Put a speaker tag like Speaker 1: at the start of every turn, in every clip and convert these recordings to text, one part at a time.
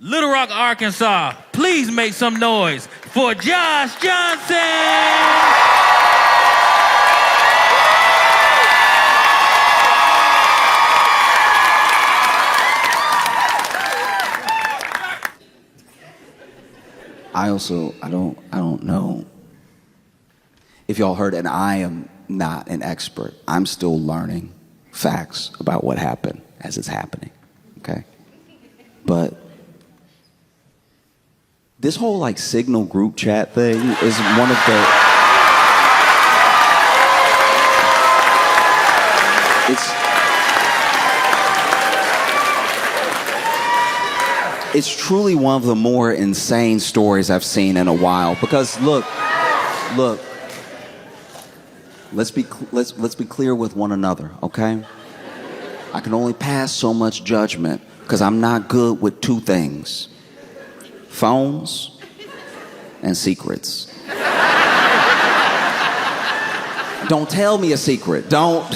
Speaker 1: Little Rock, Arkansas, please make some noise for Josh Johnson!
Speaker 2: I don't know if y'all heard, and I am not an expert. I'm still learning facts about what happened as it's happening, okay? But this whole like Signal group chat thing is one of the, it's truly one of the more insane stories I've seen in a while. Because look, let's be clear with one another, okay? I can only pass so much judgment because I'm not good with two things: phones and secrets. Don't tell me a secret. Don't.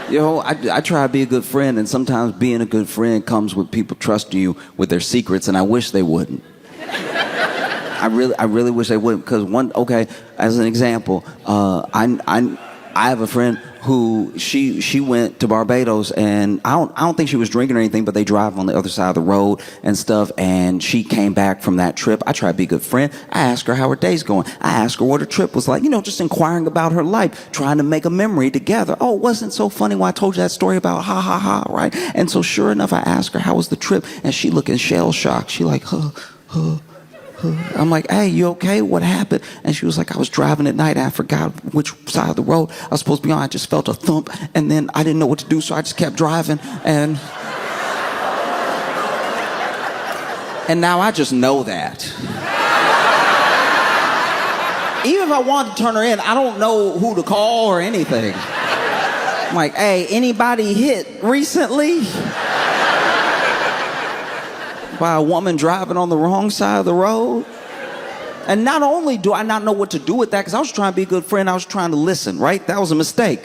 Speaker 2: You know, I try to be a good friend, and sometimes being a good friend comes with people trusting you with their secrets, and I wish they wouldn't. I really wish they wouldn't, because okay, as an example, I have a friend who she went to Barbados, and I don't think she was drinking or anything, but they drive on the other side of the road and stuff, and she came back from that trip. I try to be a good friend. I asked her how her day's going. I asked her what her trip was like, you know, just inquiring about her life, trying to make a memory together. Oh, it wasn't so funny when I told you that story about ha ha ha, right? And so sure enough, I asked her how was the trip, and she looking shell shocked. She like, huh. I'm like, hey, you okay? What happened? And she was like, I was driving at night and I forgot which side of the road I was supposed to be on. I just felt a thump, and then I didn't know what to do, so I just kept driving, and now I just know that. Even if I wanted to turn her in, I don't know who to call or anything. I'm like, hey, anybody hit recently? By a woman driving on the wrong side of the road? And not only do I not know what to do with that, because I was trying to be a good friend, I was trying to listen, right? That was a mistake.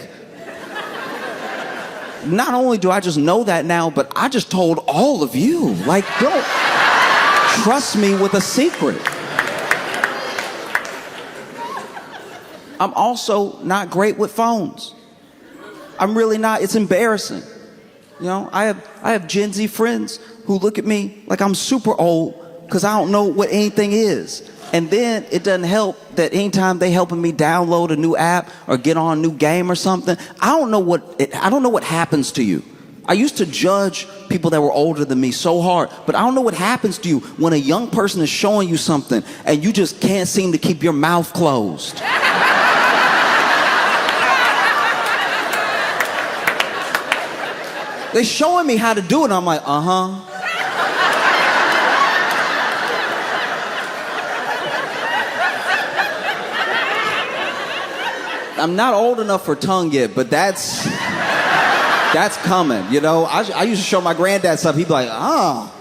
Speaker 2: Not only do I just know that now, but I just told all of you. Like, don't trust me with a secret. I'm also not great with phones. I'm really not. It's embarrassing. You know, I have Gen Z friends who look at me like I'm super old because I don't know what anything is. And then it doesn't help that anytime they helping me download a new app or get on a new game or something, I don't know what happens to you. I used to judge people that were older than me so hard, but I don't know what happens to you when a young person is showing you something and you just can't seem to keep your mouth closed. They're showing me how to do it, and I'm like, uh-huh. I'm not old enough for tongue yet, but that's coming, you know? I used to show my granddad stuff. He'd be like, oh.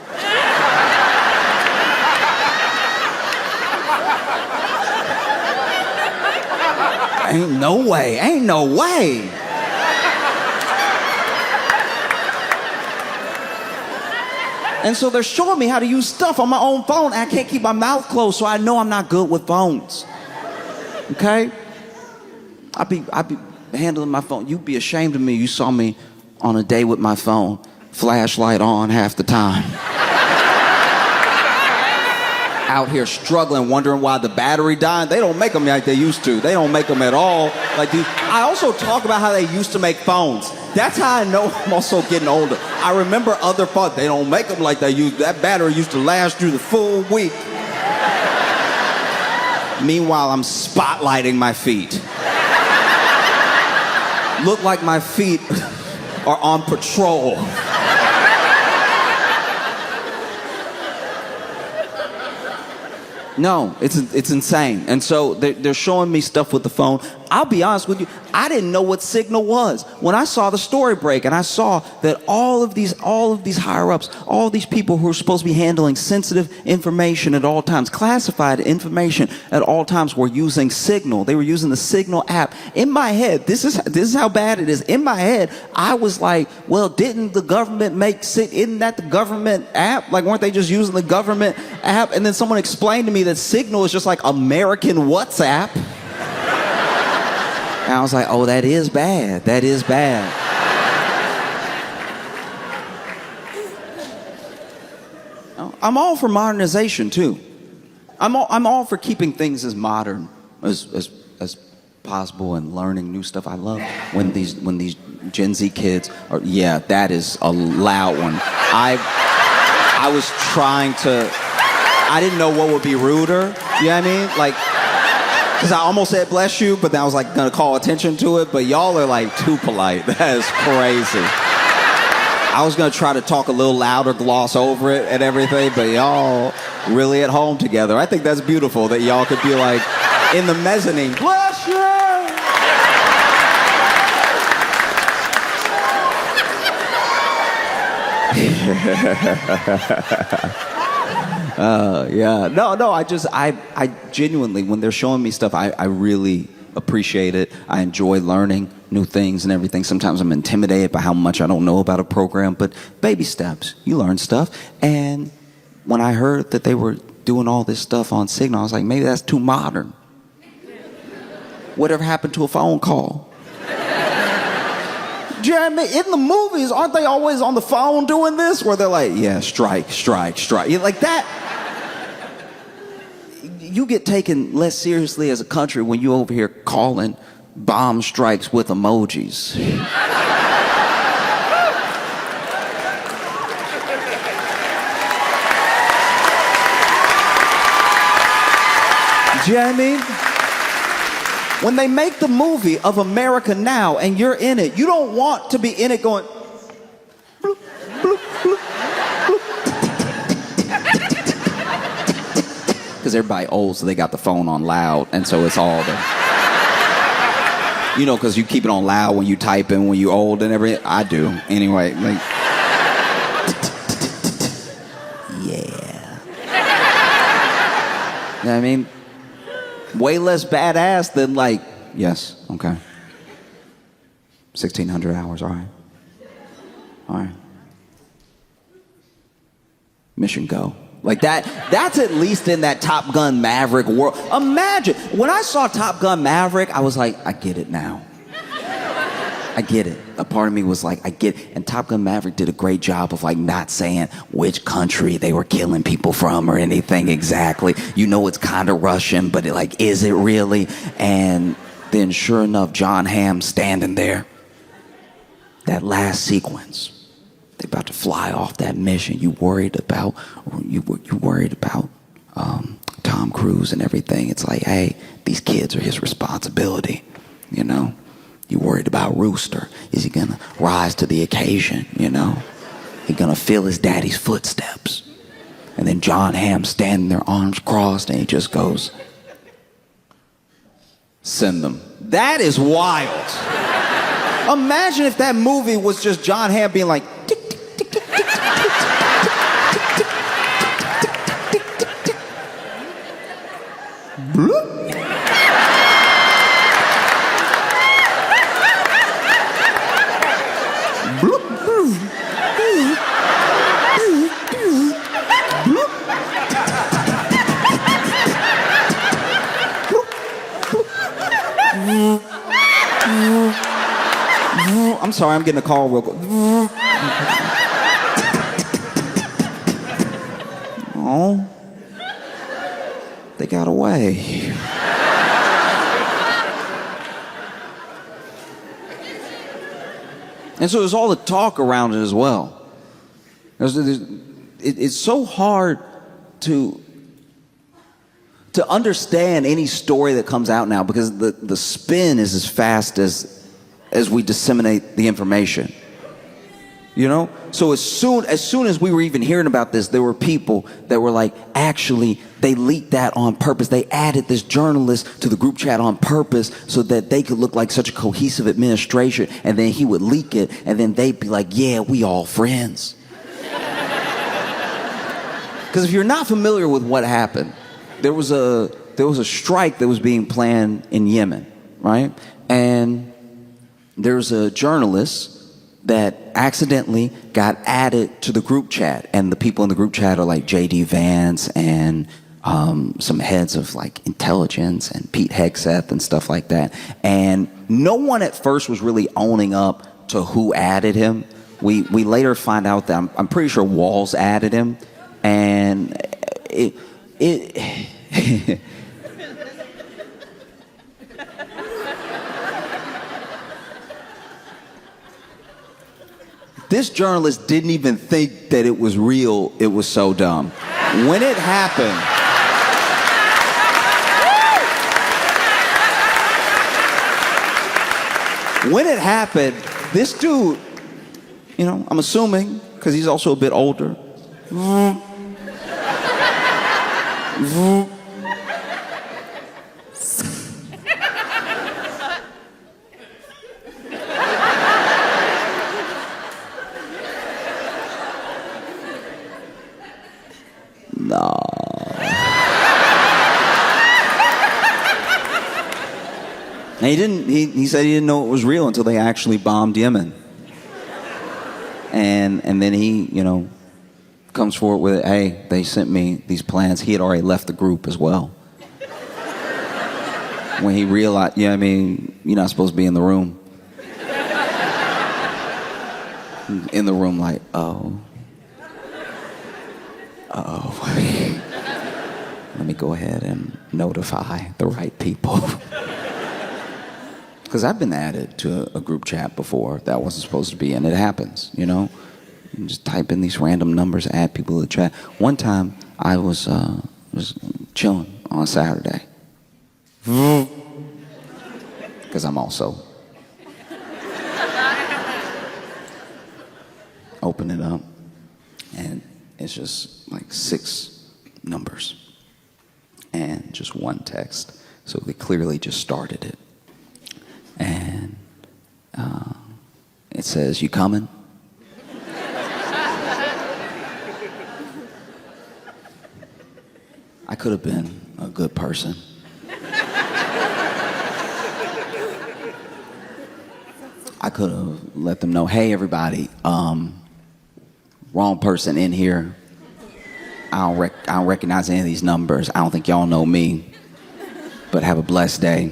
Speaker 2: Ain't no way. And so they're showing me how to use stuff on my own phone, and I can't keep my mouth closed, so I know I'm not good with phones. Okay? I be handling my phone. You'd be ashamed of me. You saw me on a day with my phone, flashlight on half the time. Out here struggling, wondering why the battery died. They don't make them like they used to. They don't make them at all like these. I also talk about how they used to make phones. That's how I know I'm also getting older. I remember other phones. They don't make them like they used. That battery used to last through the full week. Meanwhile, I'm spotlighting my feet. Look like my feet are on patrol. No, it's insane. And so they're showing me stuff with the phone. I'll be honest with you, I didn't know what Signal was. When I saw the story break and I saw that all of these higher ups, all these people who are supposed to be handling sensitive information at all times, classified information at all times, were using Signal. They were using the Signal app. In my head, this is how bad it is. In my head, I was like, well, didn't the government isn't that the government app? Like, weren't they just using the government app? And then someone explained to me that Signal is just like American WhatsApp. And I was like, oh, that is bad. That is bad. I'm all for modernization too. I'm all for keeping things as modern as possible and learning new stuff. I love when these Gen Z kids are. Yeah, that is a loud one. I was trying to. I didn't know what would be ruder. You know what I mean? Like, because I almost said bless you, but then I was like gonna call attention to it. But y'all are like too polite. That is crazy. I was gonna try to talk a little louder, gloss over it and everything, but y'all really at home together. I think that's beautiful that y'all could be like in the mezzanine. Bless you. Yeah. No, I genuinely, when they're showing me stuff, I really appreciate it. I enjoy learning new things and everything. Sometimes I'm intimidated by how much I don't know about a program, but baby steps, you learn stuff. And when I heard that they were doing all this stuff on Signal, I was like, maybe that's too modern. Whatever happened to a phone call? Do you know what I mean? In the movies, aren't they always on the phone doing this? Where they're like, yeah, strike. Like that. You get taken less seriously as a country when you over here calling bomb strikes with emojis. Do you know what I mean? When they make the movie of America Now and you're in it, you don't want to be in it going bloop, bloop, bloop, bloop. Because everybody old, so they got the phone on loud, and so it's all the, you know, because you keep it on loud when you type in when you old and everything. I do anyway. Like, yeah. You know what I mean? Way less badass than like, yes, okay. 1,600 hours, all right. Mission go. Like that's at least in that Top Gun Maverick world. Imagine, when I saw Top Gun Maverick, I was like, I get it now. I get it. A part of me was like, I get it. And Top Gun Maverick did a great job of like not saying which country they were killing people from or anything exactly. You know, it's kind of Russian, but like, is it really? And then sure enough, John Hamm standing there. That last sequence. They're about to fly off that mission. You worried about Tom Cruise and everything. It's like, hey, these kids are his responsibility, you know? You worried about Rooster. Is he gonna rise to the occasion, you know? He gonna feel his daddy's footsteps. And then John Hamm standing there, arms crossed, and he just goes, send them. That is wild. Imagine if that movie was just John Hamm being like, tick, tick, tick, tick, tick, tick, tick, tick, tick, tick, tick, bloop. I'm sorry, I'm getting a call real quick. Oh, they got away. And so there's all the talk around it as well. It's so hard to understand any story that comes out now because the spin is as fast as we disseminate the information. You know? So as soon as we were even hearing about this, there were people that were like, actually, they leaked that on purpose. They added this journalist to the group chat on purpose so that they could look like such a cohesive administration, and then he would leak it, and then they'd be like, yeah, we all friends. Because if you're not familiar with what happened, there was a strike that was being planned in Yemen, right? And there's a journalist that accidentally got added to the group chat, and the people in the group chat are like J.D. Vance and some heads of like intelligence and Pete Hegseth and stuff like that. And no one at first was really owning up to who added him. We later find out that I'm pretty sure Walls added him, and it This journalist didn't even think that it was real. It was so dumb. When it happened, this dude, you know, I'm assuming, because he's also a bit older. No. And he said he didn't know it was real until they actually bombed Yemen. And then he, you know, comes forward with, hey, they sent me these plans. He had already left the group as well. When he realized, I mean, you're not supposed to be in the room. In the room like, oh. Let me go ahead and notify the right people. Because I've been added to a group chat before that I wasn't supposed to be in. It happens, you know? You just type in these random numbers, add people to the chat. One time, I was chilling on Saturday. Because I'm also. Open it up, and it's just like 6 numbers and just one text. So they clearly just started it. And it says, you coming? I could have been a good person. I could have let them know, hey, everybody, wrong person in here. I don't recognize any of these numbers. I don't think y'all know me, but have a blessed day.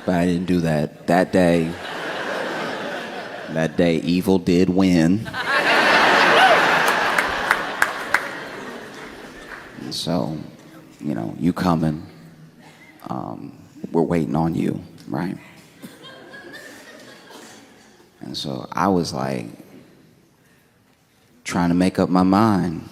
Speaker 2: But I didn't do that. That day, evil did win. And so, you know, you coming, we're waiting on you, right? And so I was like, trying to make up my mind.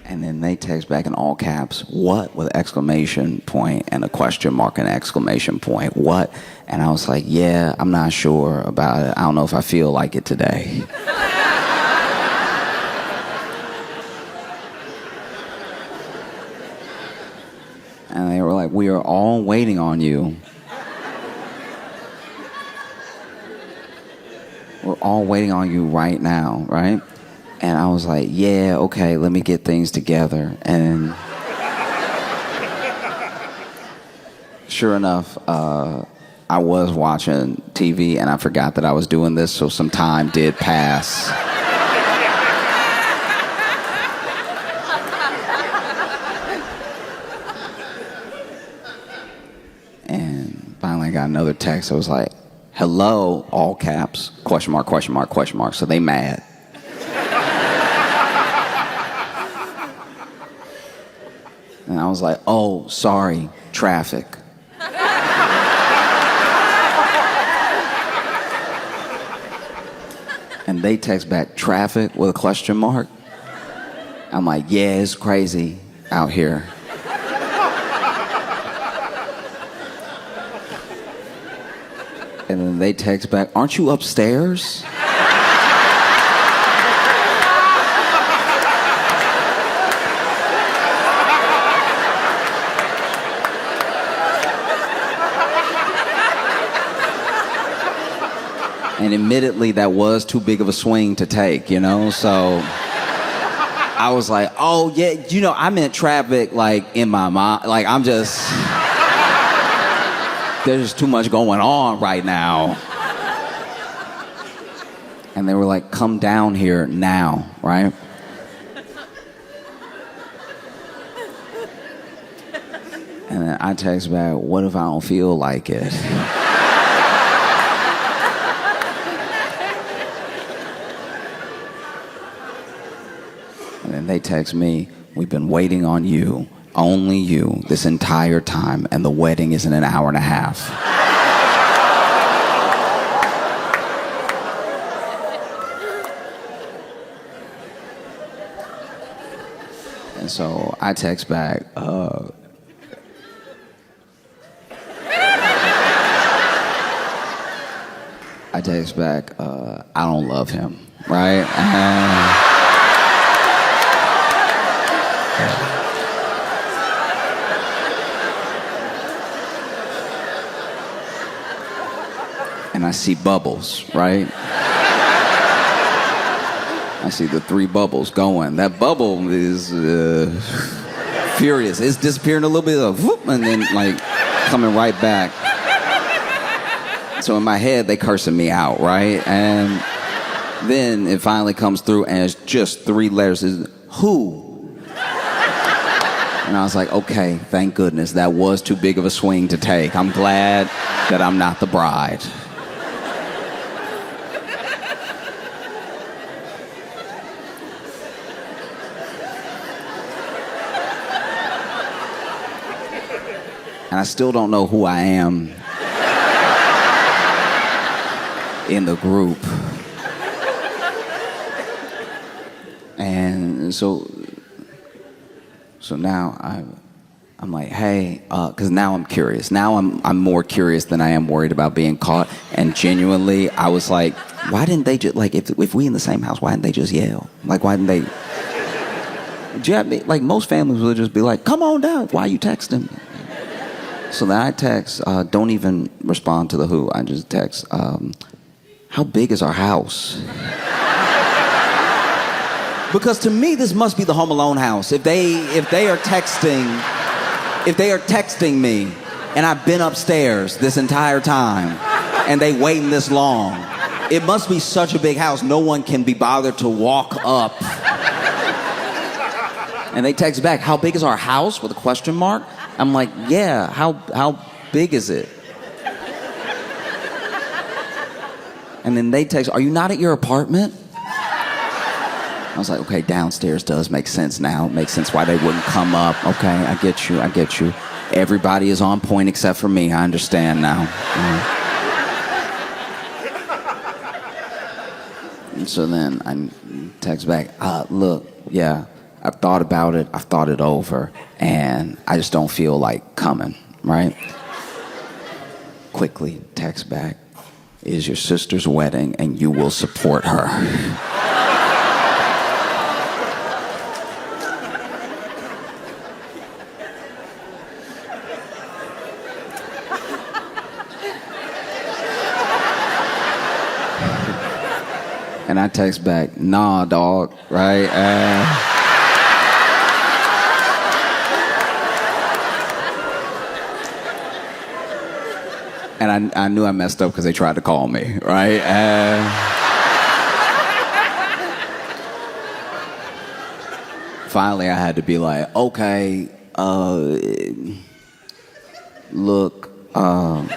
Speaker 2: And then they text back in all caps, what? With an exclamation point and a question mark and an exclamation point. What? And I was like, yeah, I'm not sure about it. I don't know if I feel like it today. And they were like, we are all waiting on you. We're all waiting on you right now, right? And I was like, yeah, okay, let me get things together. And sure enough, I was watching TV and I forgot that I was doing this, so some time did pass. And finally I got another text. I was like, hello, all caps, question mark, question mark, question mark. So they mad. And I was like, oh, sorry, traffic. And they text back, traffic with a question mark. I'm like, yeah, it's crazy out here. they text back, aren't you upstairs? And admittedly, that was too big of a swing to take, you know? So I was like, oh, yeah, you know, I'm in traffic, like, in my mind. Like, I'm just... There's just too much going on right now. And they were like, come down here now, right? And then I text back, what if I don't feel like it? And then they text me, we've been waiting on you, only you, this entire time, and the wedding is in an hour and a half. And so I text back, I don't love him, right? And I see bubbles, right? I see the 3 bubbles going. That bubble is furious. It's disappearing a little bit of whoop, and then like coming right back. So in my head, they cursing me out, right? And then it finally comes through, and it's just 3 letters. It's, who? And I was like, okay, thank goodness. That was too big of a swing to take. I'm glad that I'm not the bride. And I still don't know who I am in the group. And so now I'm like, hey, because now I'm curious. Now I'm more curious than I am worried about being caught. And genuinely, I was like, why didn't they just, like, if we in the same house, why didn't they just yell? Like, why didn't they? Like, most families would just be like, come on down. Why are you texting? So then I text, don't even respond to the who. I just text, how big is our house? Because to me, this must be the Home Alone house. If they are texting me, and I've been upstairs this entire time, and they waiting this long, it must be such a big house. No one can be bothered to walk up. And they text back, how big is our house? With a question mark. I'm like, yeah, how big is it? And then they text, are you not at your apartment? I was like, okay, downstairs does make sense now. It makes sense why they wouldn't come up. Okay, I get you. Everybody is on point except for me. I understand now. And so then I text back, look, yeah, I've thought about it. I've thought it over. And I just don't feel like coming, right? Quickly text back, it is your sister's wedding and you will support her. And I text back, nah, dog, right? And I knew I messed up because they tried to call me, right? Finally, I had to be like, okay, look, I'm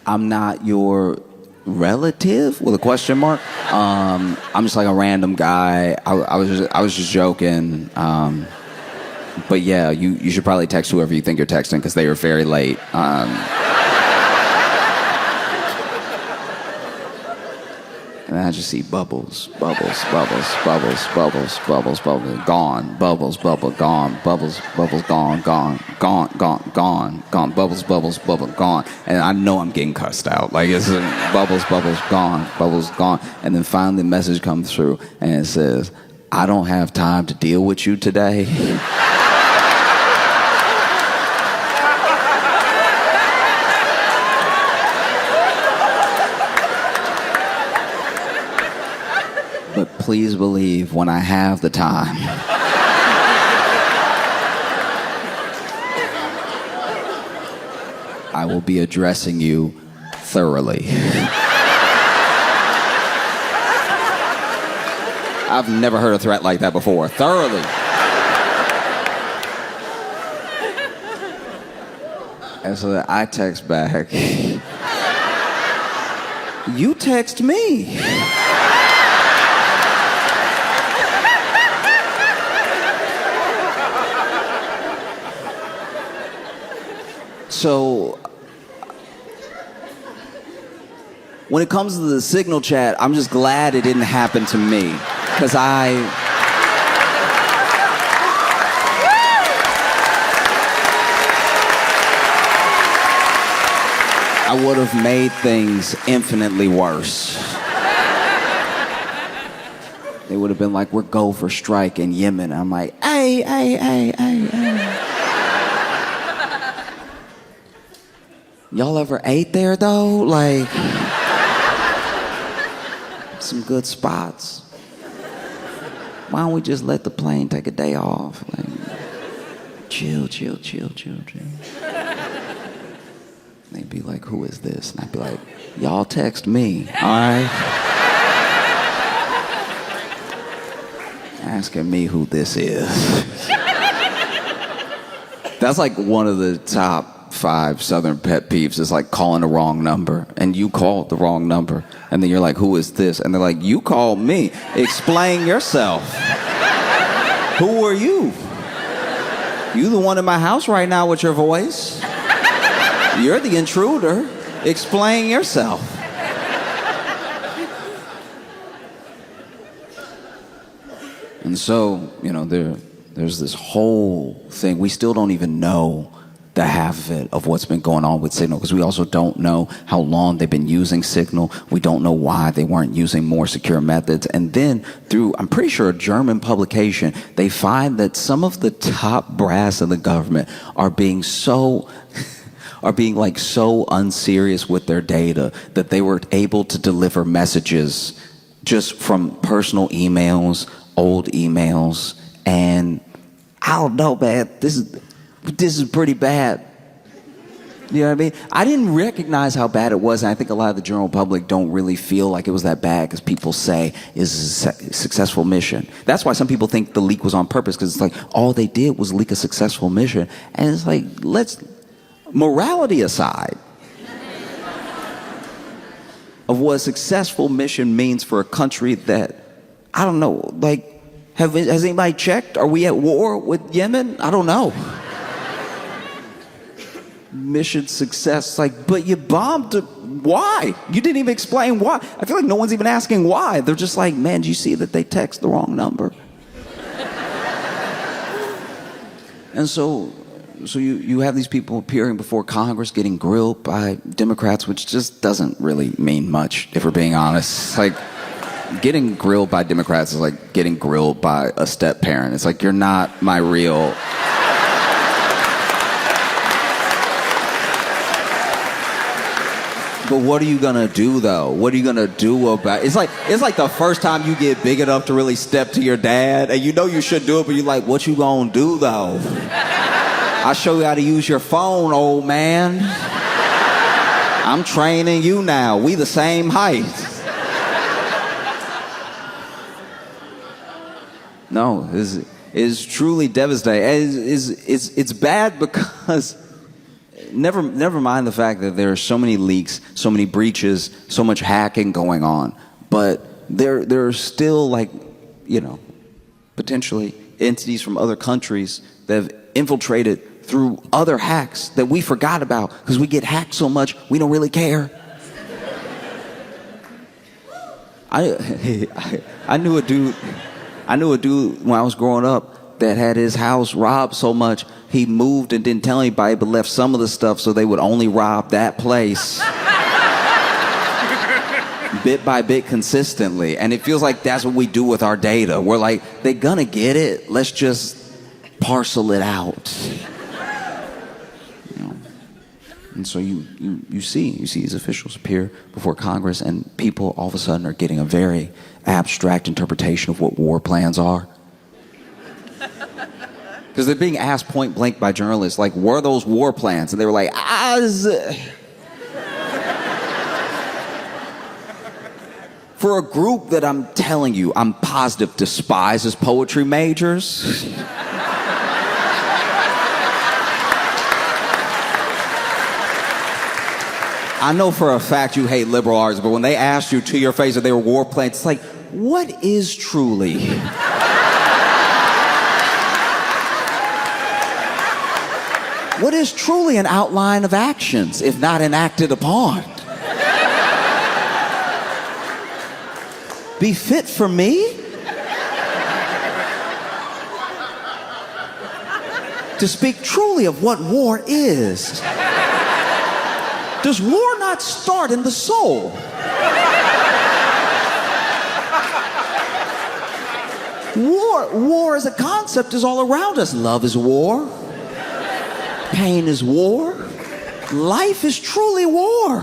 Speaker 2: not your relative with a question mark. I'm just like a random guy. I was just joking. But yeah, you should probably text whoever you think you're texting because they were very late. And I just see bubbles, bubbles, bubbles, bubbles, bubbles, bubbles, bubbles, gone, bubbles, bubble, gone, bubbles, bubbles, gone, gone, gone, gone, gone, gone, bubbles, bubbles, bubble, gone. And I know I'm getting cussed out. Like it's bubbles, bubbles, gone, bubbles, gone. And then finally the message comes through and it says, I don't have time to deal with you today. But please believe when I have the time, I will be addressing you thoroughly. I've never heard a threat like that before. Thoroughly. And so I text back, you text me. So, when it comes to the Signal chat, I'm just glad it didn't happen to me. Because I would have made things infinitely worse. They would have been like, we're go for strike in Yemen. I'm like, hey. Y'all ever ate there though? Like, some good spots. Why don't we just let the plane take a day off? Like, chill. They'd be like, who is this? And I'd be like, y'all text me, all right? Asking me who this is. That's like one of the top 5 Southern pet peeves is like calling the wrong number, and you called the wrong number, and then you're like, who is this? And they're like, you called me. Explain yourself. Who are you? You the one in my house right now with your voice? You're the intruder. Explain yourself. And so, you know, there's this whole thing. We still don't even know the half of it of what's been going on with Signal, because we also don't know how long they've been using Signal. We don't know why they weren't using more secure methods. And then through, I'm pretty sure, a German publication, they find that some of the top brass in the government are being so unserious with their data that they were able to deliver messages just from personal emails, old emails, and I don't know, man, this is pretty bad. You know what I mean? I didn't recognize how bad it was, and I think a lot of the general public don't really feel like it was that bad, because people say it's a successful mission. That's why some people think the leak was on purpose, because it's like all they did was leak a successful mission. And it's like, morality aside of what a successful mission means for a country that, I don't know, like, has anybody checked? Are we at war with Yemen? I don't know. Mission success, like, but you bombed. Why? You didn't even explain why. I feel like no one's even asking why. They're just like, man, do you see that they text the wrong number? And so you have these people appearing before Congress getting grilled by Democrats, which just doesn't really mean much, if we're being honest. Like, getting grilled by Democrats is like getting grilled by a step parent. It's like, you're not my real... But what are you gonna do though? What are you gonna do about it? It's like the first time you get big enough to really step to your dad, and you know you should do it, but you're like, what you gonna do though? I'll show you how to use your phone, old man. I'm training you now. We the same height. No, it's truly devastating. It's bad because never mind the fact that there are so many leaks, so many breaches, so much hacking going on, but there are still, like, you know, potentially entities from other countries that have infiltrated through other hacks that we forgot about because we get hacked so much we don't really care. I knew a dude when I was growing up that had his house robbed so much he moved and didn't tell anybody but left some of the stuff so they would only rob that place. Bit by bit consistently. And it feels like that's what we do with our data. We're like, they're gonna get it. Let's just parcel it out. You know? And so you see these officials appear before Congress and people all of a sudden are getting a very abstract interpretation of what war plans are. Because they're being asked point blank by journalists, like, were those war plans? And they were like, For a group that I'm telling you, I'm positive despises poetry majors. I know for a fact you hate liberal arts, but when they asked you to your face that they were war plans, it's like, what is truly? What is truly an outline of actions, if not enacted upon? Be fit for me? To speak truly of what war is. Does war not start in the soul? War as a concept is all around us. Love is war. Pain is war. Life is truly war.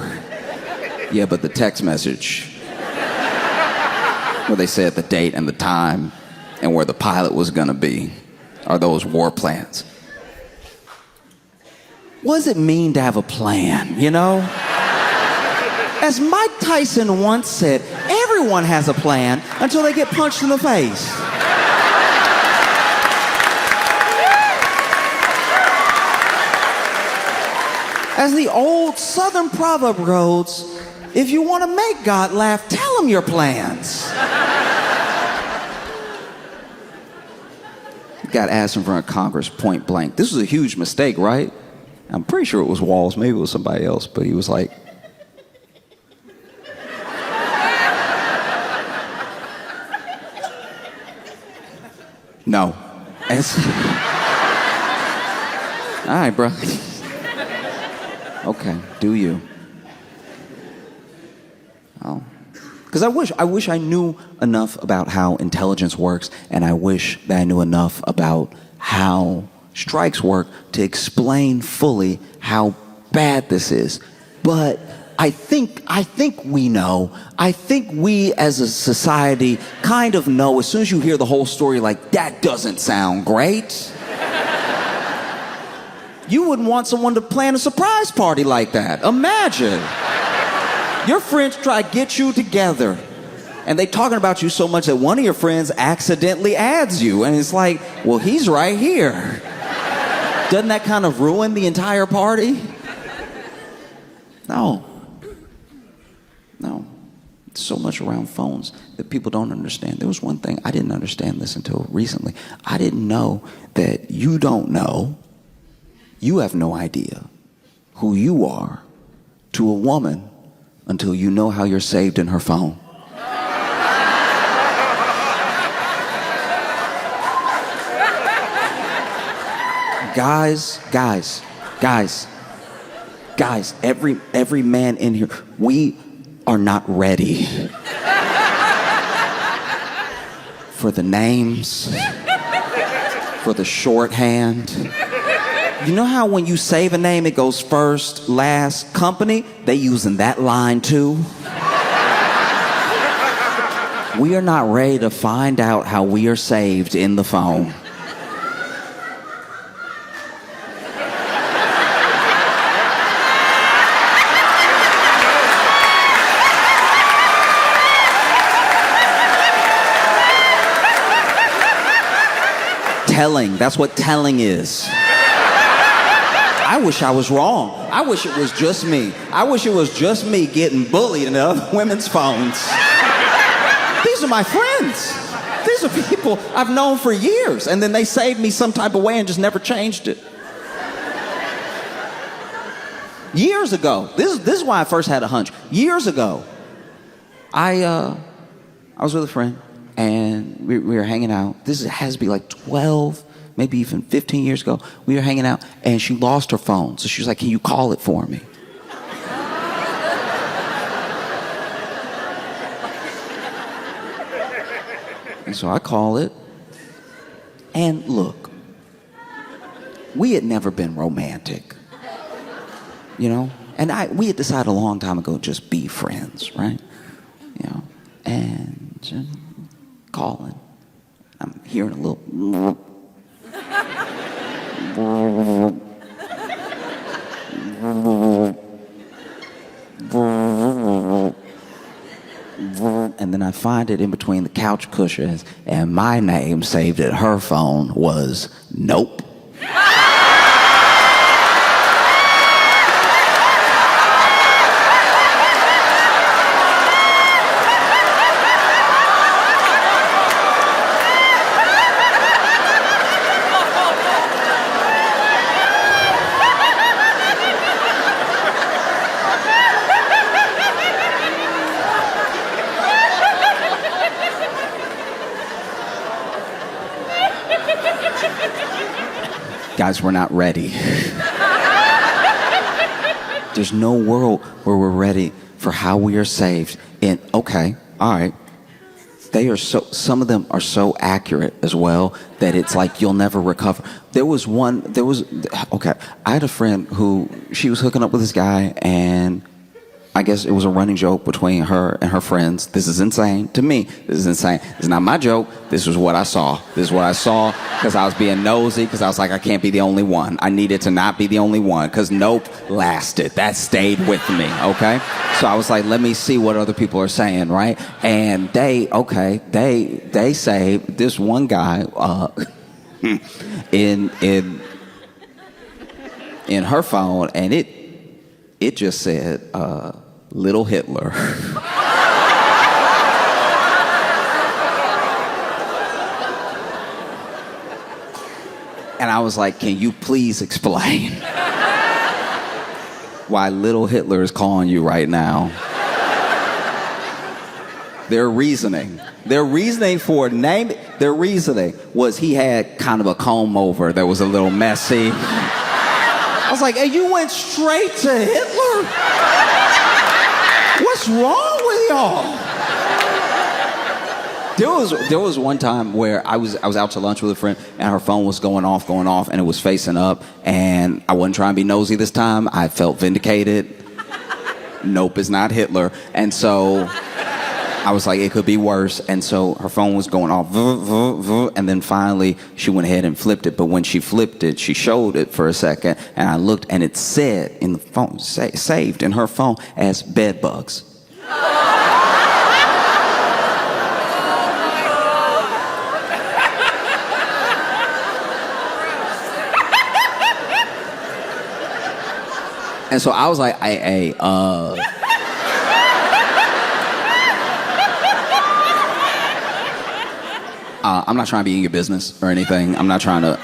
Speaker 2: Yeah, but the text message where they said the date and the time and where the pilot was gonna be are those war plans. What does it mean to have a plan, you know? As Mike Tyson once said, everyone has a plan until they get punched in the face. As the old Southern proverb goes, if you want to make God laugh, tell him your plans. Got asked in front of Congress point blank. This was a huge mistake, right? I'm pretty sure it was Walls, maybe it was somebody else, but he was like, no. All right, bro. Okay, do you? Oh. Because I wish I knew enough about how intelligence works, and I wish that I knew enough about how strikes work to explain fully how bad this is. But I think we know. I think we as a society kind of know as soon as you hear the whole story, like, that doesn't sound great. You wouldn't want someone to plan a surprise party like that. Imagine. Your friends try to get you together, and they talking about you so much that one of your friends accidentally adds you, and it's like, well, he's right here. Doesn't that kind of ruin the entire party? No. So much around phones that people don't understand. There was one thing, I didn't understand this until recently. I didn't know that you don't know, you have no idea who you are to a woman until you know how you're saved in her phone. Guys, every man in here, we are not ready for the names, for the shorthand. You know how when you save a name, it goes first, last, company? They using that line too. We are not ready to find out how we are saved in the phone. Telling, that's what telling is. I wish I was wrong. I wish it was just me. I wish it was just me getting bullied in other women's phones. These are my friends. These are people I've known for years, and then they saved me some type of way and just never changed it. Years ago, this is why I first had a hunch. Years ago, I I was with a friend, and we were hanging out. This has to be like 12, maybe even 15 years ago. We were hanging out, and she lost her phone. So she was like, can you call it for me? And so I call it. And look, we had never been romantic, you know? And we had decided a long time ago to just be friends, right? You know, and just calling. I'm hearing a little. And then I find it in between the couch cushions, and my name saved at her phone was Nope. Guys, we're not ready. There's no world where we're ready for how we are saved. And okay, all right. Some of them are so accurate as well that it's like you'll never recover. Okay, I had a friend who, she was hooking up with this guy, and I guess it was a running joke between her and her friends. This is insane. To me, this is insane. It's not my joke. This is what I saw. This is what I saw because I was being nosy, because I was like, I can't be the only one. I needed to not be the only one, because Nope lasted. That stayed with me, okay? So I was like, let me see what other people are saying, right? And they say this one guy in her phone, and it just said, Little Hitler. And I was like, can you please explain why Little Hitler is calling you right now? Their reasoning for naming, their reasoning was he had kind of a comb over that was a little messy. I was like, hey, you went straight to Hitler? What's wrong with y'all? There was one time where I was out to lunch with a friend, and her phone was going off, and it was facing up, and I wasn't trying to be nosy this time. I felt vindicated. Nope, it's not Hitler. And so I was like, it could be worse. And so her phone was going off, and then finally she went ahead and flipped it. But when she flipped it, she showed it for a second, and I looked, and it said in the phone, saved in her phone as bed bugs. And so I was like, I'm not trying to be in your business or anything. I'm not trying to.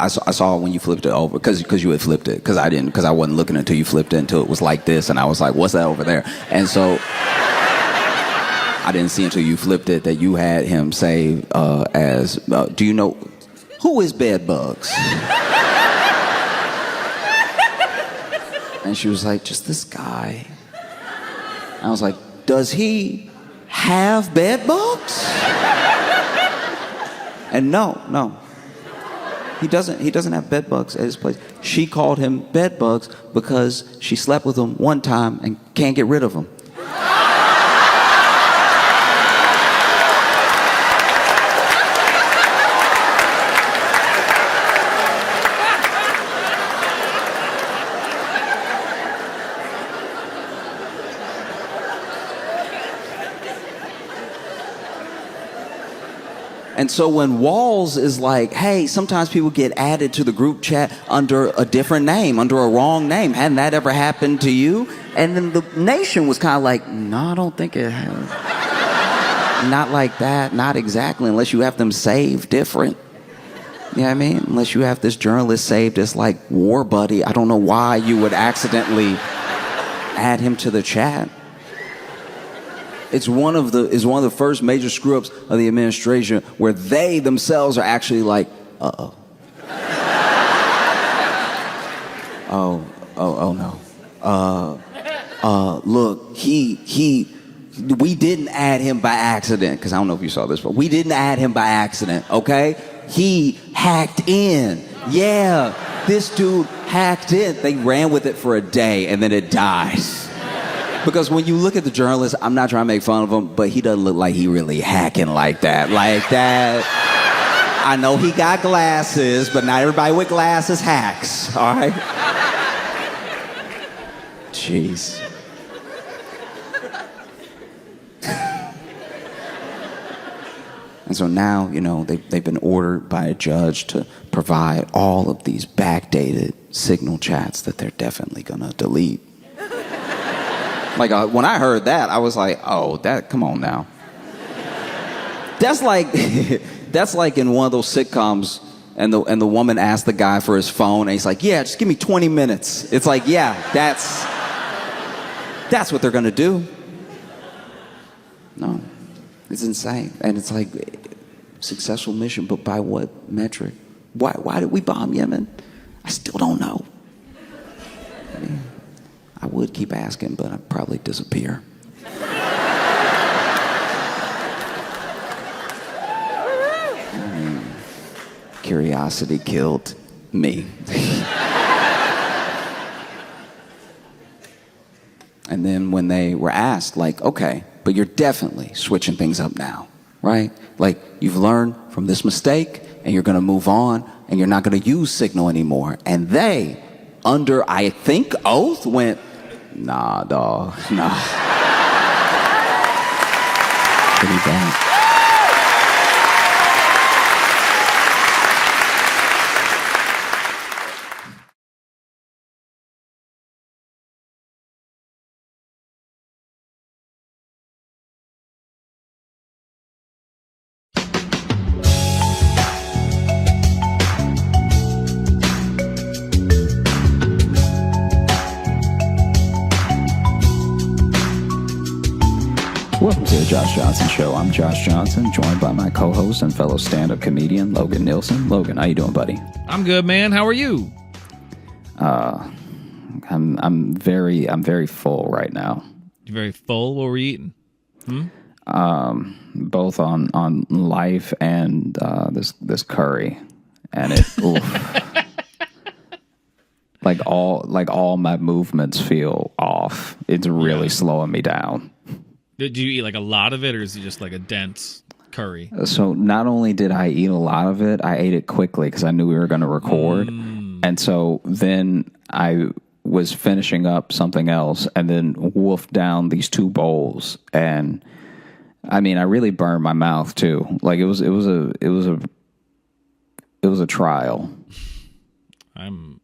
Speaker 2: I saw when you flipped it over, because you had flipped it, because I didn't, because I wasn't looking until you flipped it until it was like this, and I was like, what's that over there? And so I didn't see until you flipped it that you had him say as, do you know who is bed bugs? And she was like, just this guy. I was like, does he have bed bugs? And no. He doesn't have bed bugs at his place. She called him bed bugs because she slept with him one time and can't get rid of him. And so when Walls is like, hey, sometimes people get added to the group chat under a different name, under a wrong name. Hadn't that ever happened to you? And then the nation was kind of like, no, I don't think it has. Not like that, not exactly, unless you have them saved different. You know what I mean? Unless you have this journalist saved as like War Buddy. I don't know why you would accidentally add him to the chat. It's one of the first major screw ups of the administration where they themselves are actually like, uh-oh. oh no. Look, we didn't add him by accident, because I don't know if you saw this, but we didn't add him by accident, okay? He hacked in. Yeah, this dude hacked in. They ran with it for a day and then it died. Because when you look at the journalist, I'm not trying to make fun of him, but he doesn't look like he really hacking like that. Like that. I know he got glasses, but not everybody with glasses hacks, all right? Jeez. And so now, they've been ordered by a judge to provide all of these backdated Signal chats that they're definitely gonna delete. Like, when I heard that, I was like, oh, come on now. That's like in one of those sitcoms, and the woman asked the guy for his phone, and he's like, yeah, just give me 20 minutes. It's like, yeah, that's what they're gonna do. No, it's insane. And it's like, successful mission, but by what metric? Why did we bomb Yemen? I still don't know. I would keep asking, but I'd probably disappear. Curiosity killed me. And then when they were asked, like, okay, but you're definitely switching things up now, right? Like, you've learned from this mistake, and you're gonna move on, and you're not gonna use Signal anymore. And they, under, I think, oath, went, nah, dawg, nah. Pretty bad. Welcome to the Josh Johnson Show. I'm Josh Johnson, joined by my co-host and fellow stand-up comedian, Logan Nielsen. Logan, how you doing, buddy?
Speaker 1: I'm good, man. How are you?
Speaker 2: I'm very full right now.
Speaker 1: You're very full? What were you eating?
Speaker 2: Both on life and this curry, and it oof. like all my movements feel off. It's really slowing me down.
Speaker 1: Did you eat like a lot of it, or is it just like a dense curry?
Speaker 2: So not only did I eat a lot of it, I ate it quickly because I knew we were going to record. And so then I was finishing up something else and then wolfed down these 2 bowls. And I mean, I really burned my mouth too. Like it was a trial.
Speaker 1: I'm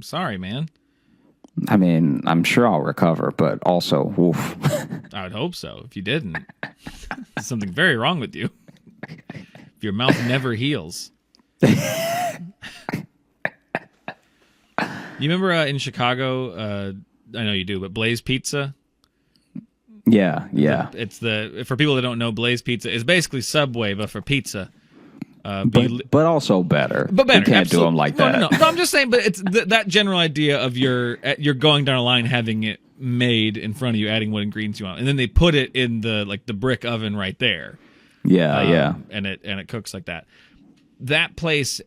Speaker 1: sorry, man.
Speaker 2: I mean, I'm sure I'll recover, but also, woof.
Speaker 1: I would hope so. If you didn't, there's something very wrong with you. If your mouth never heals. You remember in Chicago, I know you do, but Blaze Pizza?
Speaker 2: Yeah.
Speaker 1: It's for people that don't know, Blaze Pizza is basically Subway, but for pizza.
Speaker 2: But also better.
Speaker 1: But better.
Speaker 2: You can't
Speaker 1: absolutely.
Speaker 2: do them like that.
Speaker 1: No, I'm just saying, but it's that general idea of you're going down a line, having it made in front of you, adding what ingredients you want, and then they put it in the brick oven right there.
Speaker 2: Yeah.
Speaker 1: And it cooks like that. That place,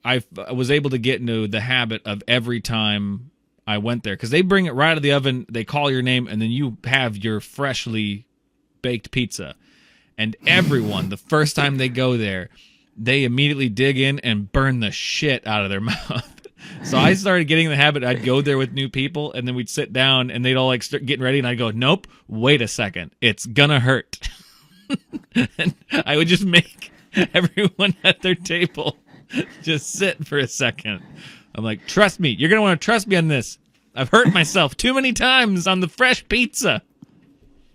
Speaker 1: I was able to get into the habit of every time I went there, because they bring it right out of the oven, they call your name, and then you have your freshly baked pizza. And everyone, the first time they go there, they immediately dig in and burn the shit out of their mouth. So I started getting in the habit. I'd go there with new people, and then we'd sit down, and they'd all like start getting ready, and I'd go, nope, wait a second. It's gonna hurt. And I would just make everyone at their table just sit for a second. I'm like, trust me. You're going to want to trust me on this. I've hurt myself too many times on the fresh pizza.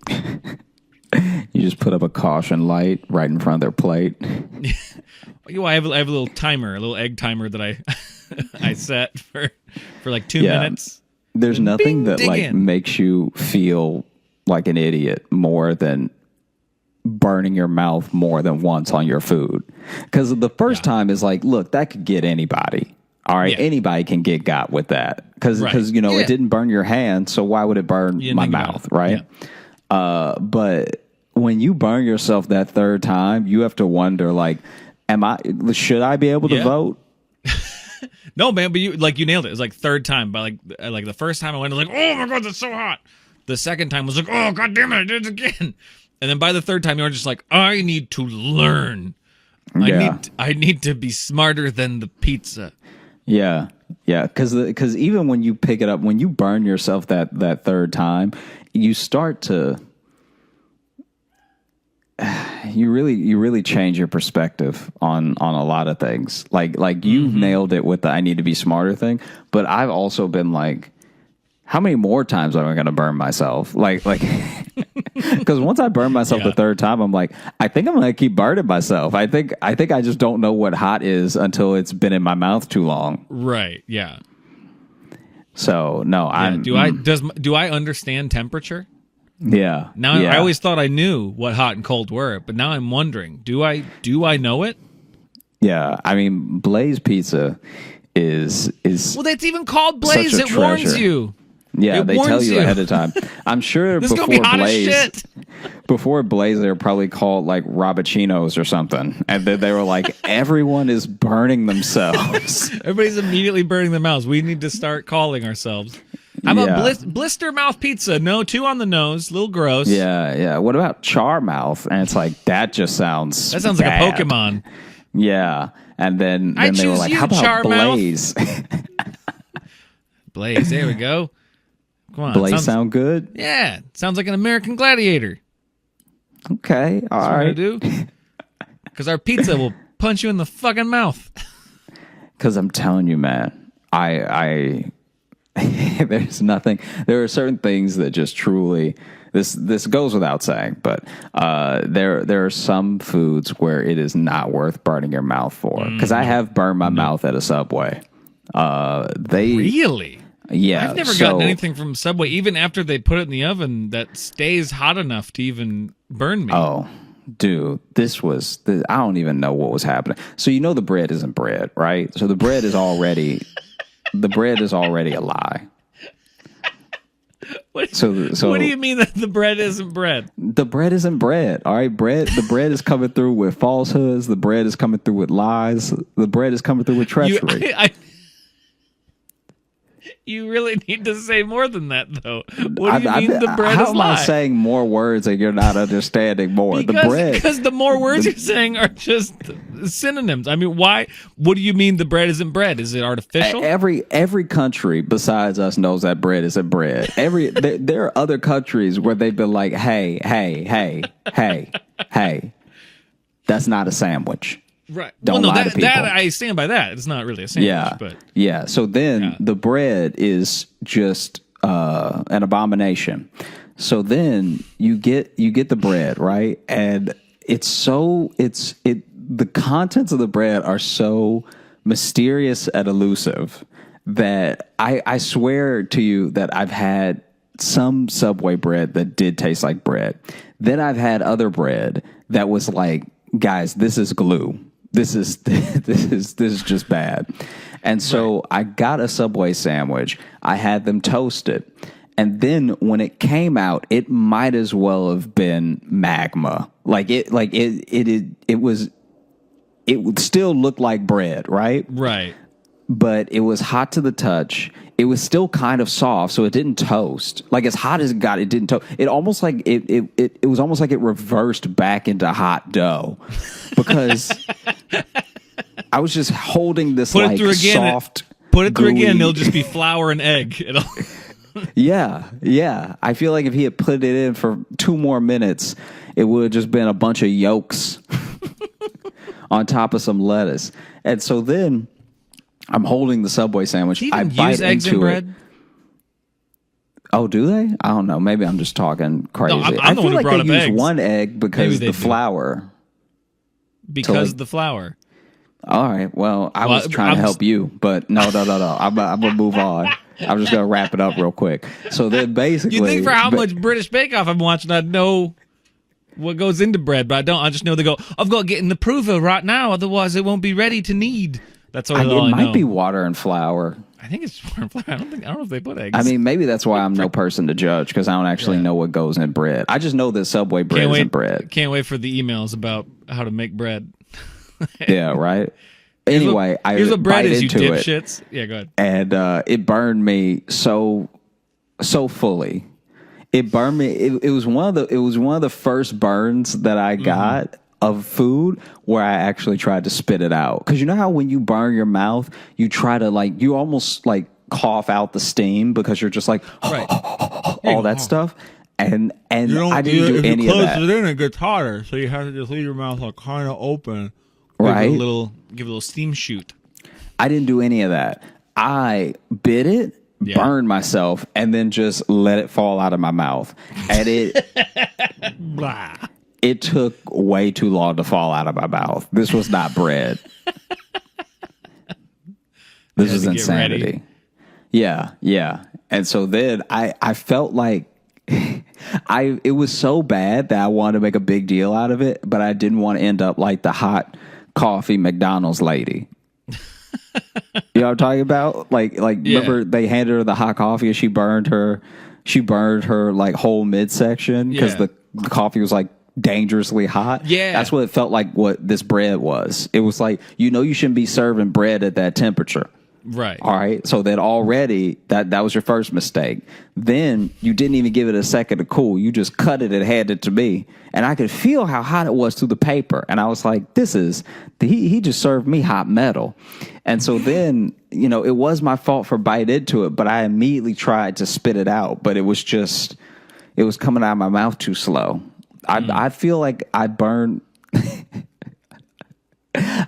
Speaker 2: You just put up a caution light right in front of their plate.
Speaker 1: Well, I have a little timer, a little egg timer that I set for like 2 minutes.
Speaker 2: There's nothing that like
Speaker 1: in.
Speaker 2: makes you feel like an idiot more than burning your mouth more than once on your food. Because the first time is like, look, that could get anybody. All right, anybody can get got with that. Because it didn't burn your hand, so why would it burn my mouth, right? Yeah. But when you burn yourself that third time, you have to wonder, like, should I be able to vote?
Speaker 1: No, man, but you nailed it. It was like third time, but like the first time I went, I was like, oh my God, that's so hot. The second time was like, oh God damn it, I did it again. And then by the third time, you're just like, I need to learn. I need to be smarter than the pizza.
Speaker 2: Yeah, because even when you pick it up, when you burn yourself that third time, you start to you really change your perspective on a lot of things. Like you nailed it with the I need to be smarter thing, but I've also been like, how many more times am I going to burn myself? Like, because once I burn myself the third time, I'm like, I think I'm going to keep burning myself. I think I just don't know what hot is until it's been in my mouth too long.
Speaker 1: Right. Yeah.
Speaker 2: So no,
Speaker 1: do I understand temperature?
Speaker 2: Yeah.
Speaker 1: Now I always thought I knew what hot and cold were, but now I'm wondering, do I know it?
Speaker 2: Yeah. I mean, Blaze Pizza is
Speaker 1: well, that's even called Blaze. It warns you.
Speaker 2: Yeah, they tell you ahead of time. I'm sure
Speaker 1: this before Blaze,
Speaker 2: before Blaze, they were probably called like Robachinos or something, and they were like, everyone is burning themselves.
Speaker 1: Everybody's immediately burning their mouths. We need to start calling ourselves. How about blister mouth pizza? No, 2 on the nose, a little gross.
Speaker 2: Yeah. What about char mouth? And it's like that just sounds
Speaker 1: like a Pokemon.
Speaker 2: Yeah, and then they were like, how about Blaze?
Speaker 1: Blaze, there we go. Come on,
Speaker 2: Blaze sound good?
Speaker 1: Yeah, sounds like an American Gladiator.
Speaker 2: Okay, all right.
Speaker 1: Do because our pizza will punch you in the fucking mouth.
Speaker 2: Because I'm telling you, man, I there's nothing. There are certain things that just truly. This goes without saying, but there are some foods where it is not worth burning your mouth for. Because I have burned my mouth at a Subway.
Speaker 1: Really?
Speaker 2: Yeah.
Speaker 1: I've never gotten anything from Subway, even after they put it in the oven, that stays hot enough to even burn me.
Speaker 2: Oh, dude, I don't even know what was happening. So the bread isn't bread, right? So the bread is already a lie.
Speaker 1: What do you mean that the bread isn't bread?
Speaker 2: The bread isn't bread, all right? The bread is coming through with falsehoods. The bread is coming through with lies. The bread is coming through with treachery.
Speaker 1: You really need to say more than that, though. What do you mean the bread is
Speaker 2: How am I saying more words and you're not understanding more?
Speaker 1: Because the more words you're saying are just synonyms. I mean, why? What do you mean the bread isn't bread? Is it artificial?
Speaker 2: Every country besides us knows that bread isn't bread. There are other countries where they've been like, hey, that's not a sandwich.
Speaker 1: Right.
Speaker 2: Don't lie to people.
Speaker 1: That I stand by that. It's not really a sandwich.
Speaker 2: Yeah. So then the bread is just an abomination. So then you get the bread, right? And the contents of the bread are so mysterious and elusive that I swear to you that I've had some Subway bread that did taste like bread. Then I've had other bread that was like, guys, this is glue. This is just bad. And so I got a Subway sandwich. I had them toasted. And then when it came out, it might as well have been magma. It would still look like bread, right?
Speaker 1: Right.
Speaker 2: But it was hot to the touch. It was still kind of soft, so it didn't toast. Like as hot as it got, it didn't toast. It almost like it was almost like it reversed back into hot dough because I was just holding this soft.
Speaker 1: Put it through again, it'll just be flour and egg.
Speaker 2: Yeah. I feel like if he had put it in for 2 more minutes, it would have just been a bunch of yolks on top of some lettuce. And so then I'm holding the Subway sandwich.
Speaker 1: Do you even use eggs in bread?
Speaker 2: Oh, do they? I don't know. Maybe I'm just talking crazy.
Speaker 1: No, I'm the one who brought up eggs.
Speaker 2: I feel like they use 1 egg because the flour.
Speaker 1: Because the flour.
Speaker 2: All right. Well, I was trying to help you, but no. I'm going to move on.
Speaker 3: I'm just gonna wrap it up real quick. So then basically,
Speaker 1: You think for how much British Bake Off I'm watching, I'd know what goes into bread, but I don't. I just know they go, I've got to get in the prover right now, otherwise it won't be ready to knead. That's all I know.
Speaker 3: It might be water and flour.
Speaker 1: I think it's water and flour. I don't know if they put eggs.
Speaker 3: I mean, maybe that's why I'm no person to judge, because I don't actually know what goes in bread. I just know that Subway bread isn't bread.
Speaker 1: Can't wait for the emails about how to make bread.
Speaker 3: Yeah, right? Anyway,
Speaker 1: here's what bread is, you
Speaker 3: into
Speaker 1: dipshits. Yeah, go ahead.
Speaker 3: And it burned me so fully. It burned me. It was one of the first burns that I got of food where I actually tried to spit it out. Because you know how when you burn your mouth, you try to you almost cough out the steam because you're just
Speaker 1: Right.
Speaker 3: all that stuff. And I didn't do any of that.
Speaker 1: If you close it in, it gets hotter. So you have to just leave your mouth kind of open.
Speaker 3: Right.
Speaker 1: Give it a little steam shoot.
Speaker 3: I didn't do any of that. I bit it, burned myself, and then just let it fall out of my mouth. And it took way too long to fall out of my mouth. This was not bread. This was insanity. Yeah. And so then I felt like it was so bad that I wanted to make a big deal out of it, but I didn't want to end up like the hot coffee McDonald's lady. You know what I'm talking about? Remember they handed her the hot coffee and she burned her whole midsection because the coffee was dangerously hot.
Speaker 1: Yeah.
Speaker 3: That's what it felt like what this bread was. It was you shouldn't be serving bread at that temperature.
Speaker 1: Right.
Speaker 3: All right. So then already that was your first mistake. Then you didn't even give it a second to cool. You just cut it and handed it to me. And I could feel how hot it was through the paper. And I was like, he just served me hot metal. And so then, it was my fault for biting into it, but I immediately tried to spit it out. But it was coming out of my mouth too slow. I feel like I burned.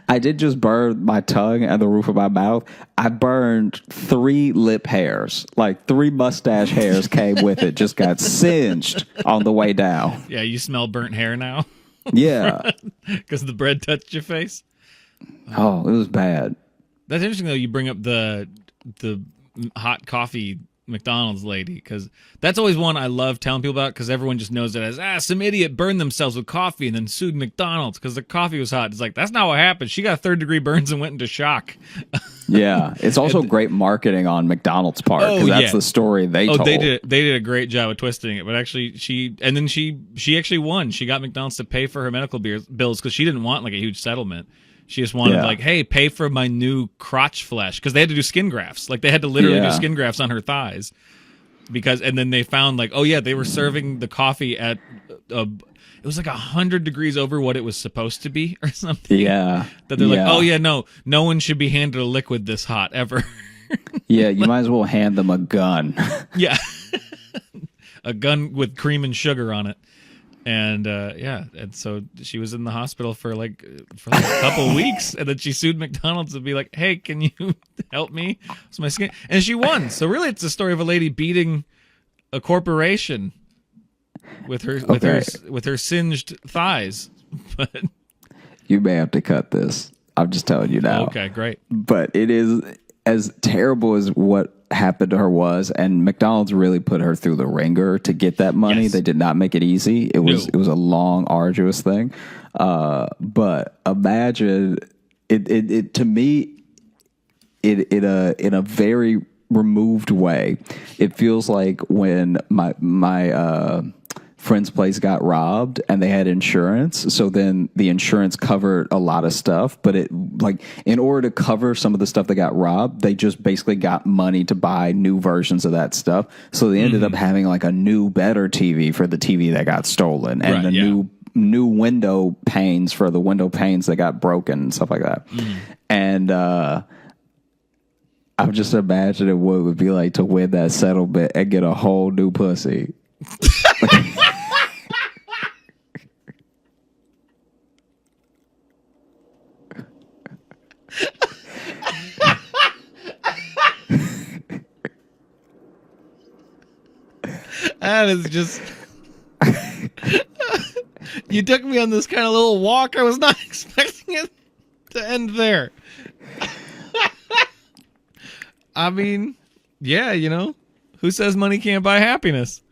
Speaker 3: I did just burn my tongue and the roof of my mouth. I burned 3 lip hairs. 3 mustache hairs came with it. Just got singed on the way down.
Speaker 1: Yeah, you smell burnt hair now.
Speaker 3: Yeah.
Speaker 1: Because the bread touched your face.
Speaker 3: Oh, it was bad.
Speaker 1: That's interesting, though, you bring up the hot coffee McDonald's lady, because that's always one I love telling people about, because everyone just knows it as some idiot burned themselves with coffee and then sued McDonald's because the coffee was hot. It's that's not what happened. She got 3rd-degree burns and went into shock.
Speaker 3: Yeah, it's also great marketing on McDonald's part, because that's the story they told.
Speaker 1: They did a great job of twisting it, but actually she actually won. She got McDonald's to pay for her medical bills because she didn't want a huge settlement. She just wanted hey, pay for my new crotch flesh, because they had to do skin grafts. They had to literally do skin grafts on her thighs, and then they found they were serving the coffee at it was 100 degrees over what it was supposed to be or something.
Speaker 3: Yeah,
Speaker 1: that they're no one should be handed a liquid this hot ever.
Speaker 3: Yeah, you might as well hand them a gun.
Speaker 1: Yeah, a gun with cream and sugar on it. And and so she was in the hospital for a couple weeks, and then she sued McDonald's to be like, "Hey, can you help me? It's my skin." And she won. So really, it's a story of a lady beating a corporation with her singed thighs. But
Speaker 3: you may have to cut this. I'm just telling you now.
Speaker 1: Okay, great.
Speaker 3: But it is as terrible as what happened to her was, and McDonald's really put her through the ringer to get that money. Yes. They did not make it easy. It was a long, arduous thing. But imagine it to me, in a very removed way, it feels like when my friend's place got robbed and they had insurance, so then the insurance covered a lot of stuff, but it in order to cover some of the stuff that got robbed, they just basically got money to buy new versions of that stuff, so they ended up having a new better TV for the TV that got stolen, and new window panes for the window panes that got broken and stuff like that. And I'm just imagining what it would be like to win that settlement and get a whole new pussy.
Speaker 1: That is just you took me on this kind of little walk. I was not expecting it to end there. I mean, Yeah, who says money can't buy happiness?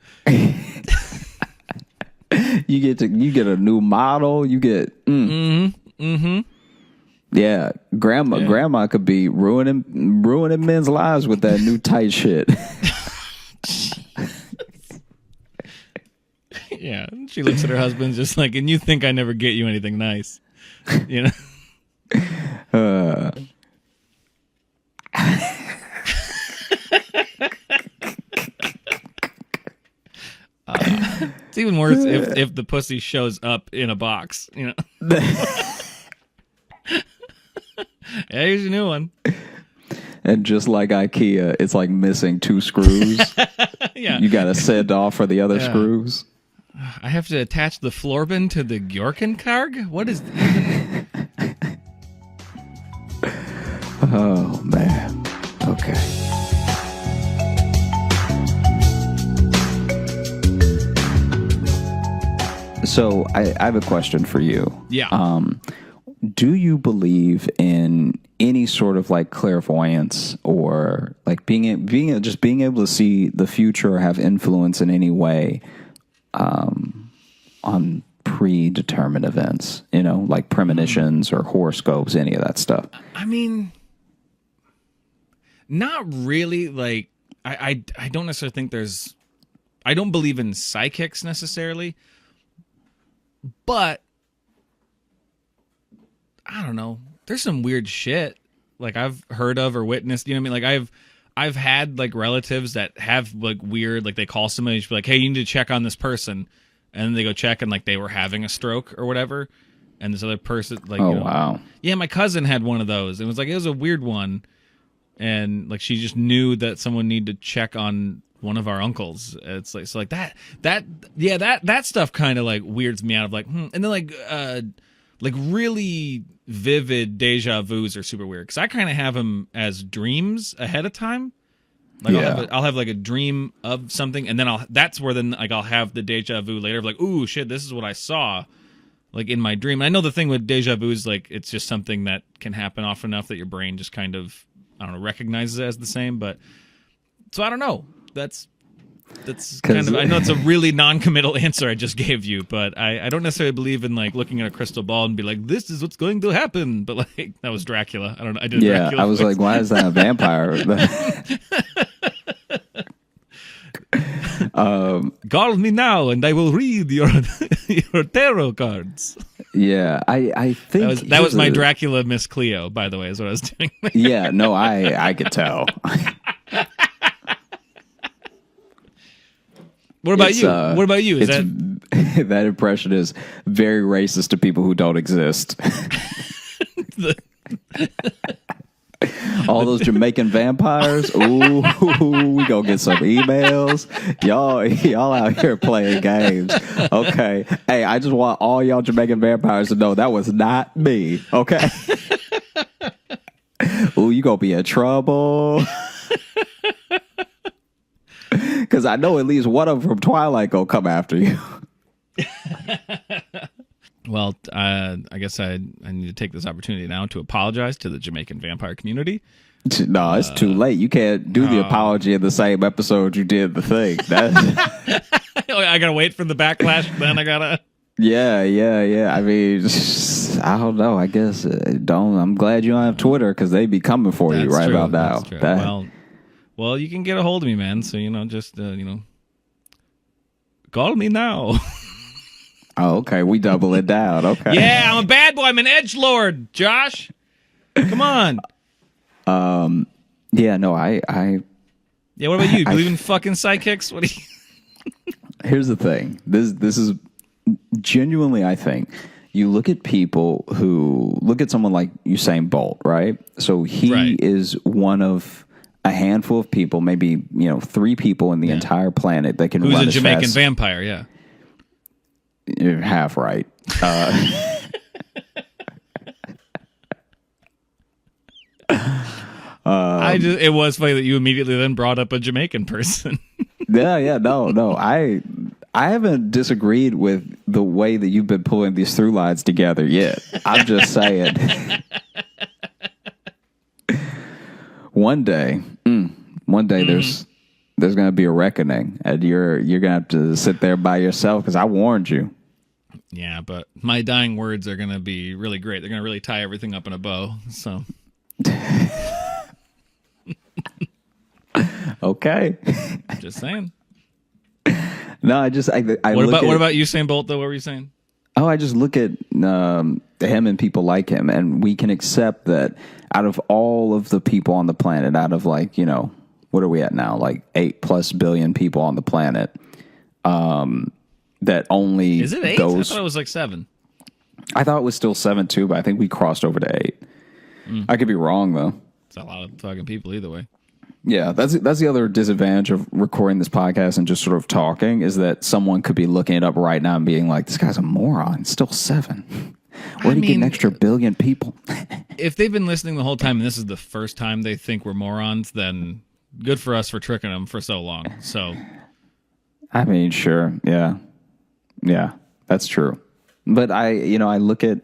Speaker 3: You get a new model. You get yeah. Grandma could be ruining men's lives with that new tight shit.
Speaker 1: Yeah, she looks at her husband just like, and you think I never get you anything nice, It's even worse if the pussy shows up in a box, Yeah, here's a new one.
Speaker 3: And just like IKEA, it's like missing 2 screws.
Speaker 1: Yeah,
Speaker 3: you got to send off for the other screws.
Speaker 1: I have to attach the Florbin to the Gyorkenkarg? What is
Speaker 3: Oh, man. Okay. So I have a question for you.
Speaker 1: Yeah.
Speaker 3: Do you believe in any sort of like clairvoyance or like being able to see the future or have influence in any way on predetermined events, like premonitions or horoscopes, any of that stuff?
Speaker 1: I mean, not really. Like, I don't necessarily think I don't believe in psychics necessarily, but I don't know. There's some weird shit like I've heard of or witnessed. You know what I mean? Like I've had like relatives that have like weird, like they call somebody and be like, hey, you need to check on this person. And then they go check and like they were having a stroke or whatever. And this other person like,
Speaker 3: wow.
Speaker 1: Yeah, my cousin had one of those. It was a weird one. And like she just knew that someone needed to check on one of our uncles. It's like, so like that stuff kind of like weirds me out of like, And then like really vivid deja vus are super weird because I kind of have them as dreams ahead of time. Like I'll have like a dream of something, and then that's where I'll have the deja vu later of like, ooh shit, this is what I saw, like in my dream. And I know the thing with deja vu is like it's just something that can happen often enough that your brain just kind of recognizes it as the same. But so I don't know. That's kind of, I know it's a really non-committal answer I just gave you, but I don't necessarily believe in like looking at a crystal ball and be like, this is what's going to happen. But like that was Dracula. I don't know. I did.
Speaker 3: Yeah,
Speaker 1: Dracula
Speaker 3: I was
Speaker 1: voice.
Speaker 3: like, why is that a vampire?
Speaker 1: Call me now, and I will read your tarot cards.
Speaker 3: Yeah, I think
Speaker 1: that was my Dracula Miss Cleo, by the way, is what I was doing.
Speaker 3: Yeah, no, I could tell.
Speaker 1: What about you? What about you? Is
Speaker 3: that impression is very racist to people who don't exist. All those Jamaican vampires. Ooh, we gonna get some emails. Y'all out here playing games. Okay. Hey, I just want all y'all Jamaican vampires to know that was not me. Okay. Ooh, you gonna be in trouble. Because I know at least one of them from Twilight gonna come after you.
Speaker 1: Well, I guess I need to take this opportunity now to apologize to the Jamaican vampire community.
Speaker 3: No, it's too late. You can't do the apology in the same episode you did the thing.
Speaker 1: I gotta wait for the backlash. Then I gotta.
Speaker 3: Yeah. I mean, I don't know. I guess I'm glad you don't have Twitter because they be coming for you right about now.
Speaker 1: That's true. Well, you can get a hold of me, man. So just call me now.
Speaker 3: Oh, okay. We double it down. Okay.
Speaker 1: Yeah, I'm a bad boy. I'm an edgelord, Josh. Come on.
Speaker 3: Yeah. No. I.
Speaker 1: Yeah. What about you? Believe in fucking psychics? What do you?
Speaker 3: Here's the thing. This is genuinely, I think. You look at people who look at someone like Usain Bolt, right? So he is one of a handful of people, maybe 3 people in the entire planet that can run as fast.
Speaker 1: Who's a Jamaican vampire? Yeah.
Speaker 3: You're half right.
Speaker 1: It was funny that you immediately then brought up a Jamaican person.
Speaker 3: Yeah, no. I haven't disagreed with the way that you've been pulling these through lines together yet. I'm just saying. One day One day there's going to be a reckoning, and you're going to have to sit there by yourself because I warned you.
Speaker 1: Yeah, but my dying words are going to be really great. They're going to really tie everything up in a bow. So,
Speaker 3: okay.
Speaker 1: Just saying.
Speaker 3: No, I
Speaker 1: what about Usain Bolt though? What were you saying?
Speaker 3: Oh, I just look at him and people like him, and we can accept that out of all of the people on the planet, out of like, you know, what are we at now? Like 8+ billion people on the planet. That only
Speaker 1: is it 8? I thought it was like 7.
Speaker 3: I thought it was still 7 too, but I think we crossed over to 8. I could be wrong though.
Speaker 1: It's a lot of fucking people either way.
Speaker 3: Yeah, that's the other disadvantage of recording this podcast and just sort of talking is that someone could be looking it up right now and being like, "This guy's a moron. It's still 7. Where did he get an extra billion people?"
Speaker 1: If they've been listening the whole time and this is the first time they think we're morons, then good for us for tricking them for so long. So,
Speaker 3: I mean, sure, yeah, that's true. But I look at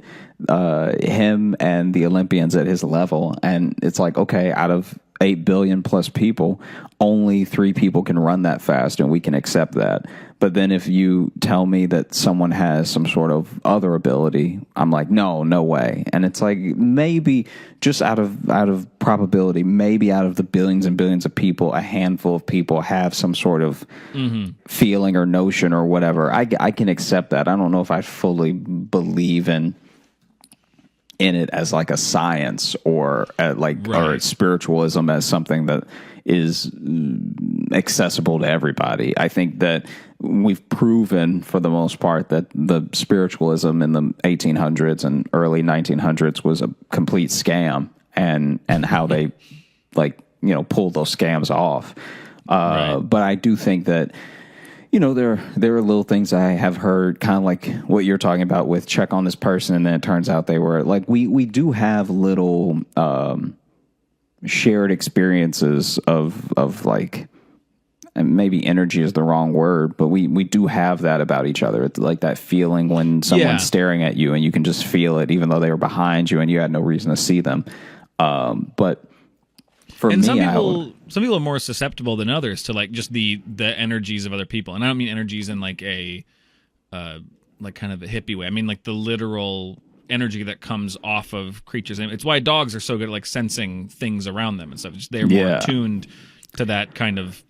Speaker 3: him and the Olympians at his level, and it's like, okay, out of 8 billion plus people, only 3 people can run that fast, and we can accept that. But then if you tell me that someone has some sort of other ability, I'm like, no way. And it's like, maybe just out of probability, maybe out of the billions and billions of people, a handful of people have some sort of feeling or notion or whatever. I can accept that. I don't know if I fully believe in it as like a science or or spiritualism as something that is accessible to everybody. I think that we've proven for the most part that the spiritualism in the 1800s and early 1900s was a complete scam, and how they pulled those scams off. But I do think that, there are little things I have heard, kind of like what you're talking about with check on this person, and then it turns out they were like, we do have little shared experiences of like, and maybe energy is the wrong word, but we do have that about each other. It's like that feeling when someone's staring at you and you can just feel it, even though they were behind you and you had no reason to see them. But for me,
Speaker 1: some people are more susceptible than others to like just the energies of other people, and I don't mean energies in like a like kind of a hippie way. I mean like the literal energy that comes off of creatures, and it's why dogs are so good at like sensing things around them and stuff. They're more attuned to that kind of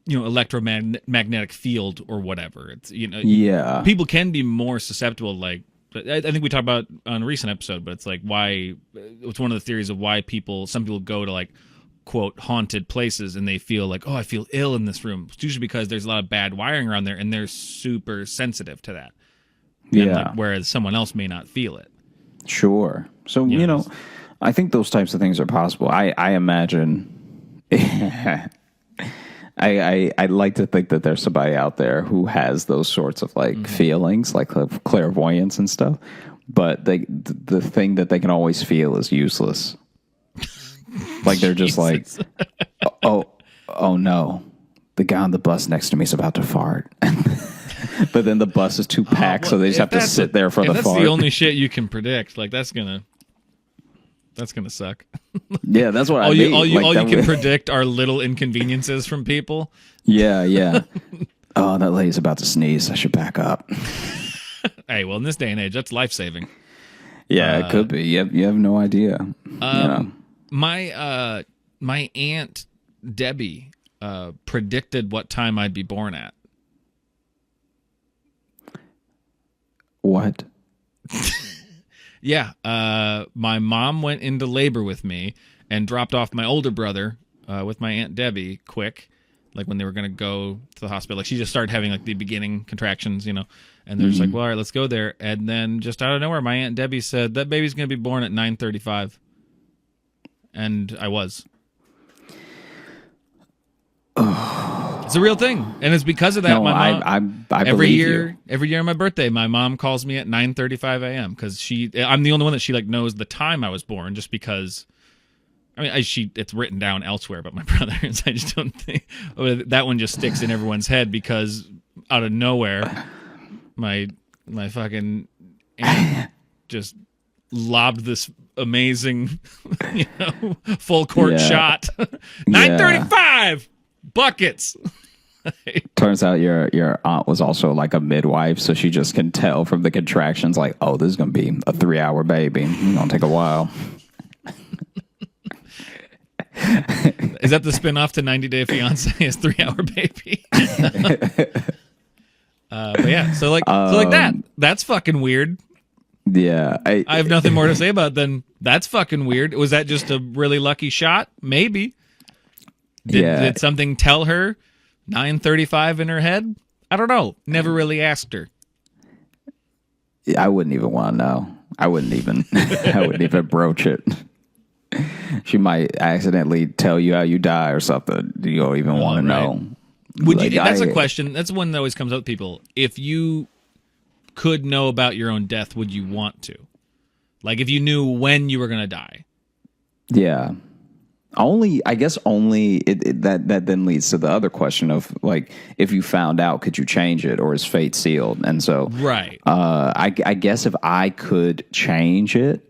Speaker 1: electromagnetic field or whatever. It's people can be more susceptible. Like I think we talked about on a recent episode, but it's like why it's one of the theories of why some people go to like quote haunted places and they feel like, oh, I feel ill in this room. It's usually because there's a lot of bad wiring around there and they're super sensitive to that. Whereas someone else may not feel it.
Speaker 3: Sure. So, I think those types of things are possible. I imagine I'd like to think that there's somebody out there who has those sorts of like feelings, like clairvoyance and stuff. But the thing that they can always feel is useless. Like they're just like, oh no, the guy on the bus next to me is about to fart. But then the bus is too packed, so they just have to sit there for the fart.
Speaker 1: That's the only shit you can predict. Like that's gonna suck.
Speaker 3: Yeah, that's what I mean.
Speaker 1: All you can predict are little inconveniences from people.
Speaker 3: Yeah. Oh, that lady's about to sneeze. I should back up.
Speaker 1: Hey, well, in this day and age, that's life-saving.
Speaker 3: Yeah, it could be. You have no idea.
Speaker 1: My Aunt Debbie predicted what time I'd be born at.
Speaker 3: What?
Speaker 1: Yeah, my mom went into labor with me and dropped off my older brother with my Aunt Debbie quick, like when they were going to go to the hospital. Like she just started having like the beginning contractions, and they're just like, well, all right, let's go there. And then just out of nowhere, my Aunt Debbie said, that baby's going to be born at 9:35. And I was. It's a real thing, and it's because of that.
Speaker 3: No,
Speaker 1: my mom,
Speaker 3: I
Speaker 1: every
Speaker 3: believe
Speaker 1: year,
Speaker 3: you.
Speaker 1: every year on my birthday, my mom calls me at 9:35 a.m. because I'm the only one that she like knows the time I was born, just because. I mean, it's written down elsewhere, but my brothers, I just don't think that one just sticks in everyone's head because out of nowhere, my fucking aunt just lobbed this amazing, full court shot. 935 buckets.
Speaker 3: Turns out your aunt was also like a midwife, so she just can tell from the contractions, like, oh, this is going to be a 3-hour baby. It's going to take a while.
Speaker 1: Is that the spinoff to 90 Day Fiance? Is 3-hour baby? But yeah, so like that. That's fucking weird.
Speaker 3: Yeah,
Speaker 1: I have nothing more to say about it than that's fucking weird. Was that just a really lucky shot? Maybe. Did something tell her 9:35 in her head? I don't know. Never really asked her.
Speaker 3: I wouldn't even want to know. I wouldn't even broach it. She might accidentally tell you how you die or something. You don't even want to know.
Speaker 1: Would you? That's a question. That's one that always comes up with people. If you could know about your own death, would you want to? Like if you knew when you were going to die.
Speaker 3: Yeah. I guess that then leads to the other question of like, if you found out, could you change it, or is fate sealed? And so,
Speaker 1: right.
Speaker 3: I guess if I could change it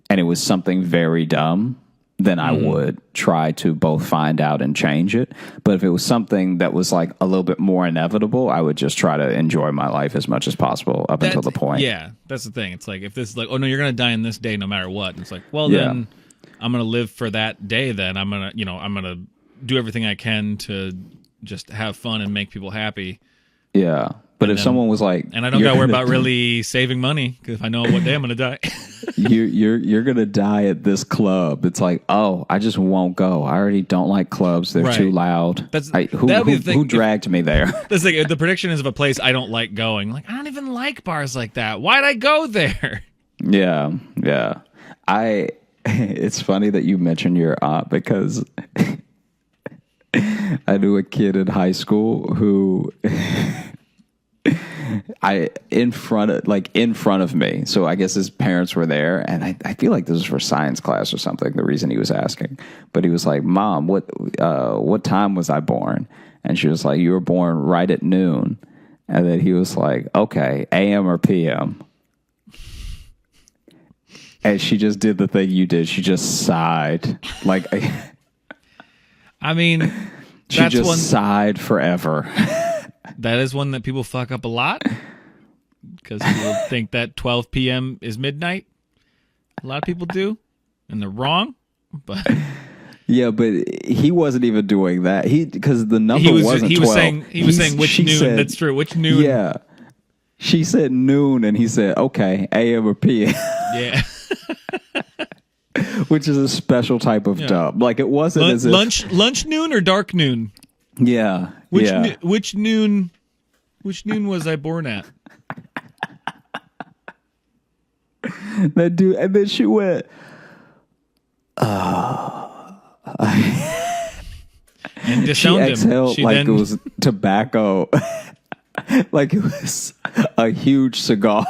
Speaker 3: and it was something very dumb, then I would try to both find out and change it. But if it was something that was like a little bit more inevitable, I would just try to enjoy my life as much as possible up until the point.
Speaker 1: Yeah, that's the thing. It's like, if this is like, oh no, you're going to die in this day no matter what. And it's like, well then I'm going to live for that day then. I'm going to do everything I can to just have fun and make people happy.
Speaker 3: Yeah. But if someone was like,
Speaker 1: and I don't got to worry about really saving money, because if I know what day I'm going to die.
Speaker 3: you're going to die at this club. It's like, oh, I just won't go. I already don't like clubs. They're too loud. Who dragged me there?
Speaker 1: That's like, if the prediction is of a place I don't like going. Like, I don't even like bars like that. Why'd I go there?
Speaker 3: Yeah. Yeah. It's funny that you mentioned your aunt, because I knew a kid in high school who in front of me. So I guess his parents were there, and I feel like this was for science class or something, the reason he was asking. But he was like, Mom, what time was I born? And she was like, you were born right at noon. And then he was like, okay, AM or PM? And she just did the thing you did. She just sighed. Like,
Speaker 1: I mean,
Speaker 3: she just sighed forever.
Speaker 1: That is one that people fuck up a lot, because people think that 12 p.m. is midnight. A lot of people do, and they're wrong. But
Speaker 3: yeah, but he wasn't even doing that. Because the number wasn't 12.
Speaker 1: He was saying which noon. Said, that's true. Which noon?
Speaker 3: Yeah. She said noon, and he said, okay, AM or PM.
Speaker 1: Yeah.
Speaker 3: Which is a special type of dumb. Like, it wasn't as if...
Speaker 1: Lunch noon or dark noon?
Speaker 3: Yeah.
Speaker 1: Which noon was I born at?
Speaker 3: That dude, and then she went,
Speaker 1: and disowned
Speaker 3: she exhaled
Speaker 1: him.
Speaker 3: It was tobacco. Like it was a huge cigar.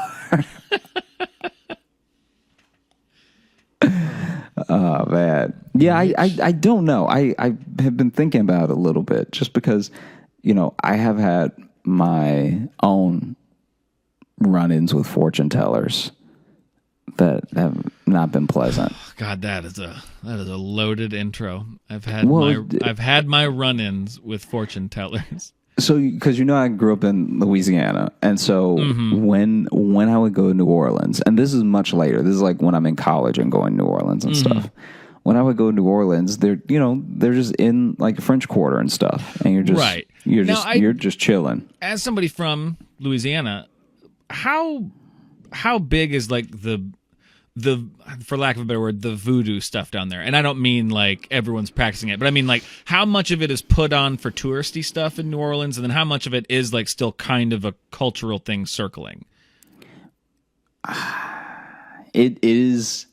Speaker 3: Oh man, yeah. I don't know. I have been thinking about it a little bit, just because I have had my own run-ins with fortune tellers that have not been pleasant.
Speaker 1: God, that is a loaded intro. I've had my run-ins with fortune tellers.
Speaker 3: So, because I grew up in Louisiana, and so when I would go to New Orleans, and this is much later, this is like when I'm in college and going to New Orleans and stuff. When I would go to New Orleans, they're just in like a French Quarter and stuff, and you're just chilling. As
Speaker 1: somebody from Louisiana, how big is like the for lack of a better word, the voodoo stuff down there? And I don't mean like everyone's practicing it, but I mean like how much of it is put on for touristy stuff in New Orleans, and then how much of it is like still kind of a cultural thing circling?
Speaker 3: It is.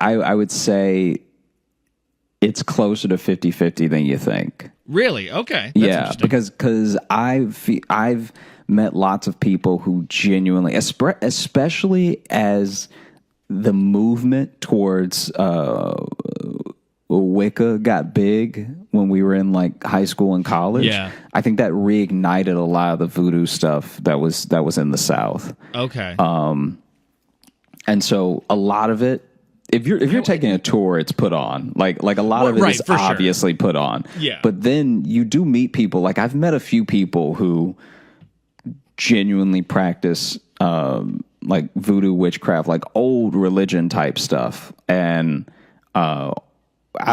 Speaker 3: I would say it's closer to 50-50 than you think.
Speaker 1: Really? Okay. That's
Speaker 3: because I've met lots of people who genuinely, especially as the movement towards Wicca got big when we were in like high school and college.
Speaker 1: Yeah.
Speaker 3: I think that reignited a lot of the voodoo stuff that was in the South.
Speaker 1: Okay.
Speaker 3: And so a lot of it, if you're taking a tour, it's put on. Like a lot of it is obviously put on.
Speaker 1: Yeah.
Speaker 3: But then you do meet people. Like I've met a few people who genuinely practice like voodoo, witchcraft, like old religion type stuff. And out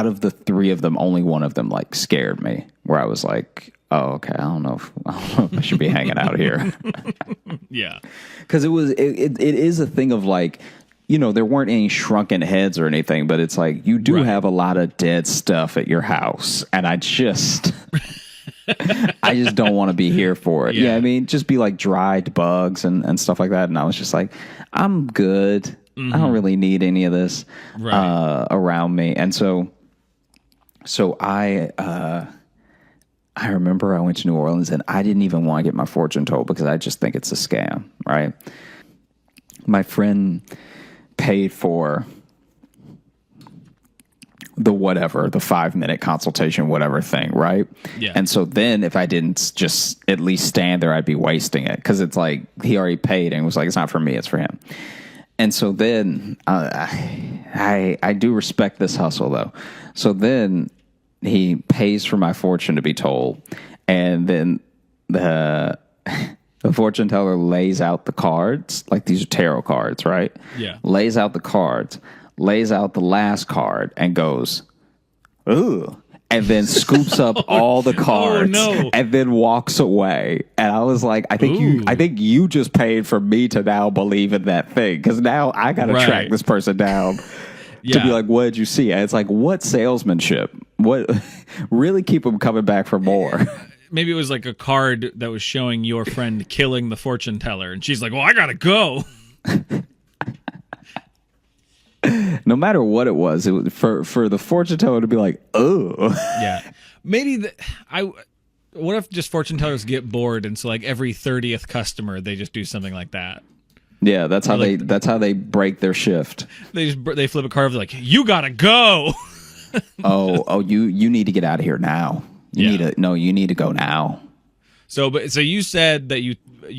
Speaker 3: of the three of them, only one of them like scared me, where I was like, oh, okay, I don't know if I should be hanging out here.
Speaker 1: Yeah.
Speaker 3: Because it is a thing of like, you know, there weren't any shrunken heads or anything, but it's like you do have a lot of dead stuff at your house, and I just don't want to be here for it. Yeah, I mean, just be like dried bugs and stuff like that. And I was just like, I'm good. I don't really need any of this around me. And so I remember I went to New Orleans and I didn't even want to get my fortune told because I just think it's a scam, right? My friend paid for the 5-minute consultation, whatever thing, right?
Speaker 1: Yeah.
Speaker 3: And so then if I didn't just at least stand there, I'd be wasting it because it's like he already paid and was like, it's not for me, it's for him. And so then I do respect this hustle though. So then he pays for my fortune to be told, and then the fortune teller lays out the cards, like these are tarot cards, right?
Speaker 1: Yeah.
Speaker 3: Lays out the cards, lays out the last card, and goes, ooh, and then scoops up all the cards, and then walks away. And I was like, I think you just paid for me to now believe in that thing, because now I got to track this person down. To be like, what did you see? And it's like, what salesmanship? What really keep them coming back for more?
Speaker 1: Maybe it was like a card that was showing your friend killing the fortune teller, and she's like, well, I gotta go.
Speaker 3: No matter what it was for the fortune teller to be like, oh. Yeah.
Speaker 1: Maybe what if just fortune tellers get bored, and so like every 30th customer they just do something like that?
Speaker 3: Yeah, that's how they break their shift.
Speaker 1: They flip a card, like, you gotta go.
Speaker 3: you need to get out of here now. You need to go now.
Speaker 1: So you said that you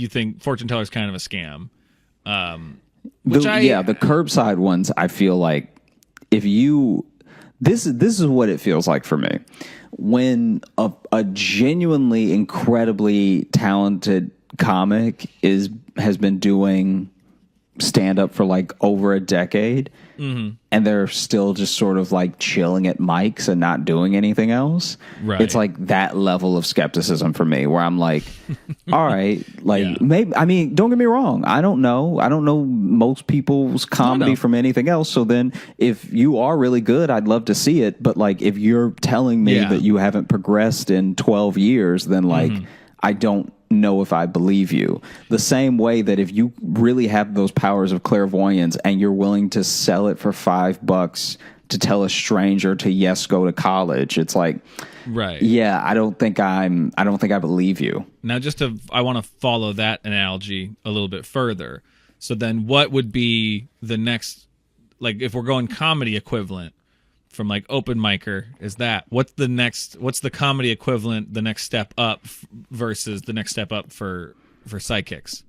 Speaker 1: think fortune teller's kind of a scam.
Speaker 3: The curbside ones, I feel like this is what it feels like for me. When a genuinely incredibly talented comic has been doing stand up for like over a decade, and they're still just sort of like chilling at mics and not doing anything else. Right. It's like that level of skepticism for me, where I'm like, all right, like maybe, I mean, don't get me wrong. I don't know most people's comedy from anything else. So then if you are really good, I'd love to see it. But like, if you're telling me that you haven't progressed in 12 years, then like, I don't know if I believe you. The same way that if you really have those powers of clairvoyance and you're willing to sell it for $5 to tell a stranger to go to college, it's like, right? Yeah, I don't think I believe you.
Speaker 1: Now, I want to follow that analogy a little bit further. So then, what would be the next, like, if we're going comedy equivalent from like open micer, what's the comedy equivalent, the next step up versus the next step up for psychics?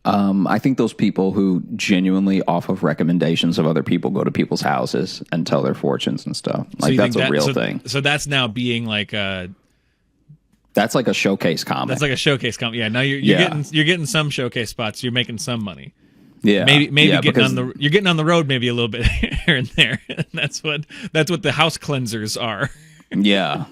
Speaker 3: I think those people who genuinely off of recommendations of other people go to people's houses and tell their fortunes and stuff. Like, that's a real thing.
Speaker 1: So that's now being like
Speaker 3: that's like a showcase comic.
Speaker 1: That's like a showcase comic. Yeah. Now you're getting some showcase spots. You're making some money.
Speaker 3: Yeah,
Speaker 1: maybe you're getting on the road maybe a little bit here and there. That's what the house cleansers are. Yeah.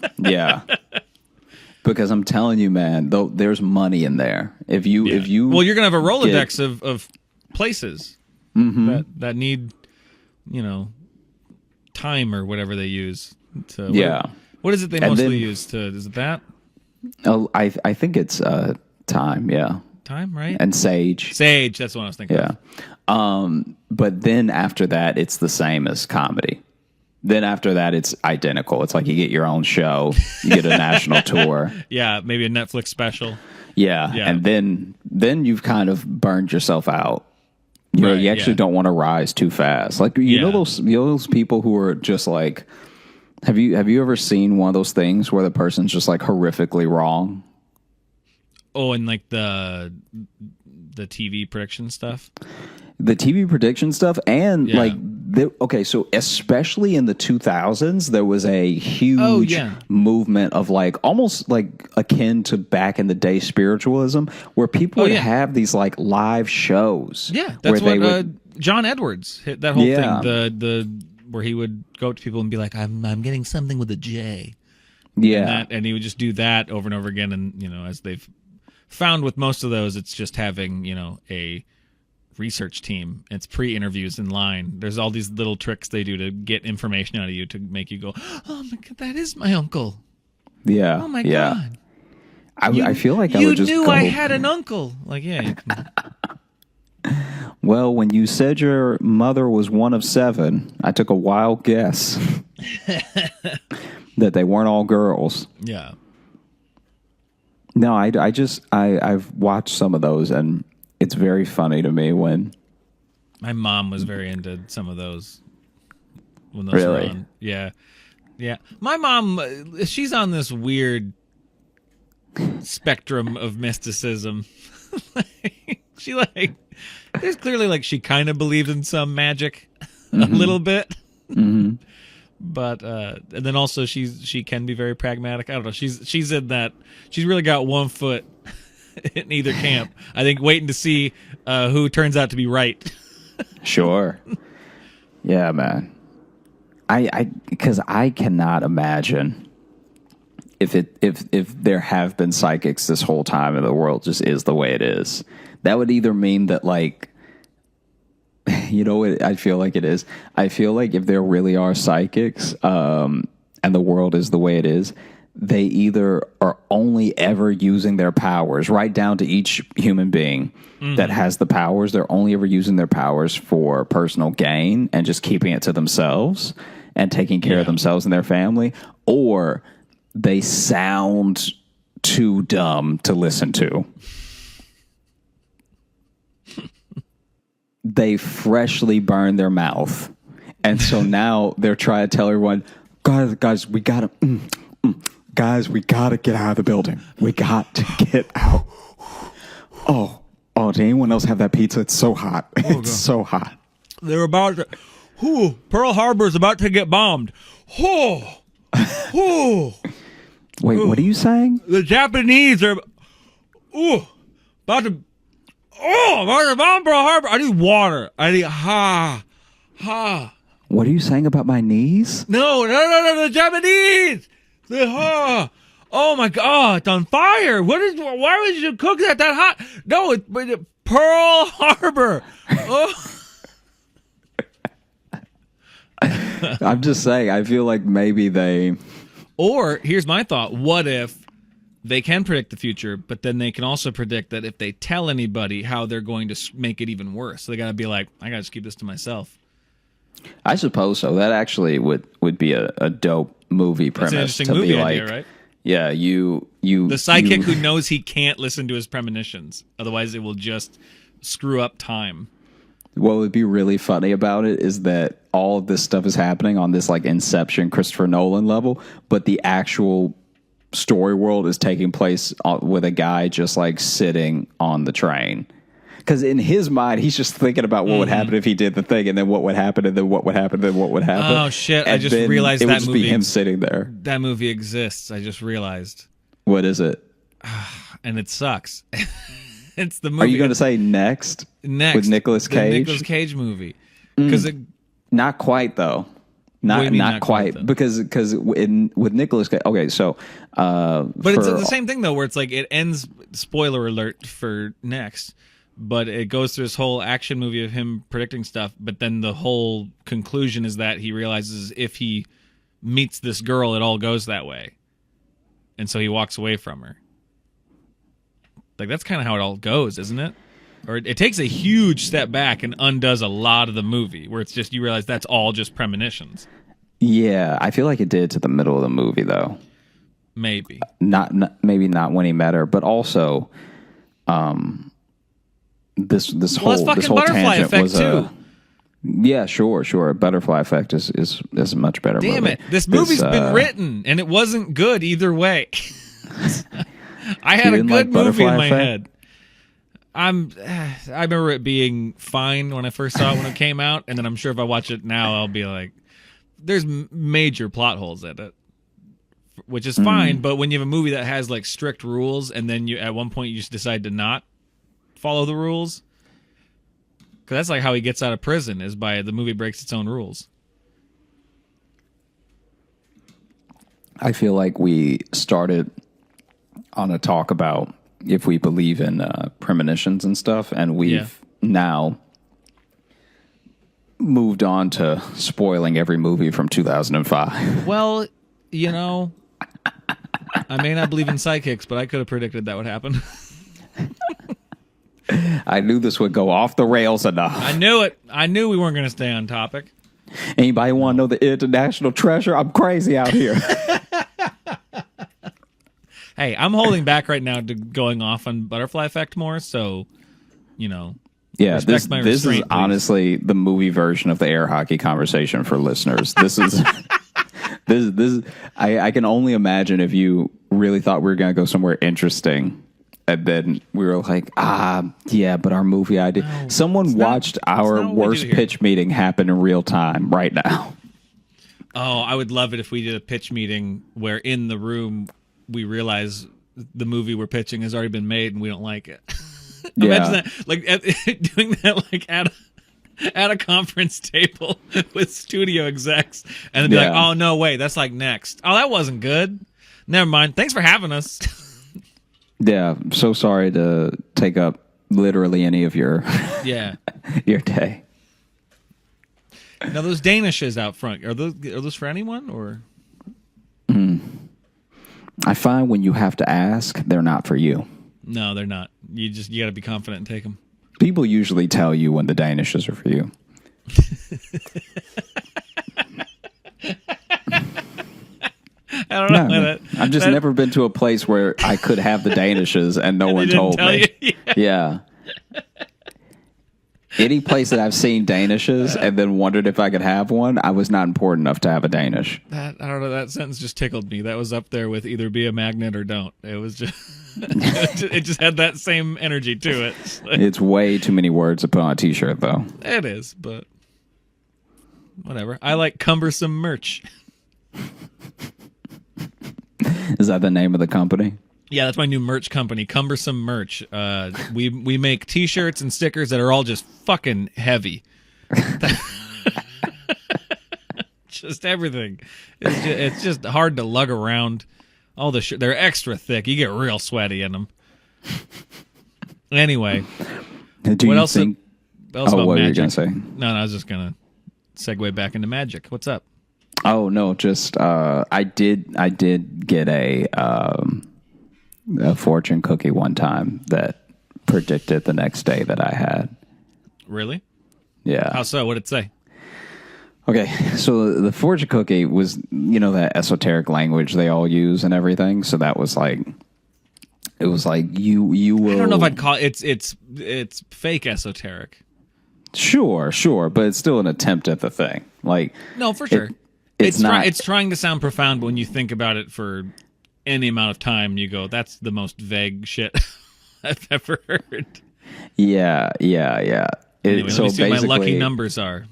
Speaker 1: Because I'm telling you, man, though, there's money in there. If you you're gonna have a Rolodex of places that need, time or whatever they use. What is it they mostly use to? Is it that?
Speaker 3: Oh, I think it's time. Yeah.
Speaker 1: Time, right?
Speaker 3: And Sage,
Speaker 1: that's what I was thinking.
Speaker 3: Yeah. But then after that, it's the same as comedy. Then after that, it's identical. It's like you get your own show, you get a national tour.
Speaker 1: Yeah, maybe a Netflix special.
Speaker 3: Yeah. And then you've kind of burned yourself out. You actually don't want to rise too fast. Like you know those people who are just like, have you ever seen one of those things where the person's just like horrifically wrong?
Speaker 1: Oh, and like the TV prediction stuff?
Speaker 3: The TV prediction stuff, and
Speaker 1: Yeah.
Speaker 3: like, okay, so especially in the 2000s, there was a huge movement of like almost like akin to back in the day spiritualism, where people would have these like live shows.
Speaker 1: Yeah, that's what John Edwards hit that whole thing. The where he would go up to people and be like, "I'm getting something with a J."
Speaker 3: Yeah,
Speaker 1: and he would just do that over and over again. And as they've found with most of those, it's just having a research team. It's pre-interviews in line. There's all these little tricks they do to get information out of you to make you go, "Oh my God, that is my uncle."
Speaker 3: Yeah.
Speaker 1: Oh my God.
Speaker 3: I feel like
Speaker 1: you
Speaker 3: I would just
Speaker 1: knew
Speaker 3: go,
Speaker 1: I had an uncle. Like, yeah. You can...
Speaker 3: Well, when you said your mother was one of 7, I took a wild guess that they weren't all girls.
Speaker 1: Yeah.
Speaker 3: No, I've watched some of those, and it's very funny to me when
Speaker 1: my mom was very into some of those when those were on. Yeah. My mom, she's on this weird spectrum of mysticism. She there's clearly she kind of believes in some magic a little bit.
Speaker 3: Mm-hmm.
Speaker 1: But and then also she can be very pragmatic. I don't know. She's in that. She's really got one foot in either camp. I think waiting to see who turns out to be right.
Speaker 3: Sure. Yeah, man. Because I cannot imagine if there have been psychics this whole time and the world just is the way it is. That would either mean that I feel like it is. I feel like if there really are psychics, and the world is the way it is, they either are only ever using their powers, right down to each human being that has the powers. They're only ever using their powers for personal gain and just keeping it to themselves and taking care of themselves and their family, or they sound too dumb to listen to. They freshly burned their mouth. And so now they're trying to tell everyone, guys, we gotta get out of the building. We got to get out. Oh, did anyone else have that pizza? It's so hot. It's so hot.
Speaker 1: They're about to, Pearl Harbor is about to get bombed.
Speaker 3: Wait, what are you saying?
Speaker 1: The Japanese are about to bomb Pearl Harbor. I need water. I need
Speaker 3: What are you saying about my knees?
Speaker 1: No, the Japanese. Oh my God, it's on fire. Why would you cook that hot? No, it's Pearl Harbor. Oh.
Speaker 3: I'm just saying, I feel like maybe they...
Speaker 1: Or, here's my thought. What if they can predict the future, but then they can also predict that if they tell anybody how they're going to make it even worse. So they got to be like, I got to just keep this to myself.
Speaker 3: I suppose so. That actually would be a dope movie premise.
Speaker 1: That's an interesting
Speaker 3: to
Speaker 1: movie
Speaker 3: be
Speaker 1: idea,
Speaker 3: like,
Speaker 1: right?
Speaker 3: Yeah, you
Speaker 1: the psychic who knows he can't listen to his premonitions, otherwise it will just screw up time.
Speaker 3: What would be really funny about it is that all of this stuff is happening on this Inception Christopher Nolan level, but the actual story world is taking place with a guy just sitting on the train. Because in his mind, he's just thinking about what would happen if he did the thing, and then what would happen, and then what would happen, and then what would happen.
Speaker 1: Oh, shit.
Speaker 3: And
Speaker 1: I just realized
Speaker 3: it
Speaker 1: that
Speaker 3: would just
Speaker 1: movie.
Speaker 3: be him sitting there.
Speaker 1: That movie exists. I just realized.
Speaker 3: What is it?
Speaker 1: And it sucks. It's the movie.
Speaker 3: Are you going to say Next? With Nicolas Cage?
Speaker 1: The Nicolas Cage movie. Because
Speaker 3: Not quite, though. Not quite, because with Nicolas Cage. Okay, so
Speaker 1: but it's the same thing though, where it's it ends. Spoiler alert for Next, but it goes through this whole action movie of him predicting stuff. But then the whole conclusion is that he realizes if he meets this girl, it all goes that way, and so he walks away from her. That's kind of how it all goes, isn't it? Or it takes a huge step back and undoes a lot of the movie, where it's just you realize that's all just premonitions.
Speaker 3: Yeah, I feel like it did to the middle of the movie, though.
Speaker 1: Maybe
Speaker 3: maybe not when he met her, but also, this whole tangent was
Speaker 1: too.
Speaker 3: Yeah, sure. Butterfly effect is a much better movie.
Speaker 1: Damn it! This movie's been written and it wasn't good either way. I had a good movie in my head. I remember it being fine when I first saw it when it came out, and then I'm sure if I watch it now, I'll be like, there's major plot holes in it, which is fine. But when you have a movie that has like strict rules, and then you at one point you just decide to not follow the rules, because that's like how he gets out of prison, is by the movie breaks its own rules.
Speaker 3: I feel like we started on a talk about if we believe in premonitions and stuff, and we've now moved on to spoiling every movie from 2005.
Speaker 1: Well, I may not believe in psychics, but I could have predicted that would happen.
Speaker 3: I knew this would go off the rails enough.
Speaker 1: I knew it. I knew we weren't going to stay on topic.
Speaker 3: Anybody want to know the international treasure? I'm crazy out here.
Speaker 1: Hey, I'm holding back right now to going off on butterfly effect more, so,
Speaker 3: Yeah, this is honestly the movie version of the air hockey conversation for listeners. This is this. I can only imagine if you really thought we were going to go somewhere interesting, and then we were like, yeah, but our movie idea.
Speaker 1: No,
Speaker 3: someone watched our worst pitch meeting happen in real time right now.
Speaker 1: Oh, I would love it if we did a pitch meeting where in the room we realize the movie we're pitching has already been made and we don't like it. Imagine that, like doing that, like at a conference table with studio execs, and then be like, "Oh no, wait, that's like next. Oh, that wasn't good. Never mind. Thanks for having us."
Speaker 3: Yeah, I'm so sorry to take up literally any of your your day.
Speaker 1: Now those Danishes out front, are those for anyone or?
Speaker 3: I find when you have to ask, they're not for you.
Speaker 1: No, they're not. You got to be confident and take them.
Speaker 3: People usually tell you when the Danishes are for you.
Speaker 1: I don't know.
Speaker 3: I've just never been to a place where I could have the Danishes and no one told me. Yeah. Any place that I've seen Danishes and then wondered if I could have one, I was not important enough to have a Danish.
Speaker 1: I don't know. That sentence just tickled me. That was up there with either be a magnet or don't. It was just, it just had that same energy to it.
Speaker 3: It's way too many words to put on a t-shirt, though.
Speaker 1: It is, but whatever. I like cumbersome merch.
Speaker 3: Is that the name of the company?
Speaker 1: Yeah, that's my new merch company, Cumbersome Merch. We make T-shirts and stickers that are all just fucking heavy. Just everything. It's just hard to lug around. All the they're extra thick. You get real sweaty in them. Anyway,
Speaker 3: what else think?
Speaker 1: What
Speaker 3: were you gonna say?
Speaker 1: No, I was just gonna segue back into magic. What's up?
Speaker 3: Oh no, just I did get a fortune cookie one time that predicted the next day that I had.
Speaker 1: Really?
Speaker 3: Yeah.
Speaker 1: How so? What did it say?
Speaker 3: Okay, so the fortune cookie was, that esoteric language they all use and everything. So that was like, it was like you will.
Speaker 1: I don't know if I'd call it. It's fake esoteric.
Speaker 3: Sure, but it's still an attempt at the thing. Like,
Speaker 1: no, for sure.
Speaker 3: It's not.
Speaker 1: It's trying to sound profound, but when you think about it for any amount of time, you go, "That's the most vague shit I've ever heard."
Speaker 3: Yeah.
Speaker 1: Anyway, let me see what my lucky numbers are.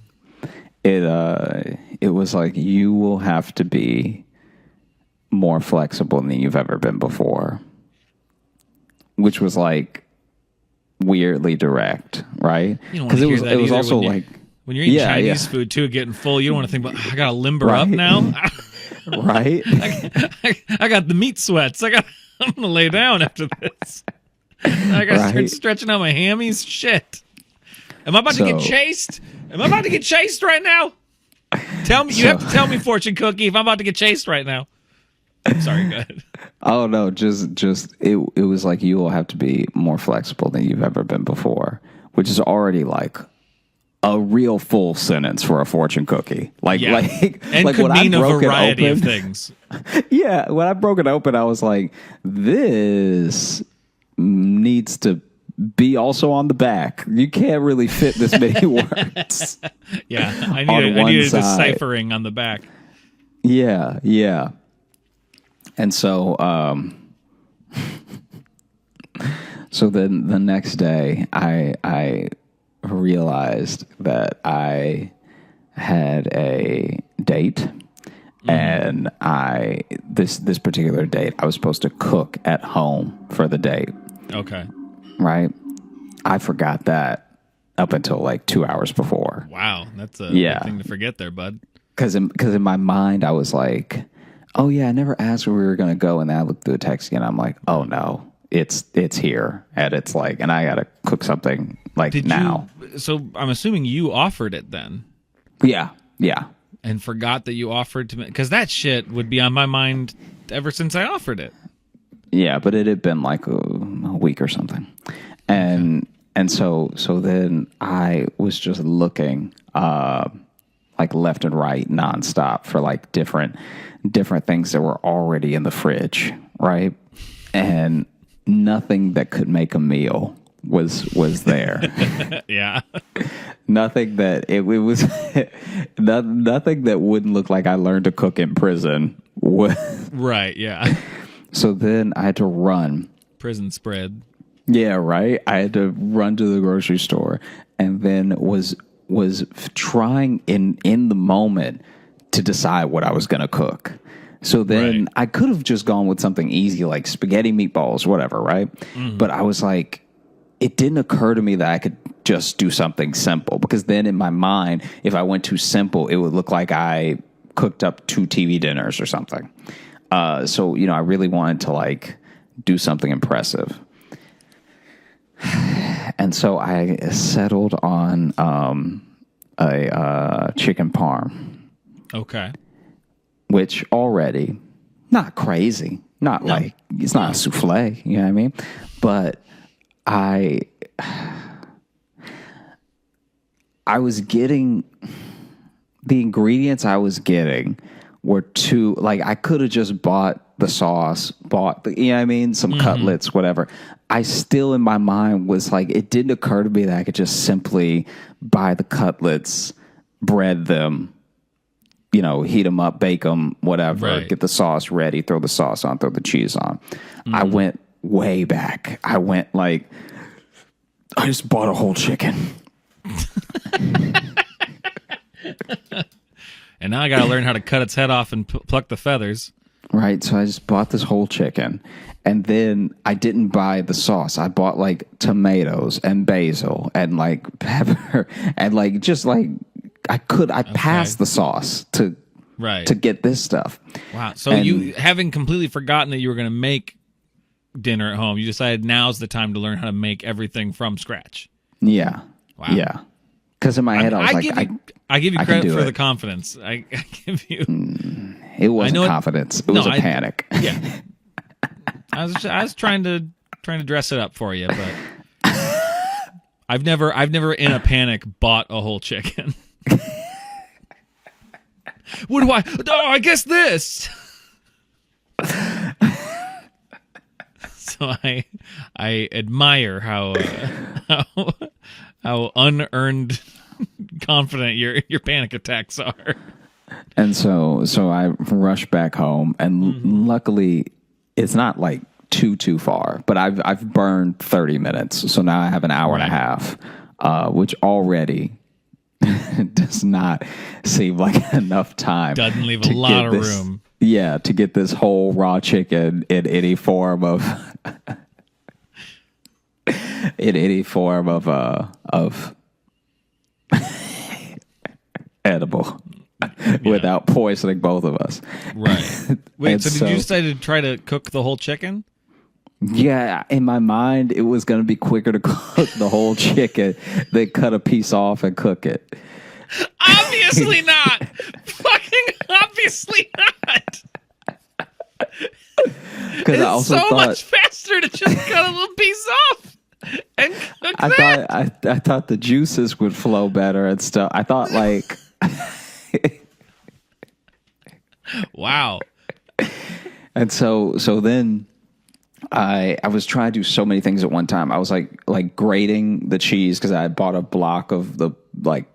Speaker 3: It was like, you will have to be more flexible than you've ever been before, which was like weirdly direct, right?
Speaker 1: Because it was also like when you're eating Chinese food too, getting full, you don't want to think about, I gotta limber up now.
Speaker 3: Right?
Speaker 1: I got the meat sweats. I'm gonna lay down after this. I gotta start stretching out my hammies. Shit. Am I about to get chased? Am I about to get chased right now? Tell me. You have to tell me, fortune cookie, if I'm about to get chased right now. Sorry, go ahead.
Speaker 3: Oh no, just it was like, you will have to be more flexible than you've ever been before, which is already like a real full sentence for a fortune cookie.
Speaker 1: And could mean a variety of things.
Speaker 3: Yeah, when I broke it open, I was like, this needs to be also on the back. You can't really fit this many words.
Speaker 1: Yeah, I needed a deciphering on the back.
Speaker 3: Yeah. And so, So then the next day, I realized that I had a date, and this particular date, I was supposed to cook at home for the date.
Speaker 1: Okay.
Speaker 3: Right? I forgot that up until like 2 hours before.
Speaker 1: Wow, that's a big thing to forget there, bud.
Speaker 3: Because in my mind, I was like, oh yeah, I never asked where we were going to go. And then I looked through the text again. I'm like, oh no, it's here. And it's like, and I got to cook something like now.
Speaker 1: So I'm assuming you offered it then.
Speaker 3: Yeah.
Speaker 1: And forgot that you offered to me. Because that shit would be on my mind ever since I offered it.
Speaker 3: Yeah, but it had been like a week or something. And so then I was just looking like left and right nonstop for like different things that were already in the fridge, right? And nothing that could make a meal was there.
Speaker 1: Yeah.
Speaker 3: Nothing that it was nothing that wouldn't look like I learned to cook in prison.
Speaker 1: Right, yeah.
Speaker 3: So then I had to run.
Speaker 1: Prison spread.
Speaker 3: Yeah, right. I had to run to the grocery store, and then was trying in the moment to decide what I was going to cook. So then I could have just gone with something easy like spaghetti, meatballs, whatever, right? Mm-hmm. But I was like, it didn't occur to me that I could just do something simple, because then in my mind, if I went too simple, it would look like I cooked up 2 TV dinners or something. So, I really wanted to like do something impressive. And so I settled on a chicken parm.
Speaker 1: Okay.
Speaker 3: Which already, not crazy. Not like, it's not a souffle, you know what I mean? But I was getting, the ingredients I was getting were too, like, I could have just bought the sauce, you know what I mean? Some cutlets, whatever. I still, in my mind, was like, it didn't occur to me that I could just simply buy the cutlets, bread them, heat them up, bake them, whatever, get the sauce ready, throw the sauce on, throw the cheese on. I went way back. I went like, I just bought a whole chicken.
Speaker 1: And now I got to learn how to cut its head off and pluck the feathers.
Speaker 3: Right. So I just bought this whole chicken. And then I didn't buy the sauce. I bought like tomatoes and basil and like pepper and like just like I passed the sauce to get this stuff.
Speaker 1: Wow. So you, having completely forgotten that you were going to make dinner at home, you decided now's the time to learn how to make everything from scratch.
Speaker 3: Yeah. Wow. Yeah. Because in my head, I was
Speaker 1: I give you credit for the confidence. I give you.
Speaker 3: It wasn't confidence. It was a panic.
Speaker 1: Yeah. I was trying to dress it up for you, but I've never in a panic bought a whole chicken. What do I? Oh, I guess this. So I admire how unearned confident your panic attacks are.
Speaker 3: And so I rush back home, and luckily it's not like too far, but I've burned 30 minutes, so now I have an hour and a half, which already does not seem like enough time.
Speaker 1: Doesn't leave a lot of room.
Speaker 3: Yeah, to get this whole raw chicken in any form of edible. Without poisoning both of us.
Speaker 1: Right. Wait, so did you decide to try to cook the whole chicken?
Speaker 3: Yeah, in my mind, it was going to be quicker to cook the whole chicken than cut a piece off and cook it.
Speaker 1: Obviously not. Fucking obviously not.
Speaker 3: Because I also
Speaker 1: so much faster to just cut a little piece off and cook that.
Speaker 3: I thought the juices would flow better and stuff. I thought like...
Speaker 1: Wow.
Speaker 3: And so then I was trying to do so many things at one time. I was like grating the cheese because I had bought a block of the like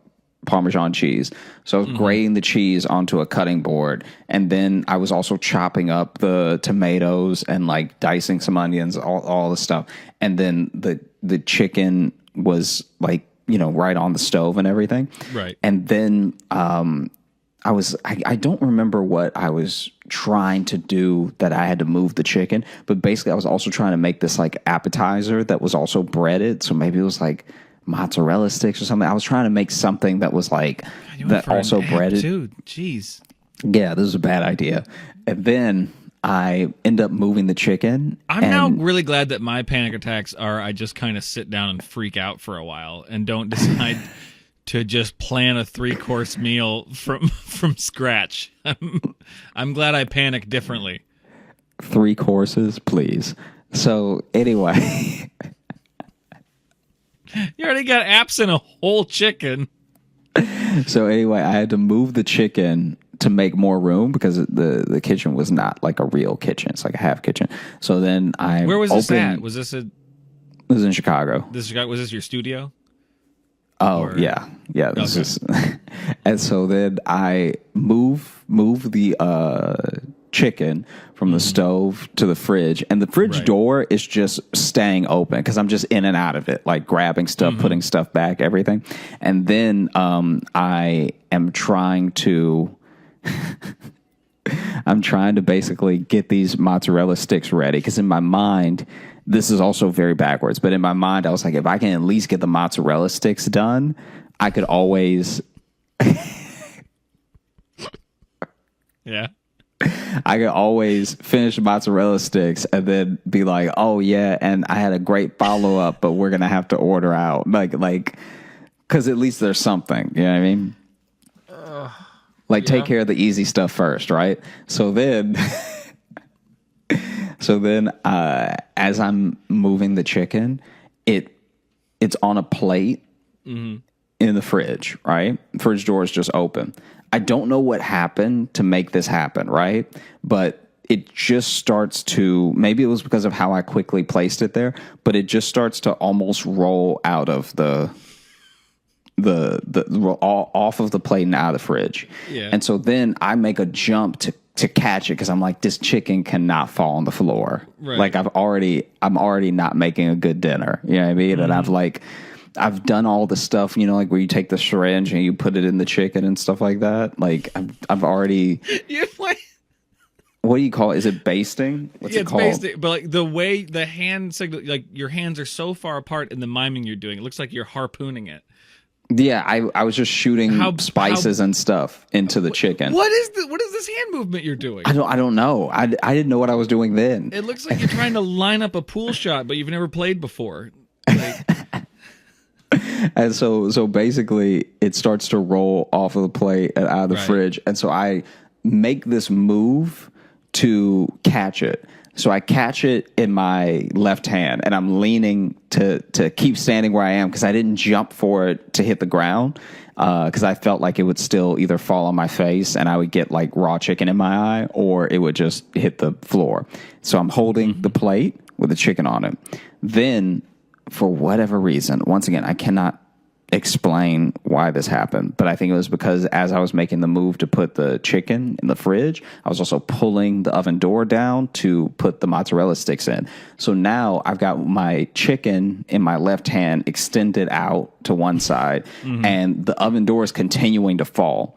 Speaker 3: Parmesan cheese. So I was grating the cheese onto a cutting board, and then I was also chopping up the tomatoes and like dicing some onions, all the stuff. And then the chicken was like, right on the stove and everything.
Speaker 1: Right.
Speaker 3: And then I don't remember what I was trying to do that I had to move the chicken, but basically I was also trying to make this like appetizer that was also breaded. So maybe it was like mozzarella sticks or something. I was trying to make something that was like that also breaded.
Speaker 1: Dude, jeez.
Speaker 3: Yeah, this is a bad idea. And then I end up moving the chicken.
Speaker 1: I'm now really glad that my panic attacks are I just kind of sit down and freak out for a while and don't decide to just plan a 3-course meal from scratch. I'm glad I panic differently.
Speaker 3: 3 courses, please. So anyway,
Speaker 1: you already got apps in a whole chicken.
Speaker 3: So anyway, I had to move the chicken to make more room because the kitchen was not like a real kitchen. It's like a half kitchen. So then
Speaker 1: Where was this at? Was this
Speaker 3: It was in Chicago.
Speaker 1: Was this your studio?
Speaker 3: Oh, yeah. This is, and so then I move the chicken from the stove to the fridge, and the fridge door is just staying open because I'm just in and out of it, like grabbing stuff, putting stuff back, everything. And then I am trying to basically get these mozzarella sticks ready because in my mind, this is also very backwards, but in my mind, I was like, if I can at least get the mozzarella sticks done, I could always...
Speaker 1: Yeah.
Speaker 3: I could always finish the mozzarella sticks and then be like, oh, yeah, and I had a great follow-up, but we're going to have to order out. Like, because at least there's something, you know what I mean? Take care of the easy stuff first, right? So then... as I'm moving the chicken, it's on a plate in the fridge, right? Fridge door is just open. I don't know what happened to make this happen, right? But it just starts to, maybe it was because of how I quickly placed it there, but it just starts to almost roll out of off of the plate and out of the fridge. Yeah. And so then I make a jump to catch it because I'm like, this chicken cannot fall on the floor. Right. Like I'm already not making a good dinner. You know what I mean? And I've done all the stuff, like where you take the syringe and you put it in the chicken and stuff like that. Like I've already. What do you call it? Is it basting? What's it called? It's basting,
Speaker 1: but like the way the hand signal, like your hands are so far apart in the miming you're doing, it looks like you're harpooning it.
Speaker 3: Yeah, I was just shooting spices and stuff into the chicken.
Speaker 1: What is this hand movement you're doing?
Speaker 3: I don't know. I didn't know what I was doing then.
Speaker 1: It looks like you're trying to line up a pool shot, but you've never played before.
Speaker 3: And so basically, it starts to roll off of the plate and out of the fridge, and so I make this move to catch it. So I catch it in my left hand, and I'm leaning to keep standing where I am because I didn't jump for it to hit the ground because I felt like it would still either fall on my face and I would get like raw chicken in my eye, or it would just hit the floor. So I'm holding the plate with the chicken on it. Then, for whatever reason, once again, I cannot explain why this happened, but I think it was because as I was making the move to put the chicken in the fridge, I was also pulling the oven door down to put the mozzarella sticks in. So now I've got my chicken in my left hand extended out to one side, and the oven door is continuing to fall.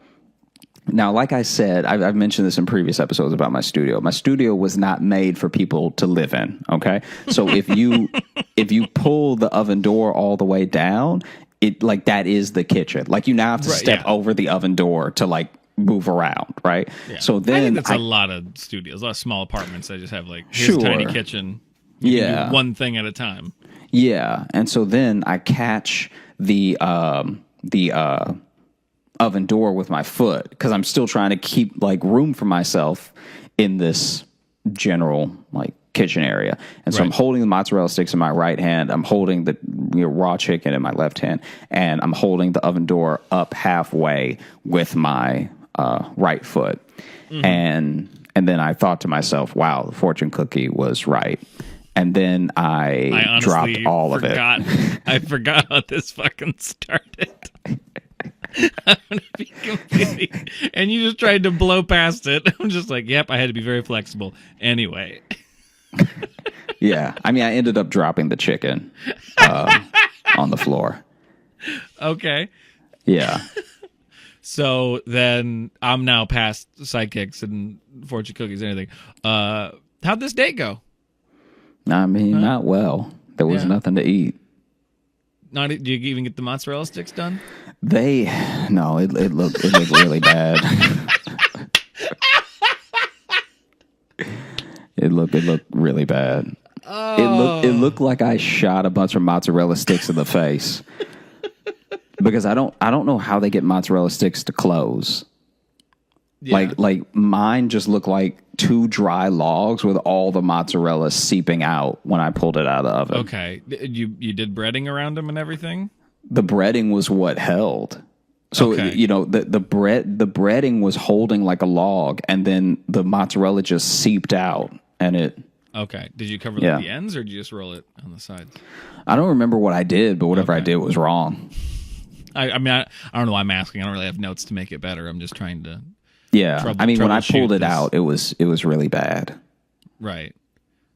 Speaker 3: Now, like I said, I've mentioned this in previous episodes about my studio. My studio was not made for people to live in, okay? So if you pull the oven door all the way down, it like that is the kitchen. Like you now have to step over the oven door to like move around, right?
Speaker 1: Yeah.
Speaker 3: So then
Speaker 1: I think that's a lot of studios, a lot of small apartments that just have like here's a tiny kitchen. You can do one thing at a time.
Speaker 3: Yeah, and so then I catch the oven door with my foot because I'm still trying to keep like room for myself in this general like kitchen area. And so I'm holding the mozzarella sticks in my right hand. I'm holding the raw chicken in my left hand, and I'm holding the oven door up halfway with my right foot. And then I thought to myself, wow, the fortune cookie was right. And then I dropped all of it.
Speaker 1: I forgot how this fucking started. I'm gonna be completely, and you just tried to blow past it. I'm just like, yep, I had to be very flexible. Anyway.
Speaker 3: Yeah. I mean, I ended up dropping the chicken on the floor.
Speaker 1: Okay.
Speaker 3: Yeah.
Speaker 1: So then I'm now past sidekicks and fortune cookies and everything. How'd this date go?
Speaker 3: I mean, not well. There was nothing to eat.
Speaker 1: Did you even get the mozzarella sticks done?
Speaker 3: No, it looked really bad. It looked really bad.
Speaker 1: Oh.
Speaker 3: It looked like I shot a bunch of mozzarella sticks in the face. Because I don't know how they get mozzarella sticks to close. Yeah. Like mine just looked like 2 dry logs with all the mozzarella seeping out when I pulled it out of the oven.
Speaker 1: Okay. You did breading around them and everything?
Speaker 3: The breading was what held. So,
Speaker 1: okay.
Speaker 3: The breading was holding like a log, and then the mozzarella just seeped out, and it...
Speaker 1: Okay. Did you cover the ends, or did you just roll it on the sides?
Speaker 3: I don't remember what I did, but whatever I did was wrong.
Speaker 1: I mean, I don't know why I'm asking. I don't really have notes to make it better. I'm just trying to...
Speaker 3: Yeah. I mean, when I pulled it out, it was really bad.
Speaker 1: Right.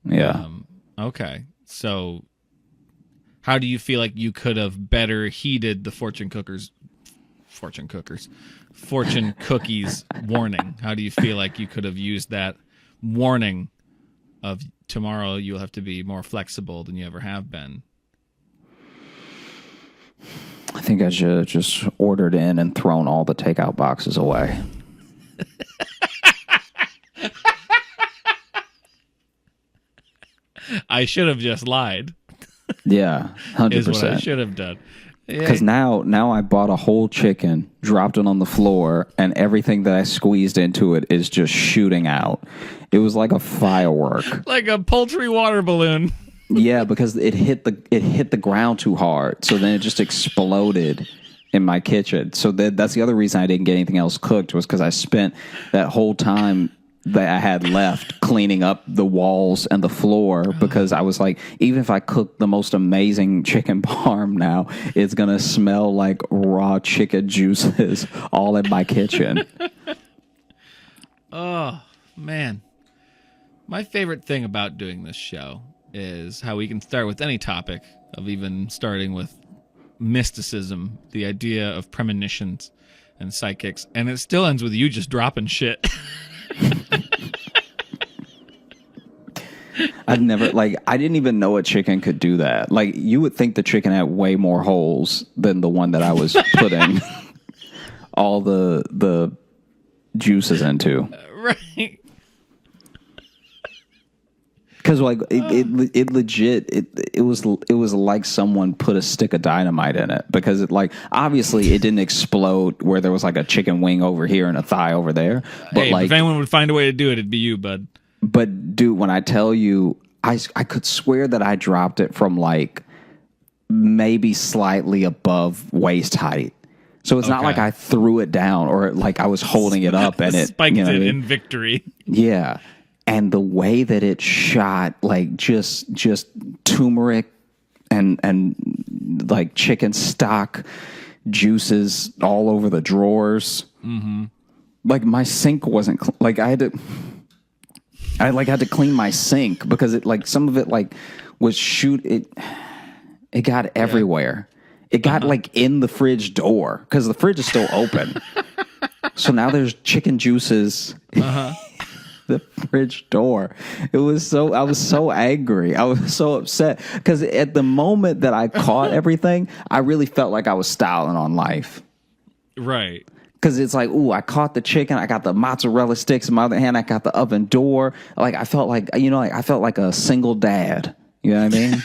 Speaker 3: Yeah.
Speaker 1: Okay. So how do you feel like you could have better heeded the fortune cookies warning? How do you feel like you could have used that warning of tomorrow you'll have to be more flexible than you ever have been?
Speaker 3: I think I should have just ordered in and thrown all the takeout boxes away.
Speaker 1: I should have just lied.
Speaker 3: Yeah, 100%.
Speaker 1: Is what I should have done.
Speaker 3: Because now I bought a whole chicken, dropped it on the floor, and everything that I squeezed into it is just shooting out. It was like a firework,
Speaker 1: like a poultry water balloon.
Speaker 3: Yeah, because it hit the ground too hard, so then it just exploded in my kitchen. So that's the other reason I didn't get anything else cooked, was because I spent that whole time that I had left cleaning up the walls and the floor, because I was like, even if I cook the most amazing chicken parm now, it's going to smell like raw chicken juices all in my kitchen.
Speaker 1: Oh, man. My favorite thing about doing this show is how we can start with any topic, of even starting with mysticism, the idea of premonitions and psychics, and it still ends with you just dropping shit.
Speaker 3: I didn't even know a chicken could do that. Like, you would think the chicken had way more holes than the one that I was putting all the juices into.
Speaker 1: Right.
Speaker 3: Because it legit it was like someone put a stick of dynamite in it, because obviously it didn't explode where there was like a chicken wing over here and a thigh over there. But
Speaker 1: if anyone would find a way to do it, it'd be you, bud.
Speaker 3: But dude, when I tell you, I could swear that I dropped it from like maybe slightly above waist height. So it's not like I threw it down or like I was holding it up and it
Speaker 1: spiked it in victory.
Speaker 3: Yeah. And the way that it shot, like just turmeric and like chicken stock juices all over the drawers. Mm-hmm. Like my sink wasn't like I had to clean my sink because it like some of it like was it got everywhere. It got like in the fridge door because the fridge is still open. So now there's chicken juices. The fridge door. I was so angry. I was so upset because at the moment that I caught everything, I really felt like I was styling on life.
Speaker 1: Right.
Speaker 3: Because it's like, ooh, I caught the chicken. I got the mozzarella sticks. In my other hand, I got the oven door. Like I felt like, I felt like a single dad. You know what I mean?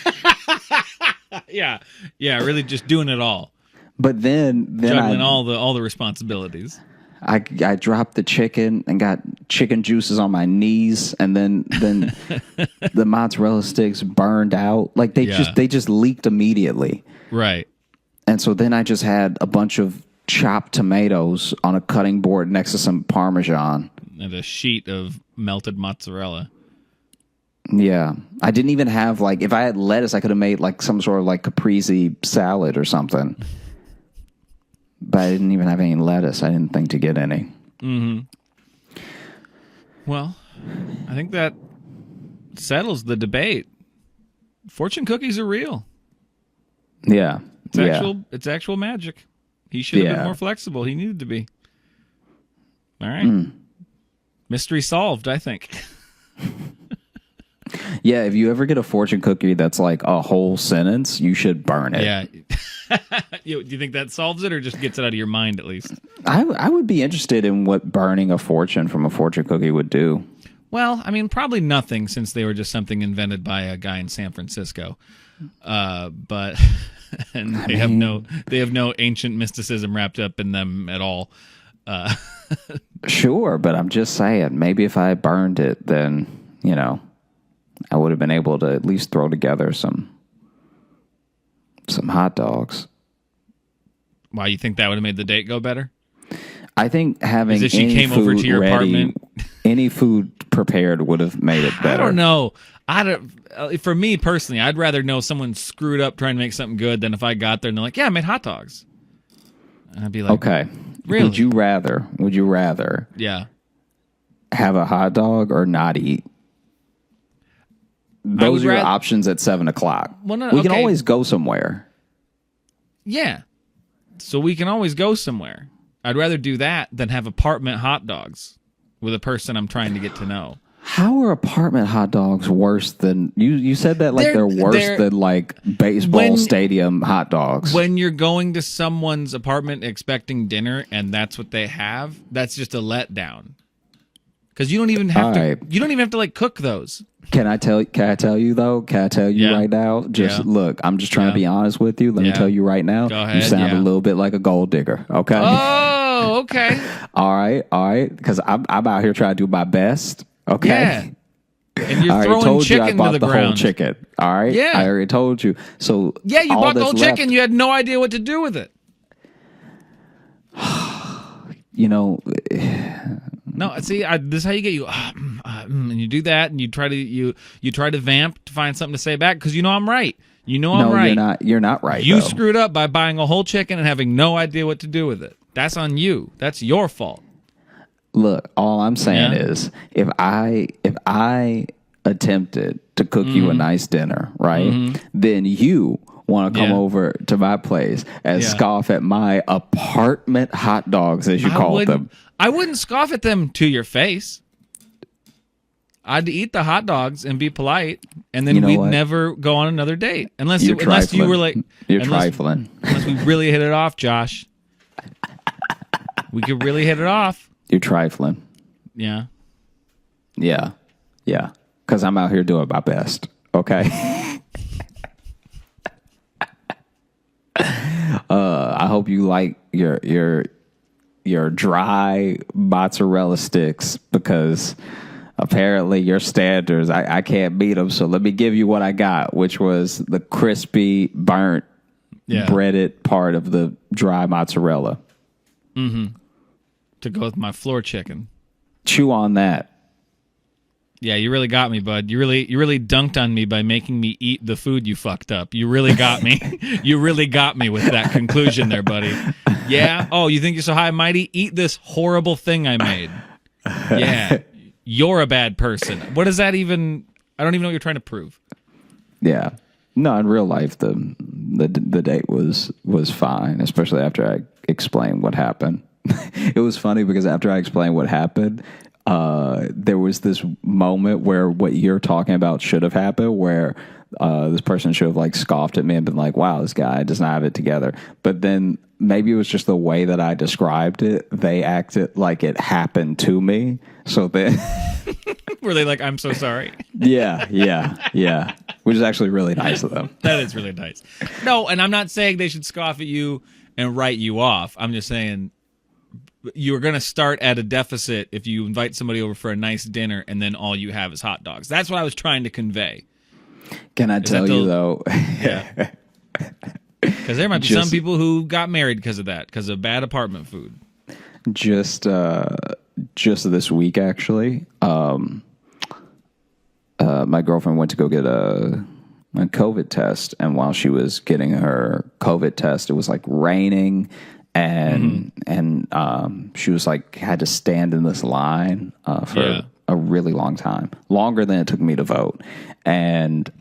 Speaker 1: Yeah. Really, just doing it all.
Speaker 3: But then
Speaker 1: juggling all the responsibilities.
Speaker 3: I dropped the chicken and got chicken juices on my knees, and then the mozzarella sticks burned out. Like they just leaked immediately.
Speaker 1: Right.
Speaker 3: And so then I just had a bunch of chopped tomatoes on a cutting board next to some Parmesan.
Speaker 1: And a sheet of melted mozzarella.
Speaker 3: Yeah. I didn't even have if I had lettuce, I could have made like some sort of like caprese salad or something. But but I didn't even have any lettuce. I didn't think to get any.
Speaker 1: Well, I think that settles the debate. Fortune cookies are real.
Speaker 3: Yeah.
Speaker 1: It's actual magic. He should have been more flexible. He needed to be. All right. Mystery solved, I think.
Speaker 3: Yeah, if you ever get a fortune cookie that's like a whole sentence, you should burn it.
Speaker 1: Yeah. Do you think that solves it or just gets it out of your mind at least?
Speaker 3: I would be interested in what burning a fortune from a fortune cookie would do.
Speaker 1: Well, I mean, probably nothing since they were just something invented by a guy in San Francisco. But and they have no ancient mysticism wrapped up in them at all.
Speaker 3: Sure, but I'm just saying, maybe if I burned it, then, I would have been able to at least throw together some hot dogs.
Speaker 1: Why, you think that would have made the date go better?
Speaker 3: I think having
Speaker 1: as if she came over to your apartment,
Speaker 3: any food prepared would have made it better.
Speaker 1: I don't know. For me personally, I'd rather know someone screwed up trying to make something good than if I got there and they're like, "Yeah, I made hot dogs." And I'd be like,
Speaker 3: "Okay,
Speaker 1: really?
Speaker 3: Would you rather?
Speaker 1: Yeah,
Speaker 3: have a hot dog or not eat?" Those are your options at 7:00.
Speaker 1: Well,
Speaker 3: we can always go somewhere.
Speaker 1: Yeah, so we can always go somewhere. I'd rather do that than have apartment hot dogs with a person I'm trying to get to know.
Speaker 3: How are apartment hot dogs worse than you said that they're worse than like baseball stadium hot dogs?
Speaker 1: When you're going to someone's apartment expecting dinner and that's what they have, that's just a letdown. Because you don't even have to like cook those.
Speaker 3: Can I tell you though? Can I tell you right now? Look, I'm just trying to be honest with you. Let me tell you right now.
Speaker 1: Go ahead,
Speaker 3: you sound a little bit like a gold digger. Okay.
Speaker 1: Oh, okay.
Speaker 3: All right. Because I'm out here trying to do my best. Okay.
Speaker 1: Yeah. And you're
Speaker 3: I
Speaker 1: throwing
Speaker 3: told
Speaker 1: chicken
Speaker 3: you I bought
Speaker 1: to the
Speaker 3: whole
Speaker 1: ground.
Speaker 3: Chicken. All right.
Speaker 1: Yeah.
Speaker 3: I already told you. So
Speaker 1: yeah, you bought the whole chicken.
Speaker 3: Left,
Speaker 1: you had no idea what to do with it. No, see, this is how you get you, and you do that, and you try to vamp to find something to say back because I'm right. I'm right.
Speaker 3: You're not right.
Speaker 1: You screwed up by buying a whole chicken and having no idea what to do with it. That's on you. That's your fault.
Speaker 3: Look, all I'm saying is, if I attempted to cook you a nice dinner, right, then you want to come over to my place and scoff at my apartment hot dogs, as you call them.
Speaker 1: I wouldn't scoff at them to your face. I'd eat the hot dogs and be polite, and then we'd never go on another date unless you were like
Speaker 3: trifling.
Speaker 1: Unless we really hit it off, Josh. We could really hit it off.
Speaker 3: You're trifling.
Speaker 1: Yeah.
Speaker 3: Yeah. Yeah. Because I'm out here doing my best. Okay. I hope you like your dry mozzarella sticks because apparently your standards, I can't meet them. So let me give you what I got, which was the crispy, burnt, breaded part of the dry mozzarella.
Speaker 1: Mm-hmm. To go with my floor chicken.
Speaker 3: Chew on that.
Speaker 1: Yeah, you really got me, bud. You really dunked on me by making me eat the food you fucked up. You really got me. You really got me with that conclusion there, buddy. Yeah? Oh, you think you're so high and mighty? Eat this horrible thing I made. Yeah. You're a bad person. What does that even... I don't even know what you're trying to prove.
Speaker 3: Yeah. No, in real life, the date was fine, especially after I explained what happened. It was funny because after I explained what happened... there was this moment where what you're talking about should have happened, where this person should have like scoffed at me and been like, wow, this guy does not have it together. But then maybe it was just the way that I described it. They acted like it happened to me. So then
Speaker 1: were they like, I'm so sorry?
Speaker 3: Yeah. Which is actually really nice of them.
Speaker 1: That is really nice. No, and I'm not saying they should scoff at you and write you off. I'm just saying you're going to start at a deficit if you invite somebody over for a nice dinner and then all you have is hot dogs. That's what I was trying to convey.
Speaker 3: Can I tell you, though?
Speaker 1: Yeah. Because there might be some people who got married because of that, because of bad apartment food.
Speaker 3: Just this week, actually, my girlfriend went to go get a COVID test, and while she was getting her COVID test, it was like raining, and she was like had to stand in this line for a really long time, longer than it took me to vote, and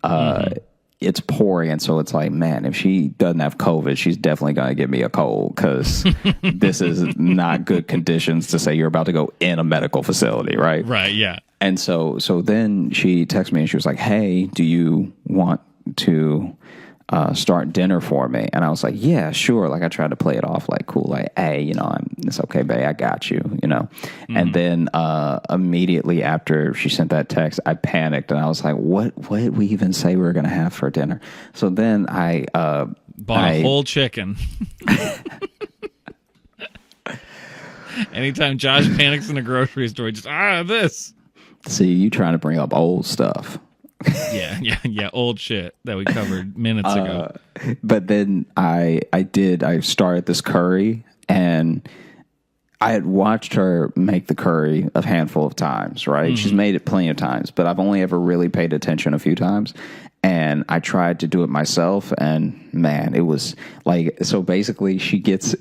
Speaker 3: it's pouring, and so it's like, man, if she doesn't have COVID, she's definitely gonna give me a cold, because this is not good conditions to say you're about to go in a medical facility, right?
Speaker 1: Right, yeah.
Speaker 3: And so then she texted me and she was like, hey, do you want to start dinner for me? And I was like, yeah, sure. Like, I tried to play it off like cool, like, hey, it's okay, babe, I got you, And then immediately after she sent that text, I panicked and I was like, what did we even say we were going to have for dinner? So then I
Speaker 1: bought a whole chicken. Anytime Josh panics in a grocery store, just this.
Speaker 3: See, you trying to bring up old stuff.
Speaker 1: Yeah, old shit that we covered minutes ago.
Speaker 3: But then I started this curry, and I had watched her make the curry a handful of times, right? She's made it plenty of times, but I've only ever really paid attention a few times. And I tried to do it myself, and man, it was like, so basically she gets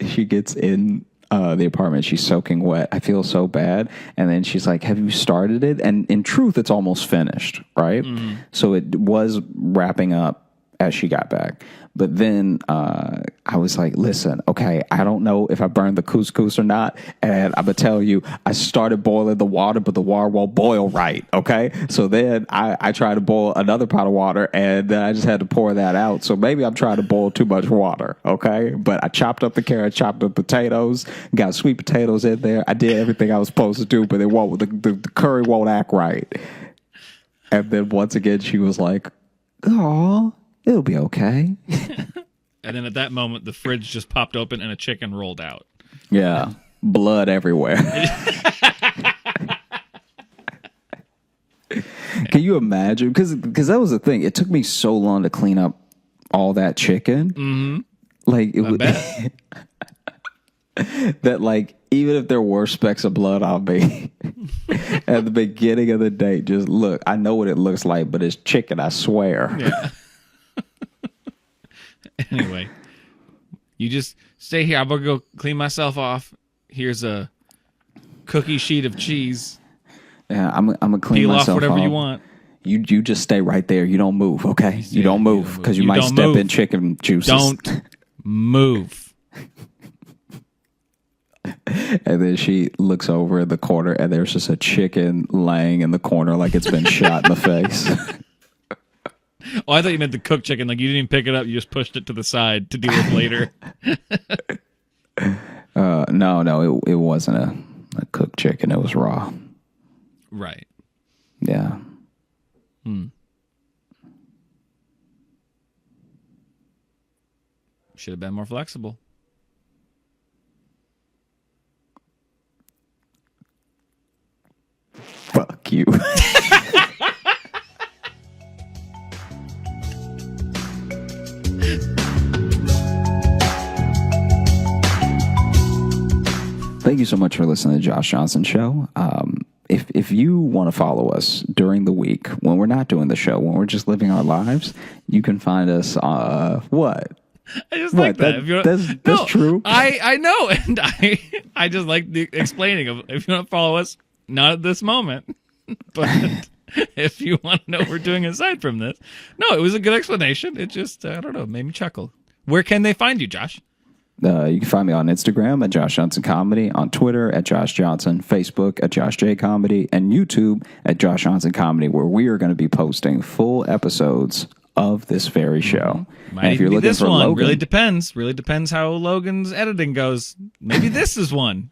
Speaker 3: in the apartment, she's soaking wet. I feel so bad. And then she's like, have you started it? And in truth, it's almost finished, right? So it was wrapping up as she got back. But then I was like, listen, okay, I don't know if I burned the couscous or not. And I'm going to tell you, I started boiling the water, but the water won't boil right, okay? So then I tried to boil another pot of water, and then I just had to pour that out. So maybe I'm trying to boil too much water, okay? But I chopped up the carrot, chopped up potatoes, got sweet potatoes in there. I did everything I was supposed to do, but the curry won't act right. And then once again, she was like, oh, it'll be okay.
Speaker 1: And then at that moment, the fridge just popped open and a chicken rolled out.
Speaker 3: Yeah. Blood everywhere. Can you imagine? Because that was the thing. It took me so long to clean up all that chicken.
Speaker 1: Mm-hmm.
Speaker 3: Like, it was that, like, even if there were specks of blood on me at the beginning of the day, just look, I know what it looks like, but it's chicken, I swear.
Speaker 1: Yeah. Anyway, you just stay here. I'm going to go clean myself off. Here's a cookie sheet of cheese.
Speaker 3: Yeah, I'm going to clean
Speaker 1: Peel
Speaker 3: myself
Speaker 1: off whatever
Speaker 3: off.
Speaker 1: You want.
Speaker 3: You just stay right there. You don't move, okay? You don't move, because you might step in chicken juices.
Speaker 1: Don't move.
Speaker 3: And then she looks over in the corner, and there's just a chicken laying in the corner like it's been shot in the face.
Speaker 1: Oh, I thought you meant the cooked chicken. Like, you didn't even pick it up. You just pushed it to the side to deal with later.
Speaker 3: No, it wasn't a cooked chicken. It was raw.
Speaker 1: Right.
Speaker 3: Yeah.
Speaker 1: Should have been more flexible.
Speaker 3: Fuck you. Thank you so much for listening to the Josh Johnson Show. If you want to follow us during the week when we're not doing the show, when we're just living our lives, you can find us what?
Speaker 1: I just like that.
Speaker 3: That's true.
Speaker 1: I know, and I just like the explaining of, if you want to follow us, not at this moment, but if you want to know what we're doing aside from this. No, it was a good explanation. It just, I don't know, made me chuckle. Where can they find you, Josh?
Speaker 3: You can find me on Instagram at Josh Johnson Comedy, on Twitter at Josh Johnson, Facebook at Josh J Comedy, and YouTube at Josh Johnson Comedy, where we are going to be posting full episodes of this very show.
Speaker 1: Might
Speaker 3: and if
Speaker 1: even
Speaker 3: you're
Speaker 1: be
Speaker 3: looking
Speaker 1: this
Speaker 3: for
Speaker 1: one.
Speaker 3: Logan,
Speaker 1: Really depends how Logan's editing goes. Maybe this is one.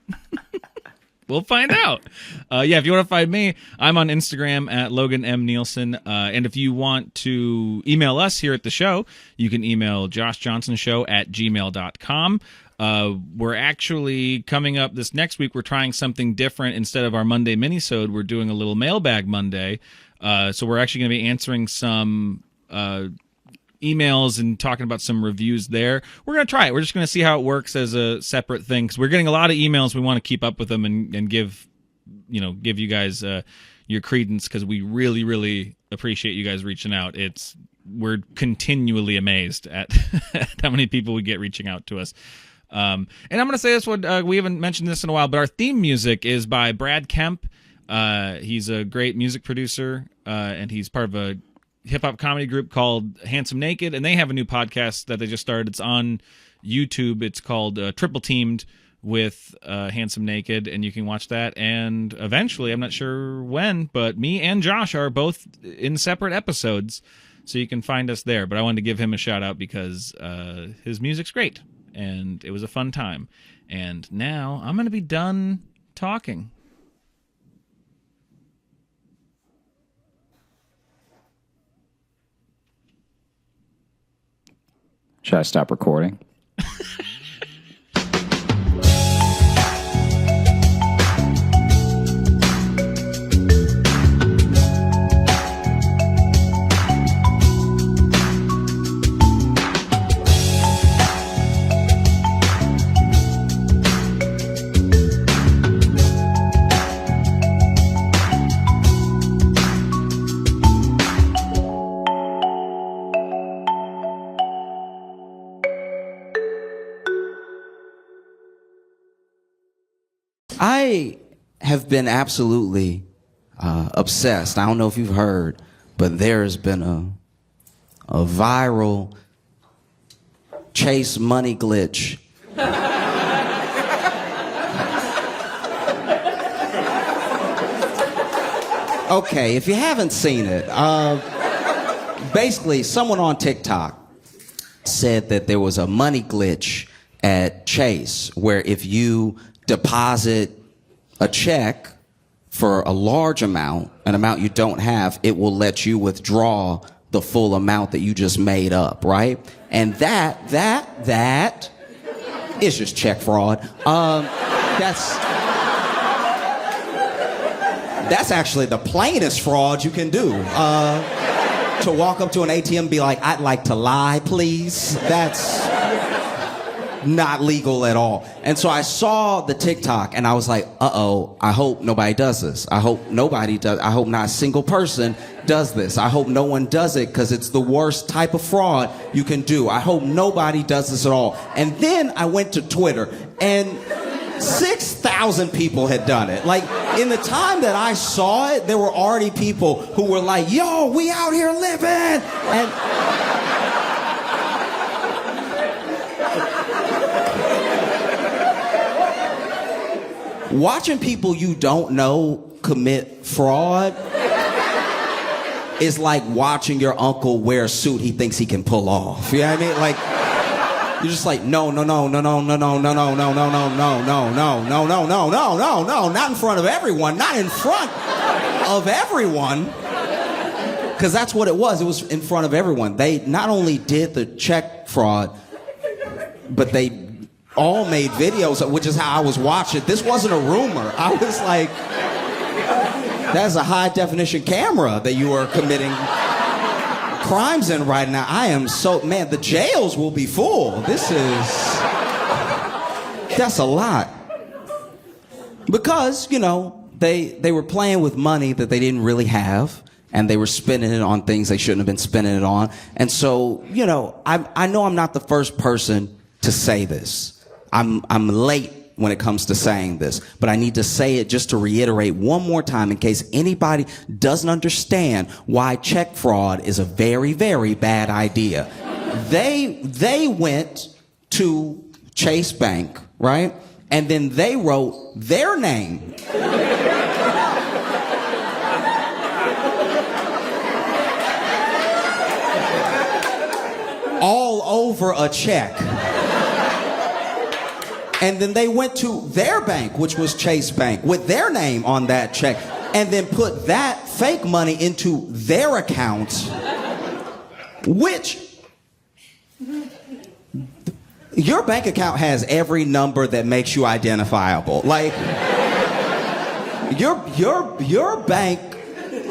Speaker 1: We'll find out. If you want to find me, I'm on Instagram at Logan M. Nielsen. And if you want to email us here at the show, you can email joshjohnsonshow@gmail.com. We're actually coming up this next week. We're trying something different. Instead of our Monday minisode, we're doing a little mailbag Monday. So we're actually going to be answering some emails and talking about some reviews there. We're going to try it. We're just going to see how it works as a separate thing, because we're getting a lot of emails. We want to keep up with them and give you guys your credence, because we really, really appreciate you guys reaching out. We're continually amazed at how many people we get reaching out to us. And I'm going to say this one, we haven't mentioned this in a while, but our theme music is by Brad Kemp. He's a great music producer, and he's part of a hip-hop comedy group called Handsome Naked, and they have a new podcast that they just started. It's on YouTube. It's called Triple Teamed with Handsome Naked, and you can watch that. And eventually, I'm not sure when, but me and Josh are both in separate episodes, so you can find us there. But I wanted to give him a shout-out because his music's great, and it was a fun time. And now I'm going to be done talking.
Speaker 3: Should I stop recording?
Speaker 2: I have been absolutely obsessed. I don't know if you've heard, but there has been a viral Chase money glitch. Okay, if you haven't seen it, basically someone on TikTok said that there was a money glitch at Chase where if you deposit a check for a large amount, an amount you don't have, it will let you withdraw the full amount that you just made up, right? And that is just check fraud. That's actually the plainest fraud you can do. To walk up to an ATM and be like, I'd like to lie, please. That's not legal at all. And so I saw the TikTok and I was like, uh-oh, I hope nobody does this. I hope nobody does. I hope not a single person does this. I hope no one does it because it's the worst type of fraud you can do. I hope nobody does this at all. And then I went to Twitter and 6,000 people had done it. Like, in the time that I saw it, there were already people who were like, yo, we out here living. And watching people you don't know commit fraud is like watching your uncle wear a suit he thinks he can pull off. You know what I mean? Like, you're just like, no, not in front of everyone, not in front of everyone. Because that's what it was. It was in front of everyone. They not only did the check fraud, but they all made videos, which is how I was watching. This wasn't a rumor. I was like, that's a high definition camera that you are committing crimes in right now. I am so, man, the jails will be full. That's a lot. Because, you know, they were playing with money that they didn't really have, and they were spending it on things they shouldn't have been spending it on. And so, you know I'm not the first person to say this. I'm late when it comes to saying this, but I need to say it just to reiterate one more time in case anybody doesn't understand why check fraud is a very, very bad idea. They went to Chase Bank, right? And then they wrote their name all over a check. And then they went to their bank, which was Chase Bank, with their name on that check, and then put that fake money into their account, which your bank account has every number that makes you identifiable. Like, your bank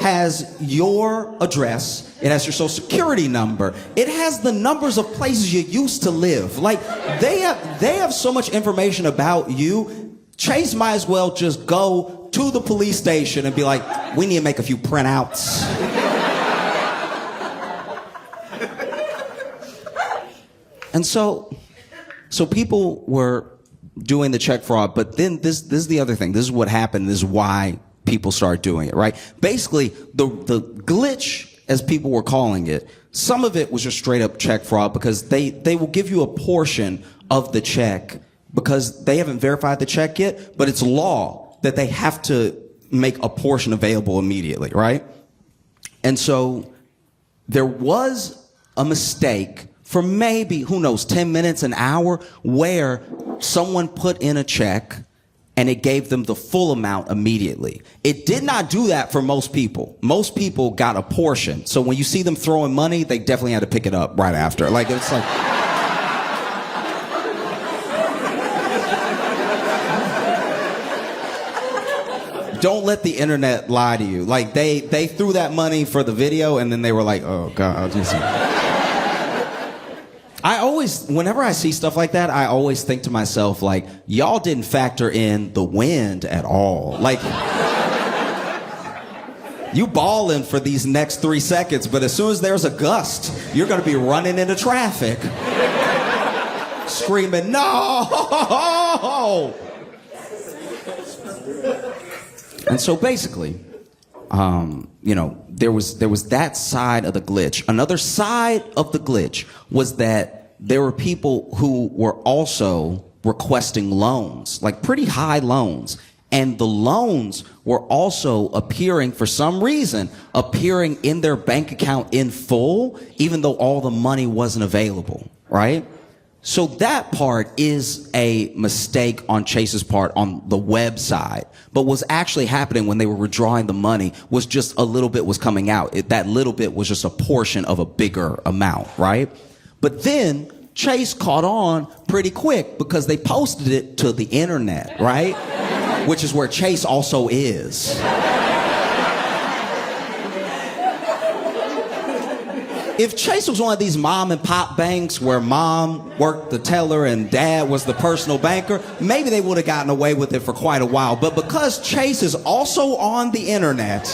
Speaker 2: has your address. It has your social security number. It has the numbers of places you used to live. Like, they have so much information about you. Chase might as well just go to the police station and be like, we need to make a few printouts. And so So people were doing the check fraud, but then this is the other thing. This is what happened. This is why people started doing it, right? Basically, the glitch, as people were calling it, some of it was just straight up check fraud because they will give you a portion of the check because they haven't verified the check yet, but it's law that they have to make a portion available immediately, right? And so there was a mistake for maybe, who knows, 10 minutes, an hour, where someone put in a check and it gave them the full amount immediately. It did not do that for most people. Most people got a portion. So when you see them throwing money, they definitely had to pick it up right after. Like, it's like... Don't let the internet lie to you. Like, they threw that money for the video, and then they were like, oh, God. I always, whenever I see stuff like that, I always think to myself, like, y'all didn't factor in the wind at all. Like, you balling for these next 3 seconds, but as soon as there's a gust, you're going to be running into traffic, screaming, no! And so basically, there was that side of the glitch. Another side of the glitch was that there were people who were also requesting loans, like pretty high loans. And the loans were also appearing, for some reason, appearing in their bank account in full, even though all the money wasn't available, right? So that part is a mistake on Chase's part on the website. But what's actually happening when they were withdrawing the money was just a little bit was coming out. That little bit was just a portion of a bigger amount, right? But then Chase caught on pretty quick because they posted it to the internet, right? Which is where Chase also is. If Chase was one of these mom and pop banks where mom worked the teller and dad was the personal banker, maybe they would have gotten away with it for quite a while. But because Chase is also on the internet,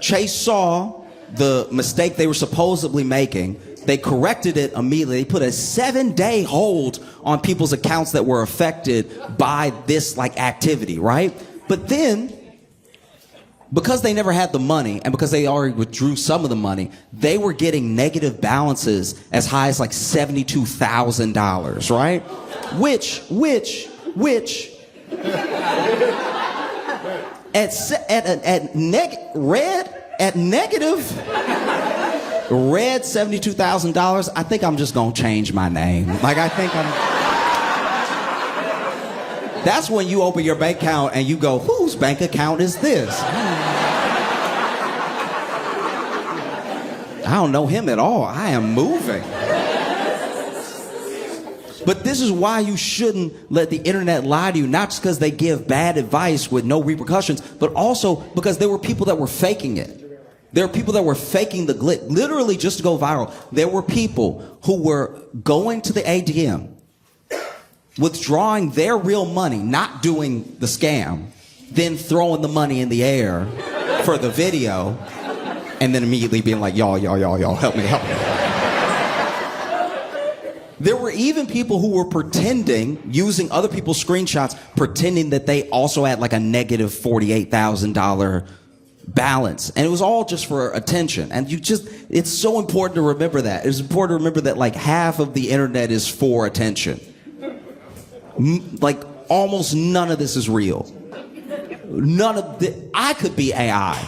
Speaker 2: Chase saw the mistake they were supposedly making. They corrected it immediately. They put a 7-day hold on people's accounts that were affected by this activity, right? But then, because they never had the money and because they already withdrew some of the money, they were getting negative balances as high as $72,000, right? Which red $72,000, I think I'm just gonna change my name. That's when you open your bank account and you go, whose bank account is this? I don't know him at all. I am moving. But this is why you shouldn't let the internet lie to you, not just because they give bad advice with no repercussions, but also because there were people that were faking it. There are people that were faking the glitch, literally just to go viral. There were people who were going to the ATM, withdrawing their real money, not doing the scam, then throwing the money in the air for the video, and then immediately being like, y'all, help me. There were even people who were pretending, using other people's screenshots, pretending that they also had a negative $48,000 balance. And it was all just for attention. And it's so important to remember that. It's important to remember that half of the internet is for attention. Almost none of this is real. I could be AI.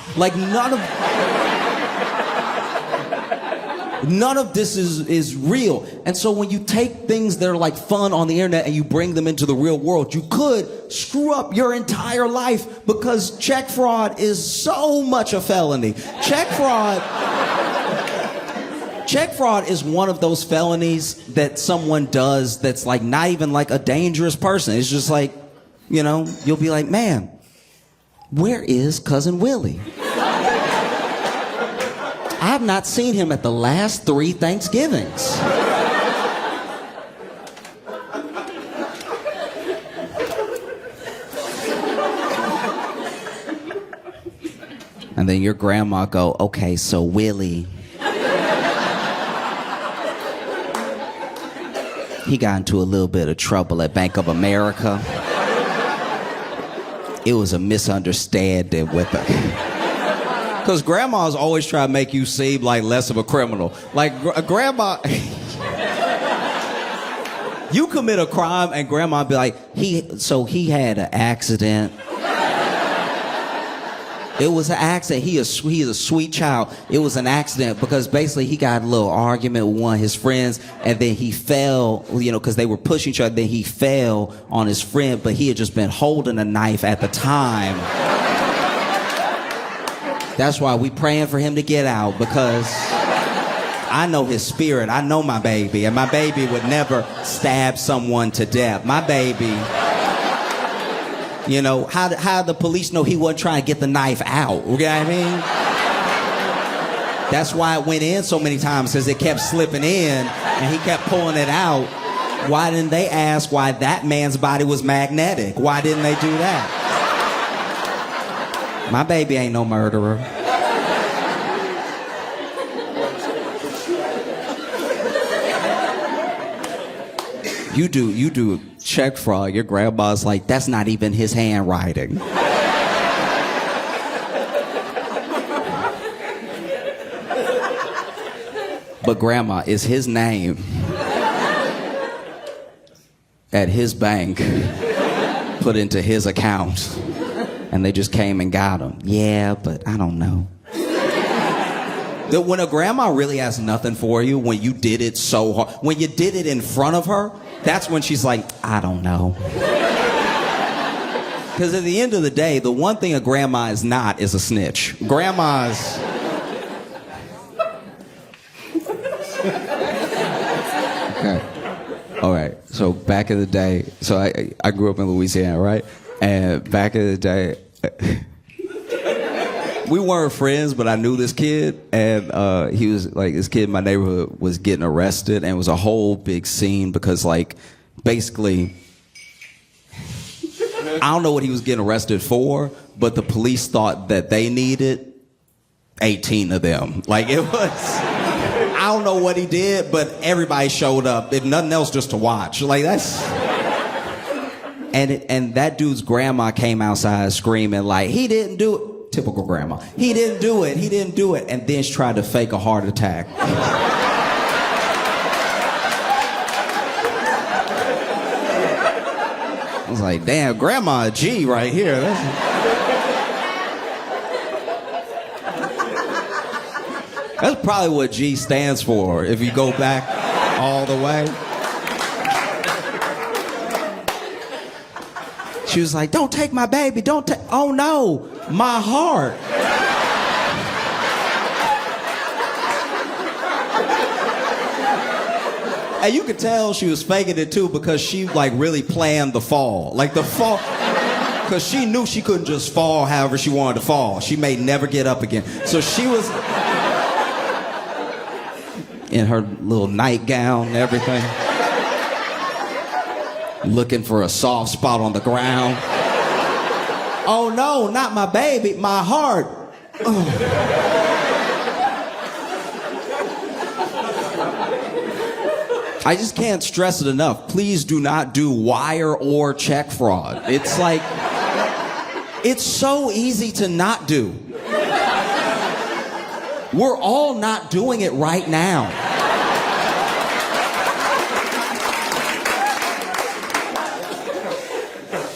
Speaker 2: None of this is real. And so when you take things that are fun on the internet and you bring them into the real world, you could screw up your entire life because check fraud is so much a felony. Check fraud is one of those felonies that someone does that's not even a dangerous person. It's just you'll be like, man, where is Cousin Willie? I have not seen him at the last 3 Thanksgivings. And then your grandma go, okay, so he got into a little bit of trouble at Bank of America. It was a misunderstanding with her. Because grandma's always try to make you seem like less of a criminal. Like, grandma... You commit a crime and grandma be like, he had an accident. It was an accident. He is a sweet child. It was an accident because basically he got a little argument with one of his friends and then he fell, because they were pushing each other. Then he fell on his friend, but he had just been holding a knife at the time. That's why we praying for him to get out, because I know his spirit. I know my baby, and my baby would never stab someone to death. My baby... how the police know he wasn't trying to get the knife out? You know what I mean? That's why it went in so many times, because it kept slipping in and he kept pulling it out. Why didn't they ask why that man's body was magnetic? Why didn't they do that? My baby ain't no murderer. You do check fraud. Your grandma's like, that's not even his handwriting. But grandma, is his name at his bank put into his account and they just came and got him. Yeah, but I don't know. When a grandma really has nothing for you, when you did it so hard, when you did it in front of her, that's when she's like, I don't know. Because at the end of the day, the one thing a grandma is not is a snitch. Grandma's... Okay. All right. So back in the day, so I grew up in Louisiana, right? And back in the day... We weren't friends, but I knew this kid, and he was like, this kid in my neighborhood was getting arrested, and it was a whole big scene because, like, basically, I don't know what he was getting arrested for, but the police thought that they needed 18 of them. Like, it was, I don't know what he did, but everybody showed up, if nothing else, just to watch. Like, that's... And that dude's grandma came outside screaming, like, he didn't do it. Typical grandma. He didn't do it. He didn't do it. And then she tried to fake a heart attack. I was like, damn, grandma a G right here. That's probably what G stands for if you go back all the way. She was like, don't take my baby. Don't take... Oh, no. My heart. And you could tell she was faking it too because she like really planned the fall. Like the fall, because she knew she couldn't just fall however she wanted to fall. She may never get up again. So she was in her little nightgown and everything, looking for a soft spot on the ground. Oh no, not my baby, my heart. I just can't stress it enough. Please do not do wire or check fraud. It's like, it's so easy to not do. We're all not doing it right now.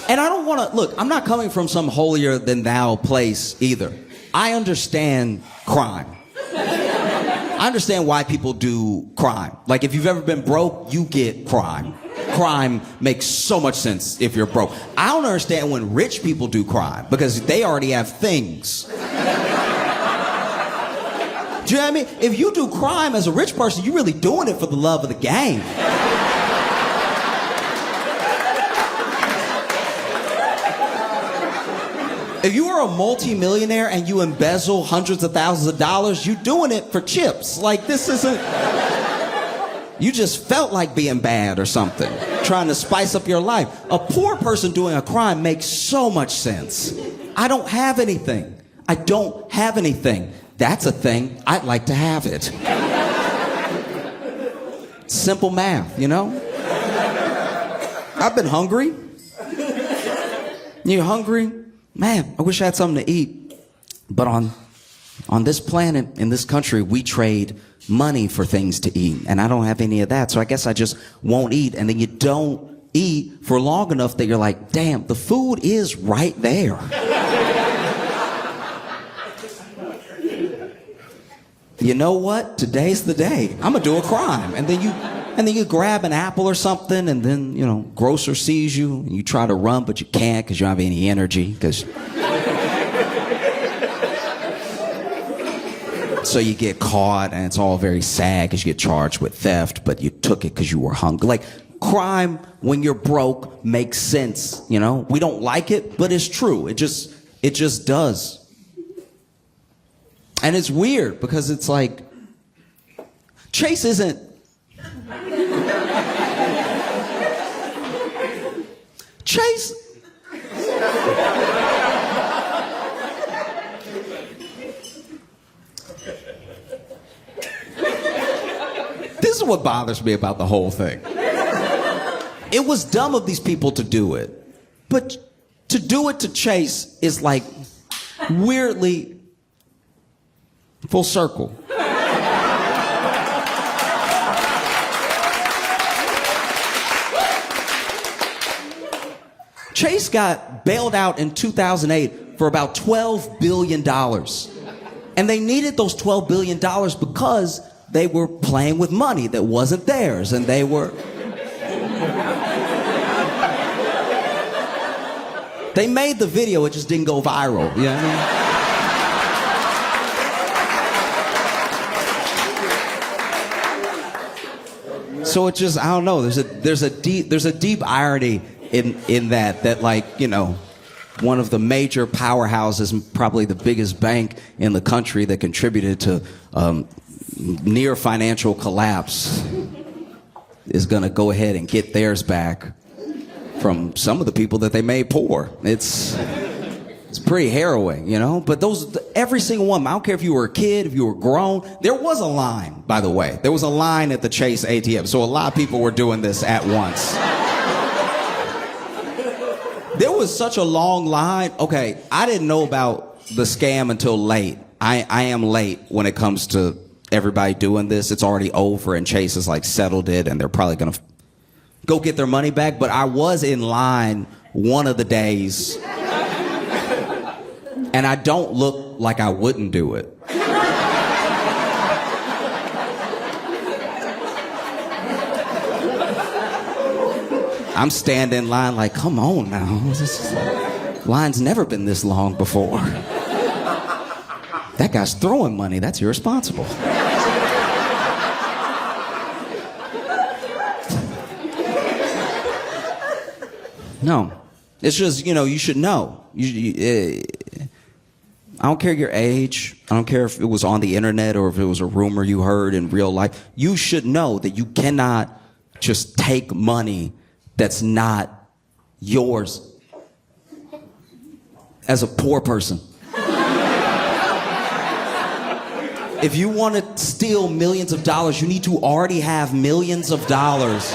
Speaker 2: And I don't want to, look, I'm not coming from some holier than thou place either. I understand crime. I understand why people do crime. Like if you've ever been broke, you get crime. Crime makes so much sense if you're broke. I don't understand when rich people do crime because they already have things. Do you know what I mean? If you do crime as a rich person, you're really doing it for the love of the game. If you are a multi-millionaire and you embezzle hundreds of thousands of dollars, you're doing it for chips. Like, this isn't... You just felt like being bad or something, trying to spice up your life. A poor person doing a crime makes so much sense. I don't have anything. I don't have anything. That's a thing. I'd like to have it. Simple math, you know? I've been hungry. You hungry? Man, I wish I had something to eat. But on this planet, in this country, we trade money for things to eat. And I don't have any of that. So I guess I just won't eat. And then you don't eat for long enough that you're like, damn, the food is right there. You know what? Today's the day. I'm gonna do a crime. And then you grab an apple or something, and then, you know, grocer sees you, and you try to run, but you can't because you don't have any energy. So you get caught, and it's all very sad because you get charged with theft, but you took it because you were hungry. Like, crime when you're broke makes sense, you know? We don't like it, but it's true. It just does. And it's weird because it's like, Chase isn't... Chase... This is what bothers me about the whole thing. It was dumb of these people to do it. But to do it to Chase is like weirdly full circle. Chase got bailed out in 2008 for about $12 billion. And they needed those $12 billion because they were playing with money that wasn't theirs, and they were... They made the video, it just didn't go viral. You know what I mean? So it just, I don't know, there's a deep irony in that like, you know, one of the major powerhouses, probably the biggest bank in the country that contributed to near financial collapse, is gonna go ahead and get theirs back from some of the people that they made poor. It's pretty harrowing, you know? But every single one, I don't care if you were a kid, if you were grown, there was a line, by the way. There was a line at the Chase ATM, so a lot of people were doing this at once. There was such a long line. Okay, I didn't know about the scam until late. I am late when it comes to everybody doing this. It's already over, and Chase has like settled it, and they're probably gonna go get their money back. But I was in line one of the days, and I don't look like I wouldn't do it. I'm standing in line like, come on now. Line's never been this long before. That guy's throwing money. That's irresponsible. No. It's just, you know, you should know. I don't care your age. I don't care if it was on the internet or if it was a rumor you heard in real life. You should know that you cannot just take money that's not yours as a poor person. If you want to steal millions of dollars, you need to already have millions of dollars.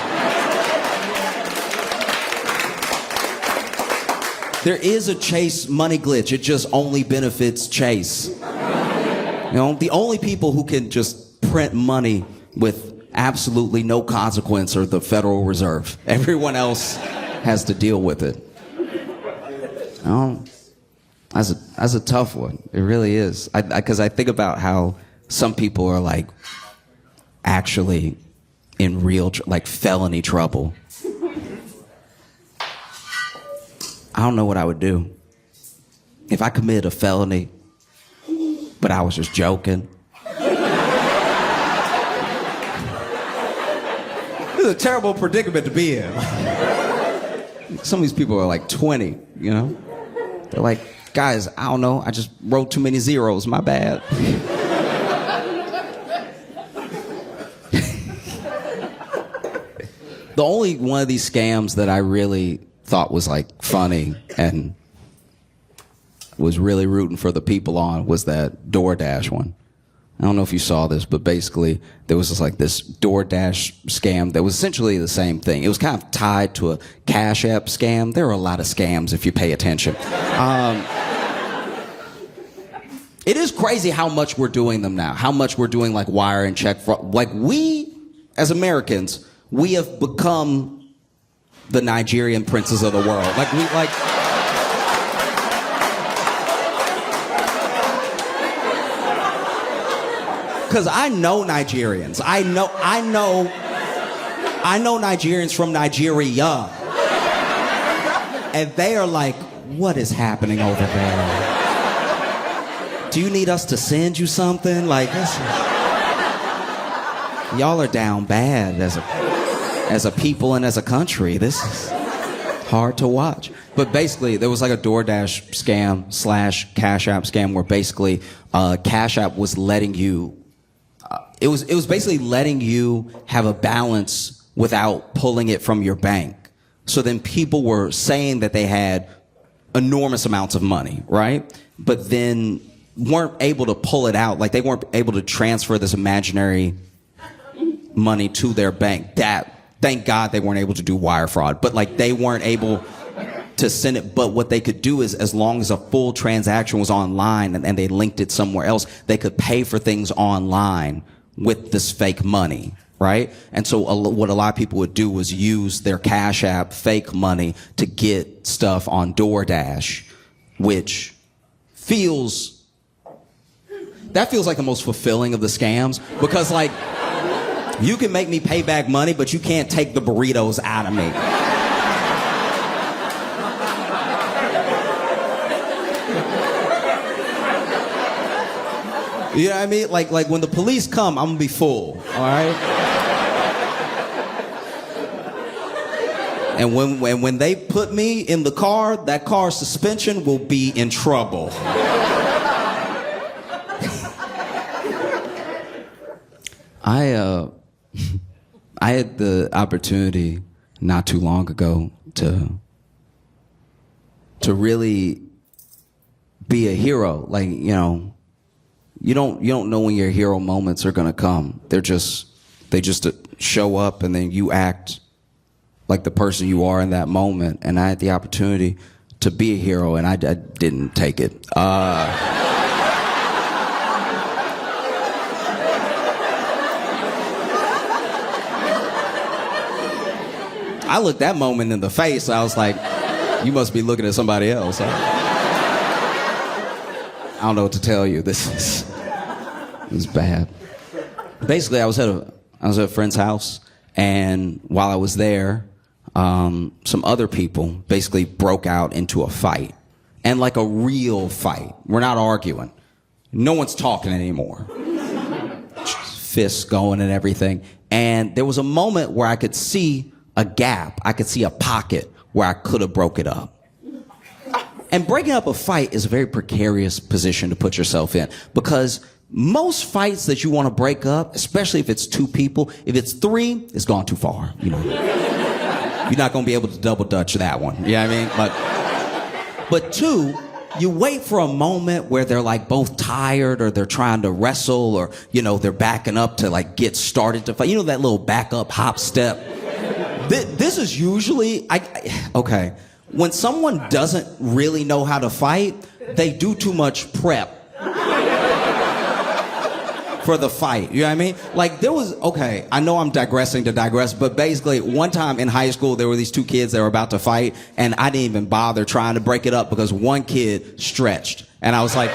Speaker 2: There is a Chase money glitch. It just only benefits Chase. You know, the only people who can just print money with absolutely no consequence are the Federal Reserve. Everyone else has to deal with it. That's a tough one. It really is. Because I think about how some people are like actually in real like felony trouble. I don't know what I would do if I committed a felony, but I was just joking. This is a terrible predicament to be in. Some of these people are like 20, you know? They're like, guys, I don't know, I just wrote too many zeros, my bad. The only one of these scams that I really thought was like funny and was really rooting for the people on was that DoorDash one, I don't know if you saw this, but basically there was this DoorDash scam that was essentially the same thing. It was kind of tied to a Cash App scam. There are a lot of scams if you pay attention. It is crazy how much we're doing them now, how much we're doing like wire and check fraud. Like we, as Americans, we have become the Nigerian princes of the world. Because I know Nigerians. I know Nigerians from Nigeria. And they are like, what is happening over there? Do you need us to send you something? Like, y'all are down bad as a people and as a country. This is hard to watch. But basically, there was like a DoorDash scam / Cash App scam where basically Cash App was letting you, it was basically letting you have a balance without pulling it from your bank. So then people were saying that they had enormous amounts of money, right? But then weren't able to pull it out. Like they weren't able to transfer this imaginary money to their bank. Thank God they weren't able to do wire fraud, but like they weren't able to send it. But what they could do is, as long as a full transaction was online and they linked it somewhere else, they could pay for things online with this fake money, right? And so what a lot of people would do was use their Cash App fake money to get stuff on DoorDash, which feels like the most fulfilling of the scams, because like you can make me pay back money, but you can't take the burritos out of me. You know what I mean? Like when the police come, I'm gonna be full, all right? And when they put me in the car, that car's suspension will be in trouble. I had the opportunity not too long ago to really be a hero. Like, you know, you don't know when your hero moments are gonna come. They just show up, and then you act like the person you are in that moment. And I had the opportunity to be a hero, and I didn't take it. I looked that moment in the face. I was like, you must be looking at somebody else. I don't know what to tell you. This is bad. Basically, I was at a friend's house, and while I was there, some other people basically broke out into a fight. And like a real fight. We're not arguing. No one's talking anymore. Fists going and everything. And there was a moment where I could see a gap. I could see a pocket where I could have broke it up. And breaking up a fight is a very precarious position to put yourself in, because most fights that you want to break up, especially if it's two people, if it's three, it's gone too far. You know, you're not going to be able to double dutch that one. You know what I mean? But two, you wait for a moment where they're like both tired, or they're trying to wrestle, or, you know, they're backing up to like get started to fight. You know, that little back up hop step. This is usually, okay, when someone doesn't really know how to fight, they do too much prep for the fight. You know what I mean? Like okay, I know I'm digressing to digress, but basically one time in high school, there were these two kids that were about to fight, and I didn't even bother trying to break it up because one kid stretched. And I was like,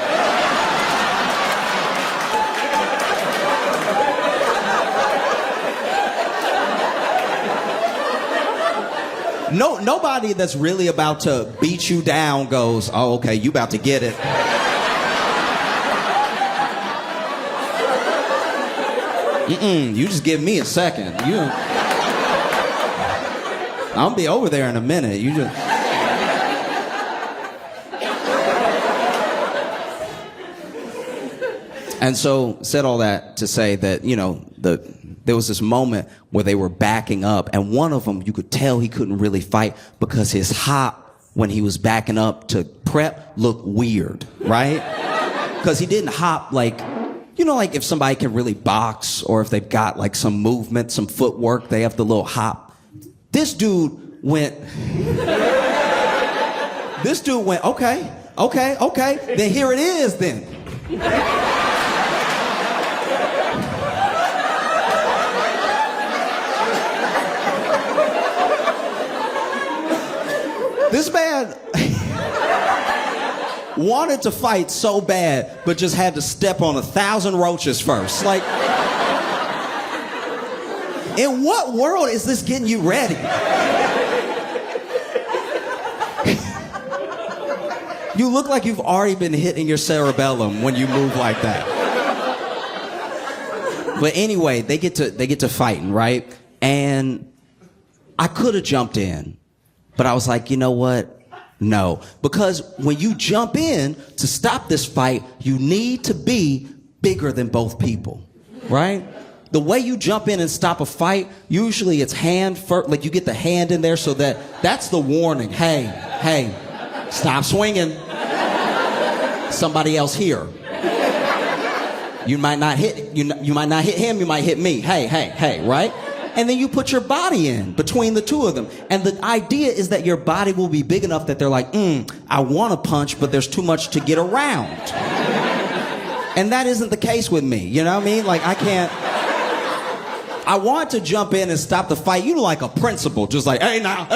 Speaker 2: nobody that's really about to beat you down goes, oh, okay, you about to get it. You just give me a second. I'll be over there in a minute. You just. And so, said all that to say that, you know, there was this moment where they were backing up, and one of them, you could tell he couldn't really fight because his hop, when he was backing up to prep, looked weird, right? Because he didn't hop like you know, like if somebody can really box or if they've got like some movement, some footwork, they have the little hop. This dude went, okay, then here it is then. This man wanted to fight so bad, but just had to step on 1,000 roaches first. Like, in what world is this getting you ready? You look like you've already been hitting your cerebellum when you move like that. But anyway, they get to fighting, right? And I could have jumped in, but I was like, you know what? No. Because when you jump in to stop this fight, you need to be bigger than both people, right? The way you jump in and stop a fight, usually it's hand first, like you get the hand in there so that's the warning. Hey, stop swinging. Somebody else here. You might not hit you might not hit him, you might hit me. Hey, right? And then you put your body in between the two of them. And the idea is that your body will be big enough that they're like, I want to punch, but there's too much to get around. And that isn't the case with me, you know what I mean? Like I want to jump in and stop the fight, you know, like a principal, just like, hey now.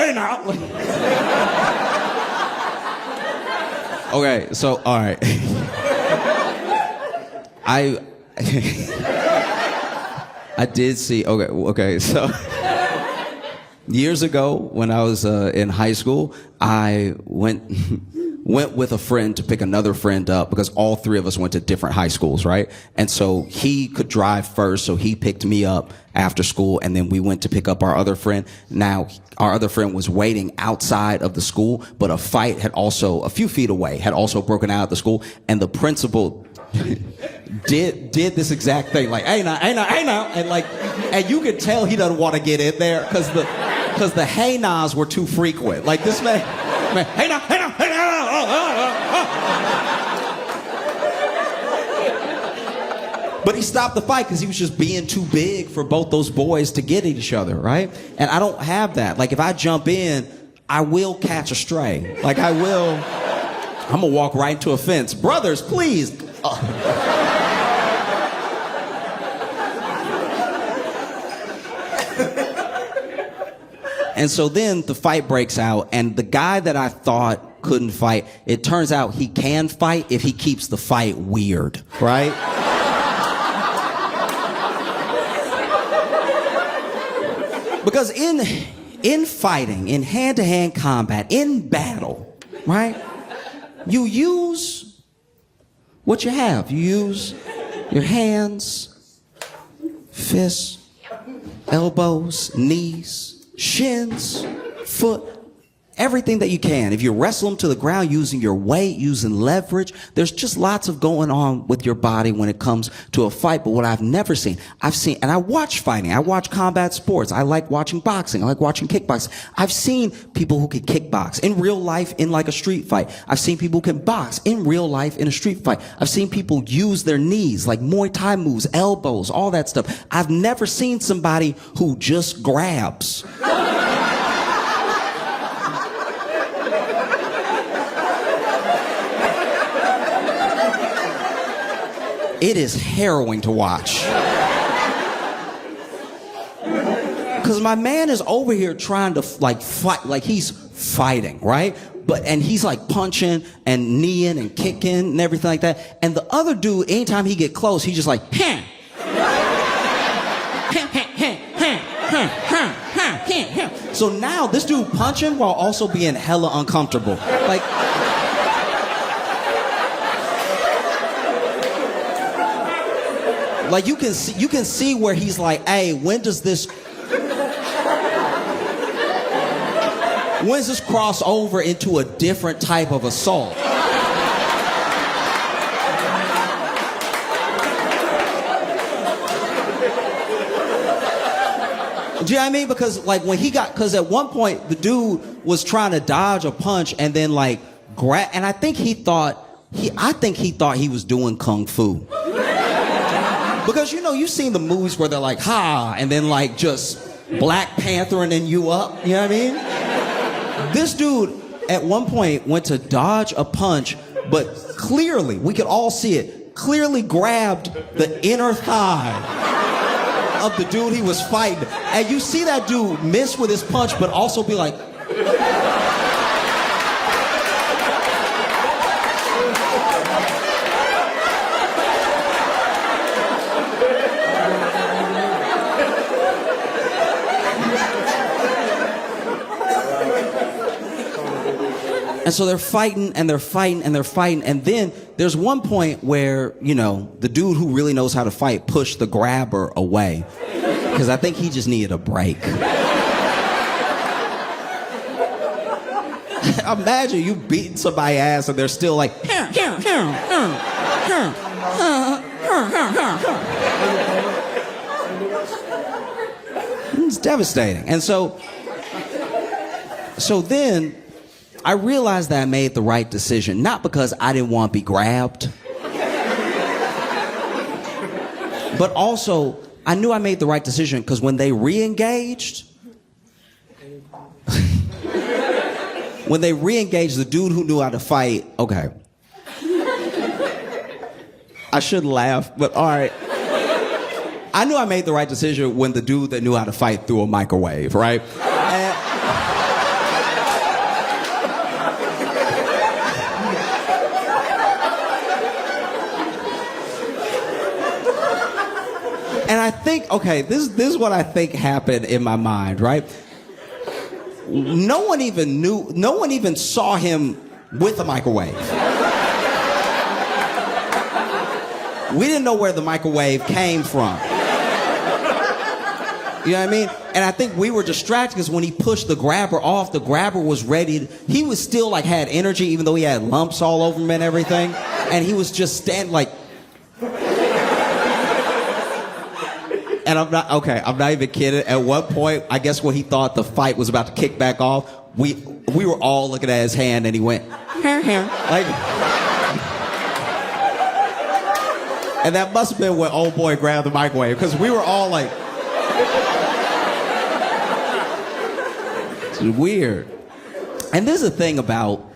Speaker 2: Okay, so, all right. I did see, okay, so years ago when I was in high school, I went with a friend to pick another friend up because all three of us went to different high schools, right? And so he could drive first, so he picked me up after school, and then we went to pick up our other friend. Now, our other friend was waiting outside of the school, but a fight had also, a few feet away, had also broken out at the school, and the principal did this exact thing, like, hey now, and you could tell he doesn't want to get in there because the hey nahs were too frequent. Like this man, hey now. But he stopped the fight because he was just being too big for both those boys to get at each other, right? And I don't have that. Like if I jump in, I will catch a stray. Like I'm gonna walk right into a fence. Brothers, please. And so then the fight breaks out, and the guy that I thought couldn't fight, it turns out he can fight if he keeps the fight weird, right? Because in fighting, in hand-to-hand combat, in battle, right? You use what you have. You use your hands, fists, elbows, knees, shins, foot, everything that you can. If you wrestle them to the ground using your weight, using leverage, there's just lots of going on with your body when it comes to a fight. But what I've never seen, and I watch fighting. I watch combat sports. I like watching boxing. I like watching kickboxing. I've seen people who can kickbox in real life in like a street fight. I've seen people who can box in real life in a street fight. I've seen people use their knees, like Muay Thai moves, elbows, all that stuff. I've never seen somebody who just grabs. It is harrowing to watch. Because my man is over here trying to like fight, like he's fighting, right? And he's like punching and kneeing and kicking and everything like that. And the other dude, anytime he get close, he just like, So now this dude punching while also being hella uncomfortable. Like, like you can see where he's like, hey, when's this cross over into a different type of assault? Do you know what I mean? Because like because at one point the dude was trying to dodge a punch and then like grab, and I think he thought he was doing kung fu. Because you've seen the movies where they're like, ha, and then like just Black Panthering you up, you know what I mean? This dude at one point went to dodge a punch, but clearly, we could all see it, clearly grabbed the inner thigh of the dude he was fighting. And you see that dude miss with his punch, but also be like, and so they're fighting and they're fighting and they're fighting. And then there's one point where, the dude who really knows how to fight pushed the grabber away. Because I think he just needed a break. Imagine you beating somebody's ass and they're still like, it's devastating. And so then I realized that I made the right decision, not because I didn't want to be grabbed, but also I knew I made the right decision because when they re-engaged, the dude who knew how to fight, okay. I shouldn't laugh, but all right. I knew I made the right decision when the dude that knew how to fight threw a microwave, right? And I think, okay, this is what I think happened in my mind, right? No one even saw him with a microwave. We didn't know where the microwave came from. You know what I mean? And I think we were distracted because when he pushed the grabber off, the grabber was ready. He was still like had energy, even though he had lumps all over him and everything. And he was just standing like, and I'm not even kidding. At one point, I guess when he thought the fight was about to kick back off, we were all looking at his hand and he went, like, and that must have been when old boy grabbed the microwave, because we were all like, it's weird. And there's a thing about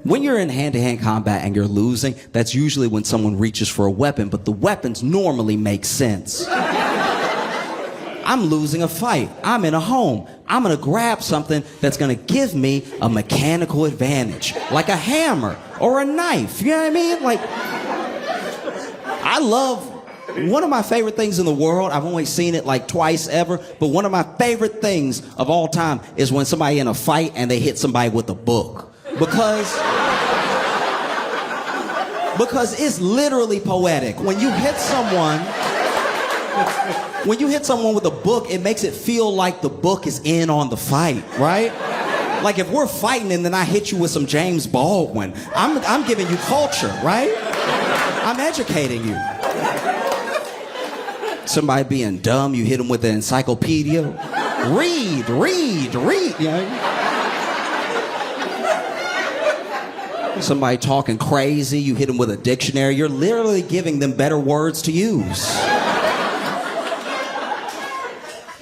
Speaker 2: when you're in hand-to-hand combat and you're losing, that's usually when someone reaches for a weapon, but the weapons normally make sense. I'm losing a fight. I'm in a home. I'm gonna grab something that's gonna give me a mechanical advantage, like a hammer or a knife. You know what I mean? Like, one of my favorite things in the world, I've only seen it like twice ever, but one of my favorite things of all time is when somebody in a fight and they hit somebody with a book. Because it's literally poetic. When you hit someone with a book, it makes it feel like the book is in on the fight, right? Like if we're fighting and then I hit you with some James Baldwin, I'm giving you culture, right? I'm educating you. Somebody being dumb, you hit them with an encyclopedia. Read. You know? Somebody talking crazy, you hit them with a dictionary. You're literally giving them better words to use.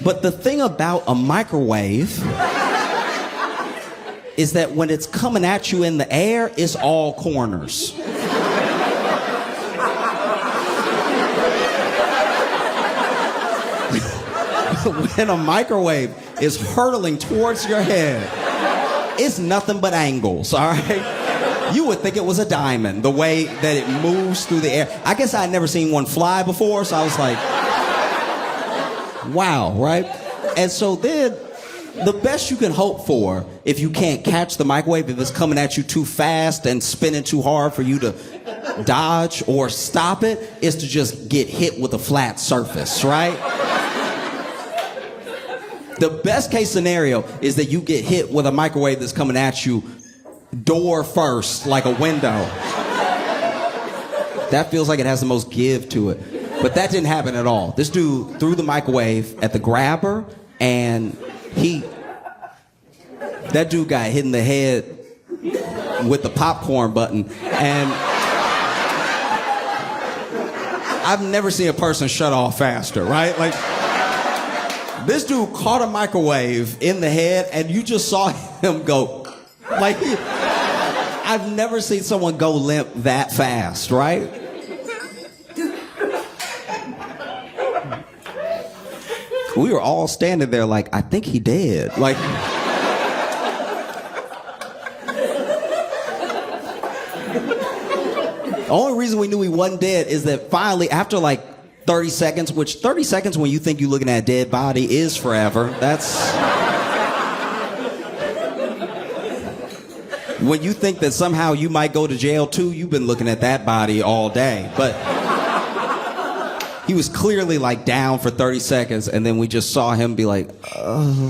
Speaker 2: But the thing about a microwave is that when it's coming at you in the air, it's all corners. When a microwave is hurtling towards your head, it's nothing but angles, all right? You would think it was a diamond, the way that it moves through the air. I guess I had never seen one fly before, so I was like, wow, right? And so then, the best you can hope for, if you can't catch the microwave, if it's coming at you too fast and spinning too hard for you to dodge or stop it, is to just get hit with a flat surface, right? The best case scenario is that you get hit with a microwave that's coming at you door first, like a window. That feels like it has the most give to it. But that didn't happen at all. This dude threw the microwave at the grabber, and that dude got hit in the head with the popcorn button, and
Speaker 4: I've never seen a person shut off faster, right? Like, this dude caught a microwave in the head, and you just saw him go. Like, I've never seen someone go limp that fast, right? We were all standing there like, I think he dead. Like, the only reason we knew he wasn't dead is that finally, after like 30 seconds, which 30 seconds when you think you're looking at a dead body is forever. That's... When you think that somehow you might go to jail too, you've been looking at that body all day. But he was clearly like down for 30 seconds, and then we just saw him be like, oh.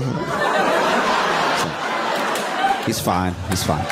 Speaker 4: So, he's fine. He's fine.